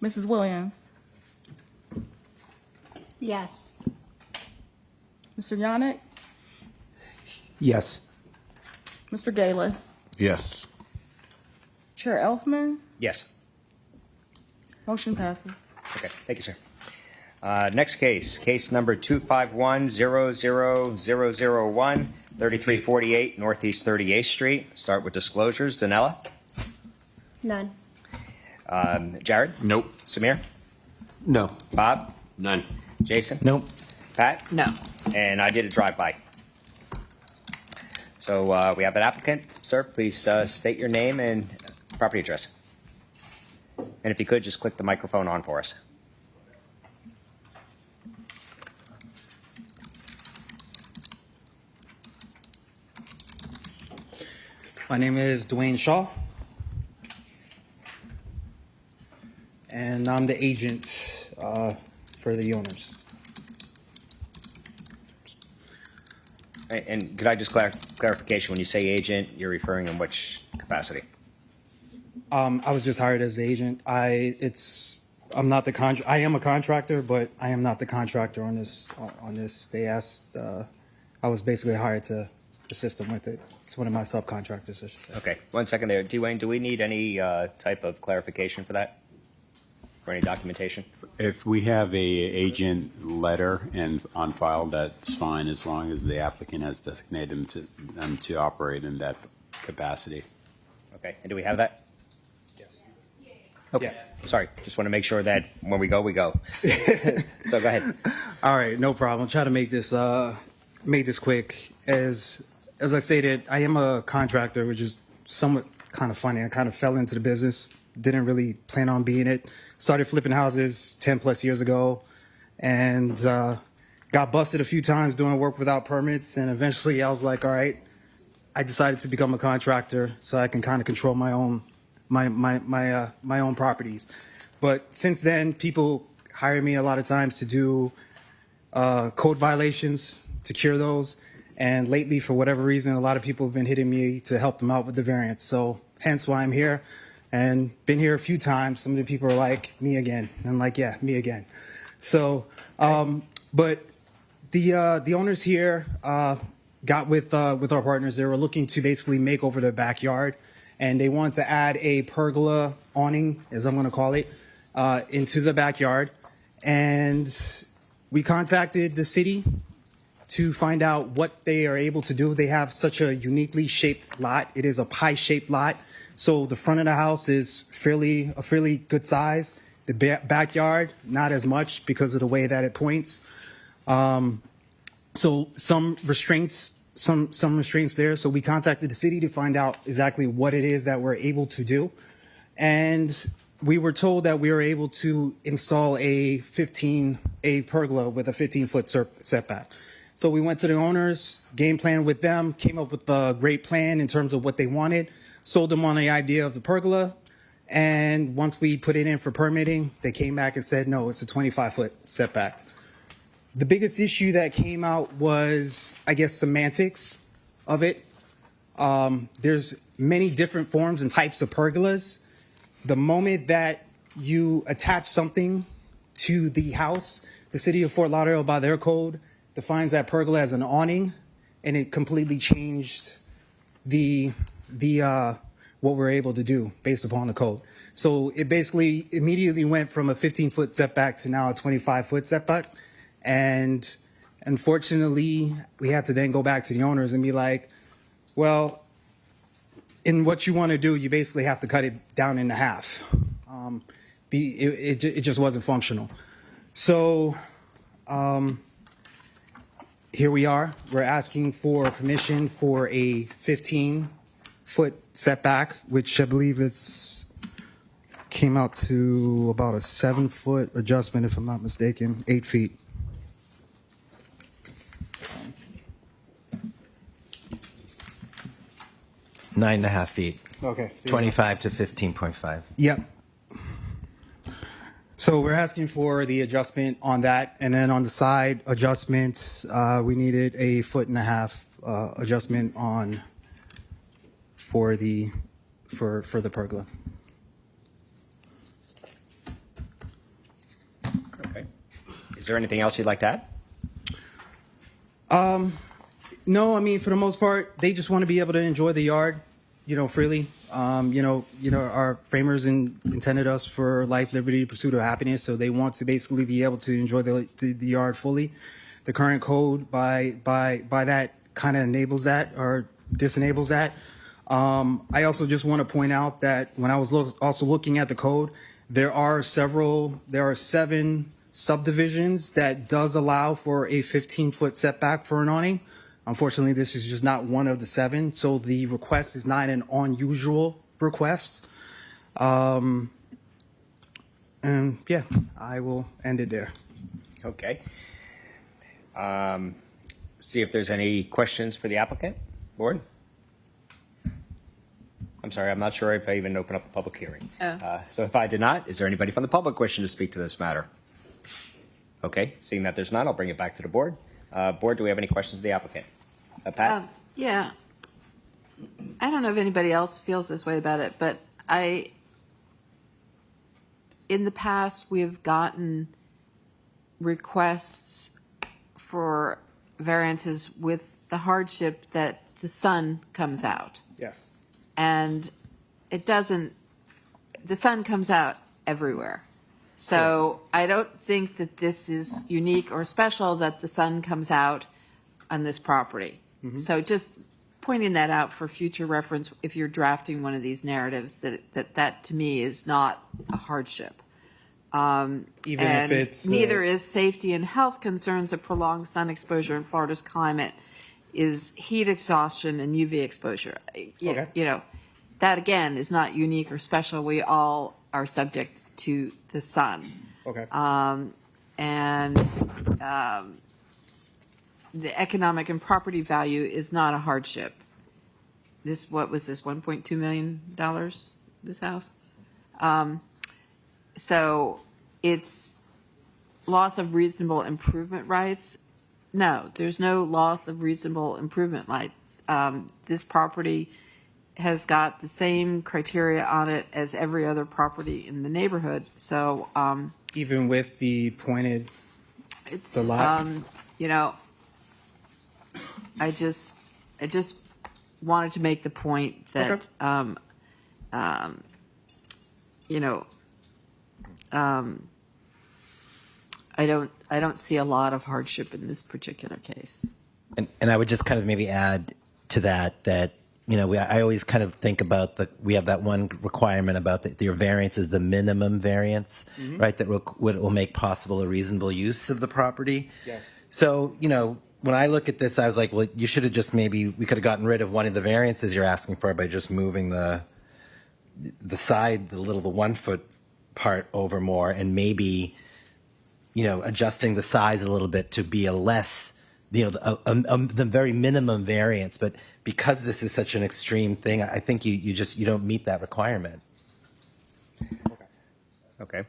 S6: Mrs. Williams,
S11: Yes.
S6: Mr. Yannick,
S13: yes.
S6: Mr. Galis,
S14: Yes.
S6: Chair Elfman,
S2: Yes.
S6: motion passes.
S2: Okay. Thank you, sir. Next case number 251-00001, 3348 Northeast 38th Street. Start with disclosures. Danella?
S11: None.
S2: Jared?
S14: Nope.
S2: Samir?
S13: No.
S2: Bob?
S4: None.
S2: Jason?
S5: Nope.
S2: Pat?
S8: No.
S2: And I did a drive-by. So we have an applicant. Sir, please state your name and property address. And if you could, just click the microphone on for us.
S9: My name is Dwayne Shaw, and I'm the agent for the owners.
S2: And could I just clarification, when you say agent, you're referring in which capacity?
S9: I was just hired as the agent. I'm not the I am a contractor, but I am not the contractor on this. They asked. I was basically hired to assist them with it. It's one of my subcontractors, I should say.
S2: Okay, 1 second there. Dwayne, do we need any type of clarification for that? Or any documentation?
S7: If we have a agent letter and on file, that's fine, as long as the applicant has designated them to operate in that capacity.
S2: Okay, and do we have that?
S9: Yes.
S2: Okay, sorry, just want to make sure that when we go, we go. So go ahead.
S9: All right, no problem. I'll try to make this quick. As I stated, I am a contractor, which is somewhat kind of funny. I kind of fell into the business, didn't really plan on being it. Started flipping houses 10 plus years ago, and got busted a few times doing work without permits. And eventually I was like, all right, I decided to become a contractor so I can kind of control my own properties. But since then, people hire me a lot of times to do code violations, to cure those. And lately, for whatever reason, a lot of people have been hitting me to help them out with the variance. So hence why I'm here, and been here a few times. Some of the people are like, me again. And I'm like, yeah, me again. So, but the owners here got with our partners. They were looking to basically make over their backyard, and they wanted to add a pergola awning, as I'm going to call it, into the backyard. And we contacted the city to find out what they are able to do. They have such a uniquely shaped lot. It is a pie-shaped lot. So the front of the house is a fairly good size. The backyard, not as much because of the way that it points. So some restraints there. So we contacted the city to find out exactly what it is that we're able to do. And we were told that we were able to install a pergola with a 15-foot setback. So we went to the owners, game plan with them, came up with a great plan in terms of what they wanted, sold them on the idea of the pergola. And once we put it in for permitting, they came back and said, no, it's a 25-foot setback. The biggest issue that came out was, I guess, semantics of it. There's many different forms and types of pergolas. The moment that you attach something to the house, the city of Fort Lauderdale, by their code, defines that pergola as an awning, and it completely changed what we're able to do based upon the code. So it basically immediately went from a 15-foot setback to now a 25-foot setback. And unfortunately, we have to then go back to the owners and be like, well, in what you want to do, you basically have to cut it down into half. It just wasn't functional. So here we are. We're asking for permission for a 15-foot setback, which I believe came out to about a 7-foot adjustment, if I'm not mistaken, 8 feet.
S5: Nine and a half feet.
S9: Okay.
S5: 25 to 15.5.
S9: Yep. So we're asking for the adjustment on that, and then on the side adjustments, we needed a 1.5 foot adjustment for the pergola.
S2: Okay. Is there anything else you'd like to add?
S9: No, I mean, for the most part, they just want to be able to enjoy the yard, freely. Our framers intended us for life, liberty, pursuit of happiness, so they want to basically be able to enjoy the yard fully. The current code, by that, kind of enables that or disenables that. I also just want to point out that when I was also looking at the code, there are 7 subdivisions that does allow for a 15-foot setback for an awning. Unfortunately, this is just not one of the 7, so the request is not an unusual request. And yeah, I will end it there.
S2: Okay. See if there's any questions for the applicant. Board? I'm sorry, I'm not sure if I even opened up the public hearing. So if I did not, is there anybody from the public wishing to speak to this matter? Okay, seeing that there's none, I'll bring it back to the board. Board, do we have any questions of the applicant? Pat?
S8: Yeah. I don't know if anybody else feels this way about it, but in the past, we've gotten requests for variances with the hardship that the sun comes out.
S9: Yes.
S8: And the sun comes out everywhere. So I don't think that this is unique or special that the sun comes out on this property.
S9: Mhm.
S8: So just pointing that out for future reference, if you're drafting one of these narratives, that to me is not a hardship.
S9: Even if
S8: And
S9: it's
S8: neither is safety and health concerns of prolonged sun exposure in Florida's climate is heat exhaustion and UV exposure.
S9: Okay.
S8: You know, that again is not unique or special. We all are subject to the sun.
S9: Okay.
S8: The economic and property value is not a hardship. What was this, $1.2 million, this house? So it's loss of reasonable improvement rights. No, there's no loss of reasonable improvement rights. This property has got the same criteria on it as every other property in the neighborhood. So
S9: even with the pointed,
S8: it's
S9: the lot.
S8: you know, I just wanted to make the point that you know, I don't see a lot of hardship in this particular case.
S5: And I would just kind of maybe add to that, you know, I always kind of think about we have that one requirement about your variance is the minimum variance,
S9: Mhm.
S5: right? That will make possible a reasonable use of the property.
S9: Yes.
S5: So, you know, when I look at this, I was like, well, you should have just we could have gotten rid of one of the variances you're asking for by just moving the side, the 1 foot part over more, and maybe, you know, adjusting the size a little bit to be a less, you know, the very minimum variance. But because this is such an extreme thing, I think you don't meet that requirement.
S2: Okay.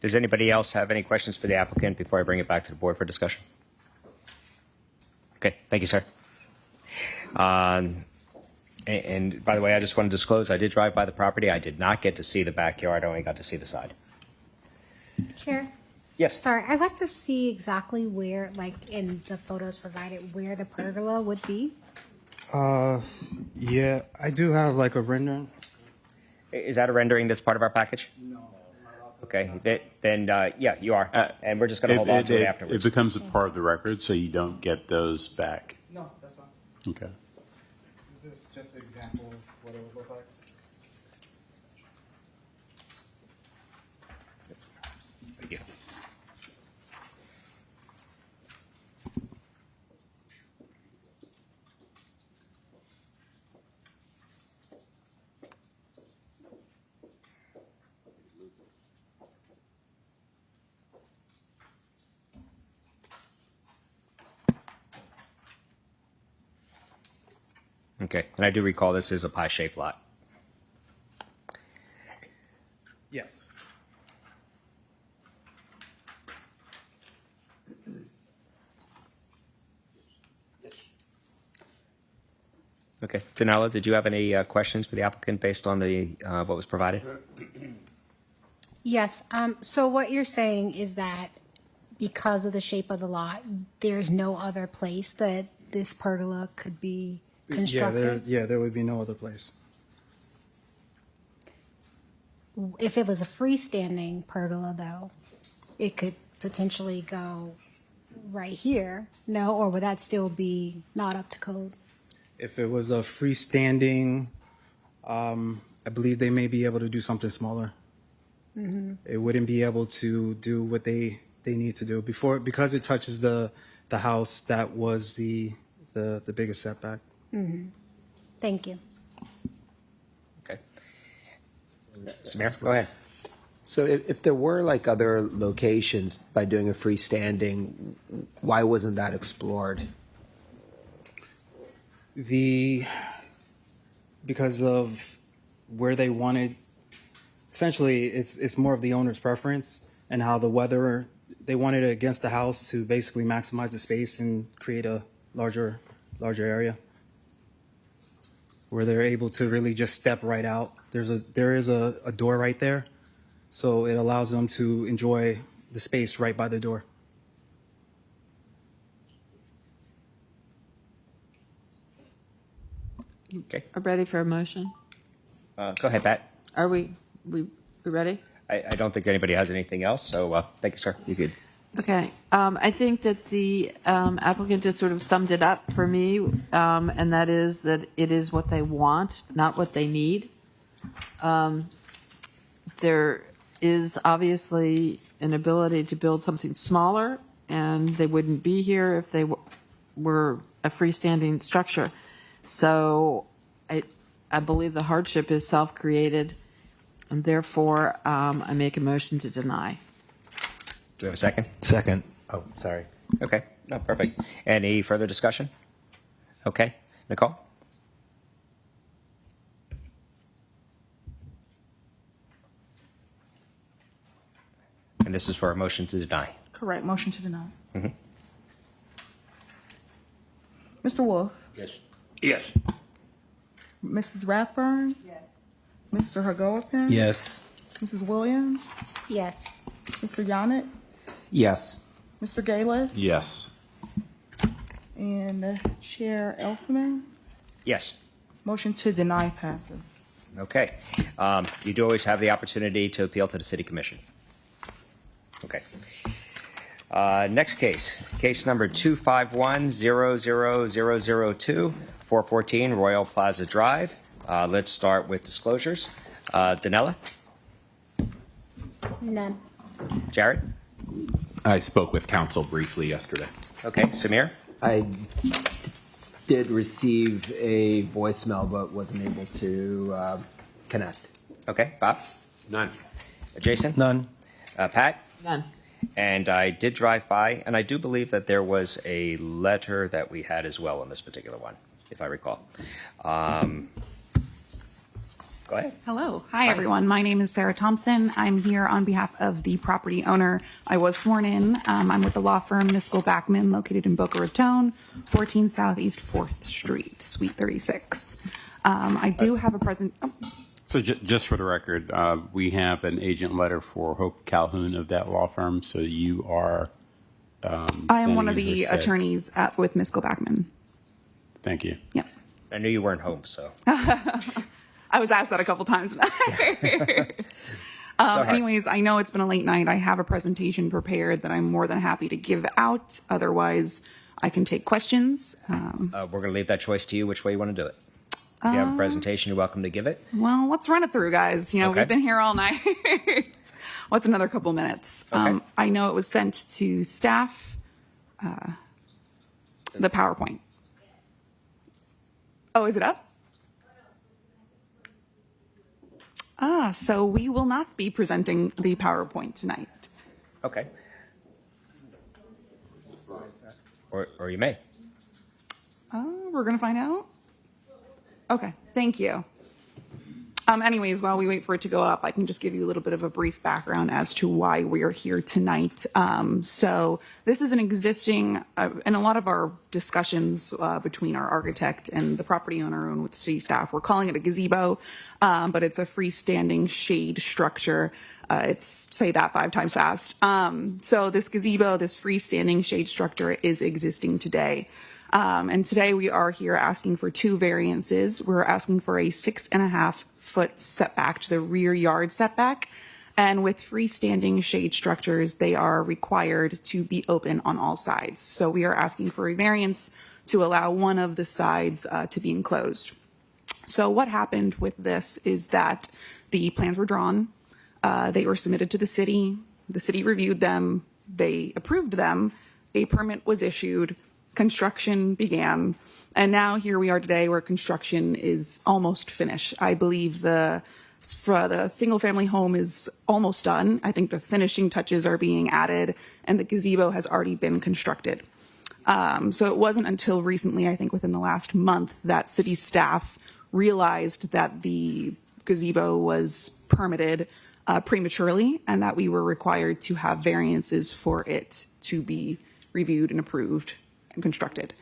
S2: Does anybody else have any questions for the applicant before I bring it back to the board for discussion? Okay, thank you, sir. And by the way, I just want to disclose, I did drive by the property. I did not get to see the backyard. I only got to see the side.
S11: Chair?
S2: Yes.
S11: Sorry, I'd like to see exactly where, like in the photos provided, where the pergola would be.
S9: Yeah, I do have like a rendering.
S2: Is that a rendering that's part of our package? No. Okay, then yeah, you are. And we're just going to hold on to it afterwards.
S7: It becomes a part of the record, so you don't get those back.
S9: No, that's fine.
S7: Okay.
S9: This is just an example of what it would look like.
S2: Thank you. Okay, and I do recall this is a pie-shaped lot.
S9: Yes.
S2: Okay, Danella, did you have any questions for the applicant based on what was provided?
S11: Yes, so what you're saying is that because of the shape of the lot, there's no other place that this pergola could be constructed?
S9: There would be no other place.
S11: If it was a freestanding pergola, though, it could potentially go right here, no? Or would that still be not up to code?
S9: If it was a freestanding, I believe they may be able to do something smaller.
S11: Mm-hmm.
S9: It wouldn't be able to do what they need to do because it touches the house. That was the the biggest setback.
S11: Thank you.
S2: Okay. Samir, go ahead.
S3: So if there were like other locations by doing a freestanding, why wasn't that explored?
S9: Because of where they wanted, essentially it's more of the owner's preference and how the weather, they wanted it against the house to basically maximize the space and create a larger area where they're able to really just step right out. There is a door right there, so it allows them to enjoy the space right by the door.
S2: Okay.
S8: Are ready for a motion?
S2: Go ahead, Pat.
S8: Are we ready?
S2: I don't think anybody has anything else, so thank you, sir. You could.
S8: Okay. I think that the applicant just sort of summed it up for me, and that is that it is what they want, not what they need. There is obviously an ability to build something smaller, and they wouldn't be here if they were a freestanding structure. So I believe the hardship is self-created, and therefore I make a motion to deny.
S2: Do we have a second?
S5: Second. Oh, sorry.
S2: Okay. No, perfect. Any further discussion? Okay. Nicole? And this is for a motion to deny.
S6: Correct. Motion to deny.
S2: Mm-hmm.
S6: Mr. Wolf?
S4: Yes. Yes.
S6: Mrs. Rathburn? Yes. Mr. Hagopian?
S5: Yes.
S6: Mrs. Williams?
S11: Yes.
S6: Mr. Yannick?
S3: Yes.
S6: Mr. Gayless?
S14: Yes.
S6: And Chair Elfman?
S2: Yes.
S6: Motion to deny passes.
S2: Okay. You do always have the opportunity to appeal to the City Commission. Okay. Next case number 251-00002, 414 Royal Plaza Drive. Let's start with disclosures. Danella?
S11: None.
S2: Jared?
S14: I spoke with counsel briefly yesterday.
S2: Okay. Samir?
S3: I did receive a voicemail, but wasn't able to connect.
S2: Okay. Bob?
S4: None.
S2: Jason?
S5: None.
S2: Pat?
S8: None.
S2: And I did drive by, and I do believe that there was a letter that we had as well on this particular one, if I recall. Go ahead.
S15: Hello. Hi, everyone. My name is Sarah Thompson. I'm here on behalf of the property owner. I was sworn in. I'm with the law firm Niskel Backman, located in Boca Raton, 14 Southeast 4th Street, Suite 36. I do have a present. Oh.
S7: So just for the record, we have an agent letter for Hope Calhoun of that law firm. So you are.
S15: I am one of the attorneys with Niskel Backman.
S7: Thank you.
S15: Yeah.
S2: I knew you weren't home, so.
S15: I was asked that a couple times tonight. Anyways, I know it's been a late night. I have a presentation prepared that I'm more than happy to give out. Otherwise, I can take questions.
S2: We're going to leave that choice to you, which way you want to do it. If you have a presentation, you're welcome to give it.
S15: Well, let's run it through, guys. You know,
S2: Okay.
S15: we've been here all night. What's another couple minutes?
S2: Okay.
S15: I know it was sent to staff, the PowerPoint. Oh, is it up? So we will not be presenting the PowerPoint tonight.
S2: Okay. Or you may.
S15: We're going to find out. Okay, thank you. Anyways, while we wait for it to go up, I can just give you a little bit of a brief background as to why we're here tonight. So this is an existing, in a lot of our discussions between our architect and the property owner and with city staff, we're calling it a gazebo, but it's a freestanding shade structure. Say that 5 times fast. So this gazebo, this freestanding shade structure is existing today. And today we are here asking for 2 variances. We're asking for a 6.5-foot setback to the rear yard setback. And with freestanding shade structures, they are required to be open on all sides. So we are asking for a variance to allow one of the sides to be enclosed. So what happened with this is that the plans were drawn. They were submitted to the city. The city reviewed them. They approved them. A permit was issued. Construction began. And now here we are today where construction is almost finished. I believe the single family home is almost done. I think the finishing touches are being added and the gazebo has already been constructed. So it wasn't until recently, I think within the last month, that city staff realized that the gazebo was permitted prematurely and that we were required to have variances for it to be reviewed and approved and constructed.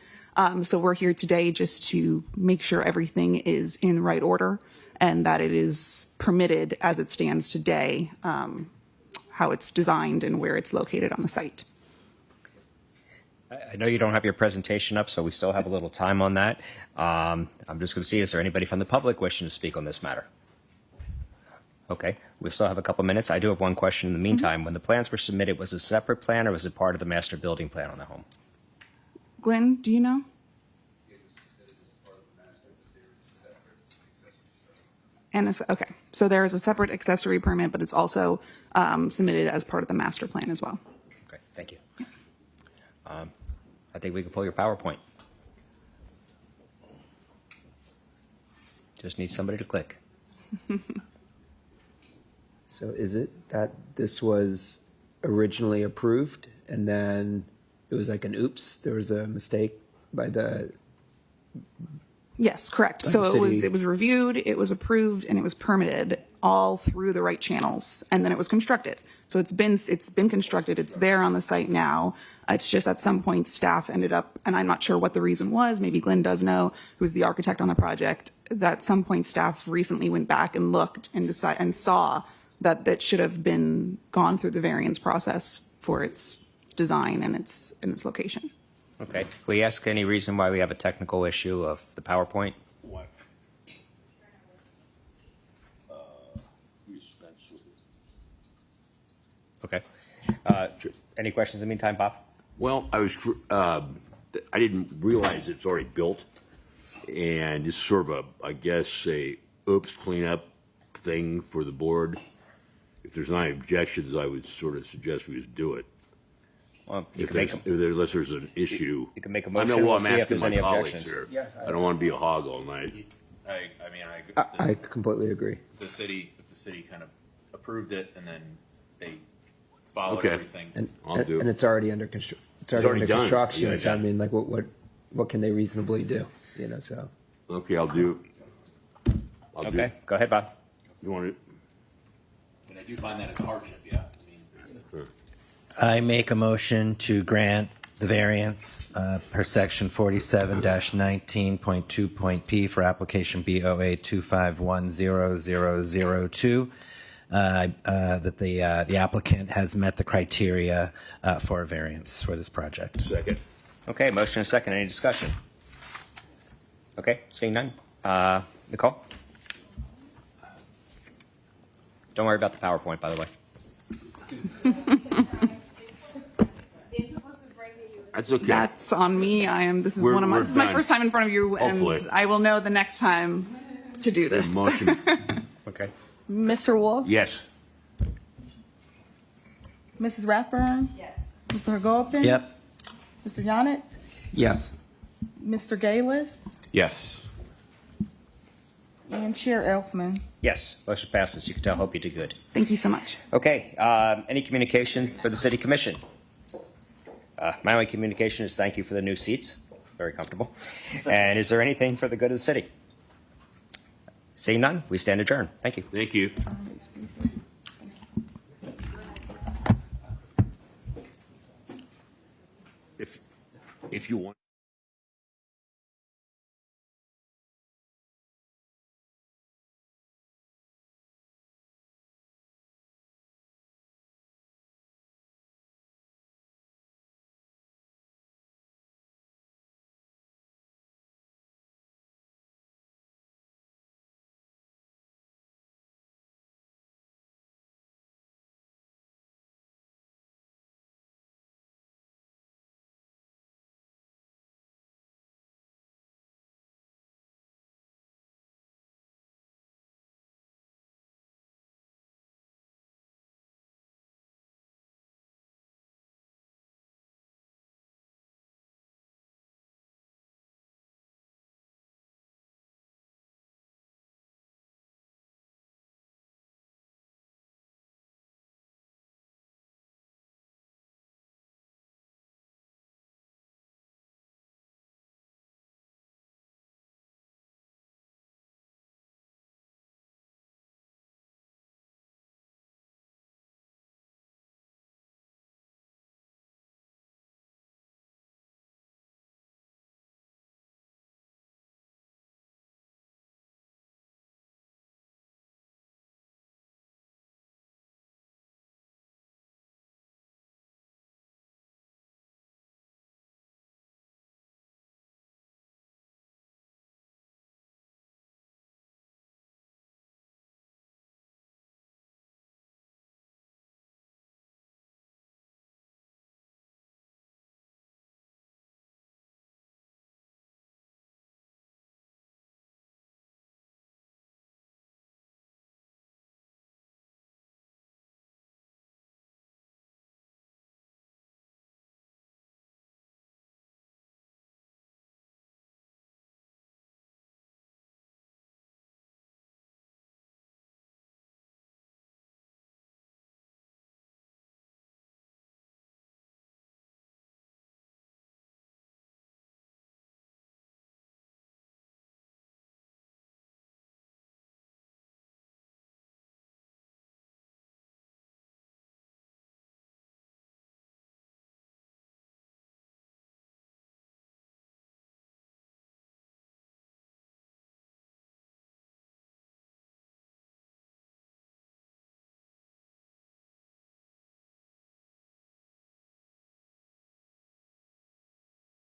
S15: So we're here today just to make sure everything is in right order and that it is permitted as it stands today, how it's designed and where it's located on the site.
S2: I know you don't have your presentation up, so we still have a little time on that. I'm just going to see, is there anybody from the public wishing to speak on this matter? Okay, we still have a couple minutes. I do have one question in the meantime. When the plans were submitted, was it a separate plan or was it part of the master building plan on the home?
S15: Glenn, do you know? Okay, so there is a separate accessory permit, but it's also submitted as part of the master plan as well.
S2: Okay, thank you. I think we can pull your PowerPoint. Just need somebody to click.
S3: So is it that this was originally approved and then it was like an oops, there was a mistake by the...
S15: Yes, correct.
S3: By
S15: So
S3: the
S15: it
S3: city.
S15: was reviewed, it was approved, and it was permitted all through the right channels, and then it was constructed. So it's been constructed. It's there on the site now. It's just at some point staff ended up, and I'm not sure what the reason was. Maybe Glenn does know, who's the architect on the project. That at some point staff recently went back and looked and saw that that should have been gone through the variance process for its design and its location.
S2: Okay. Can we ask any reason why we have a technical issue of the PowerPoint?
S4: What?
S2: Okay. Any questions in the meantime, Bob?
S4: Well, I didn't realize it's already built, and it's sort of I guess, a oops cleanup thing for the board. If there's not any objections, I would sort of suggest we just do it.
S2: Well,
S4: Unless there's an issue.
S2: You can make a
S4: I
S2: motion.
S4: know
S2: We'll
S4: I'm
S2: see if
S4: asking
S2: there's
S4: my
S2: any
S4: colleagues
S2: objections.
S4: here. I don't want to be a hog all night.
S3: I completely agree.
S14: The city, if the city kind of approved it and then they followed
S4: Okay.
S14: everything.
S3: And
S4: I'll do it.
S3: it's already under construction. It's
S4: already
S3: already under
S4: done.
S3: construction.
S4: Yeah,
S3: So I
S4: yeah.
S3: mean, like, what can they reasonably do? You know, so.
S4: Okay, I'll do.
S2: Okay. Go ahead, Bob.
S4: You want it?
S14: And I do find that a hardship, yeah.
S5: I make a motion to grant the variance per section 47-19.2.p for application BOA 2510002, that the applicant has met the criteria for a variance for this project.
S4: Second.
S2: Okay, motion and second. Any discussion? Okay, seeing none. Nicole? Don't worry about the PowerPoint, by the way.
S4: That's okay.
S15: That's on me. This is
S4: We're
S15: this is my
S4: done.
S15: first time in front of you,
S4: Hopefully.
S15: and I will know the next time to do this.
S4: Motion.
S2: Okay.
S6: Mr. Wolf?
S4: Yes.
S6: Mrs. Rathburn? Yes. Mr. Hagopin?
S5: Yep.
S6: Mr. Yannick?
S3: Yes.
S6: Mr. Galis?
S14: Yes.
S6: And Chair Elfman?
S2: Yes, motion passes. You can tell. Hope you did good.
S15: Thank you so much.
S2: Okay. Any communication for the City Commission? My only communication is thank you for the new seats. Very comfortable. And is there anything for the good of the city? Seeing none, we stand adjourned. Thank you.
S4: Thank you. If you want.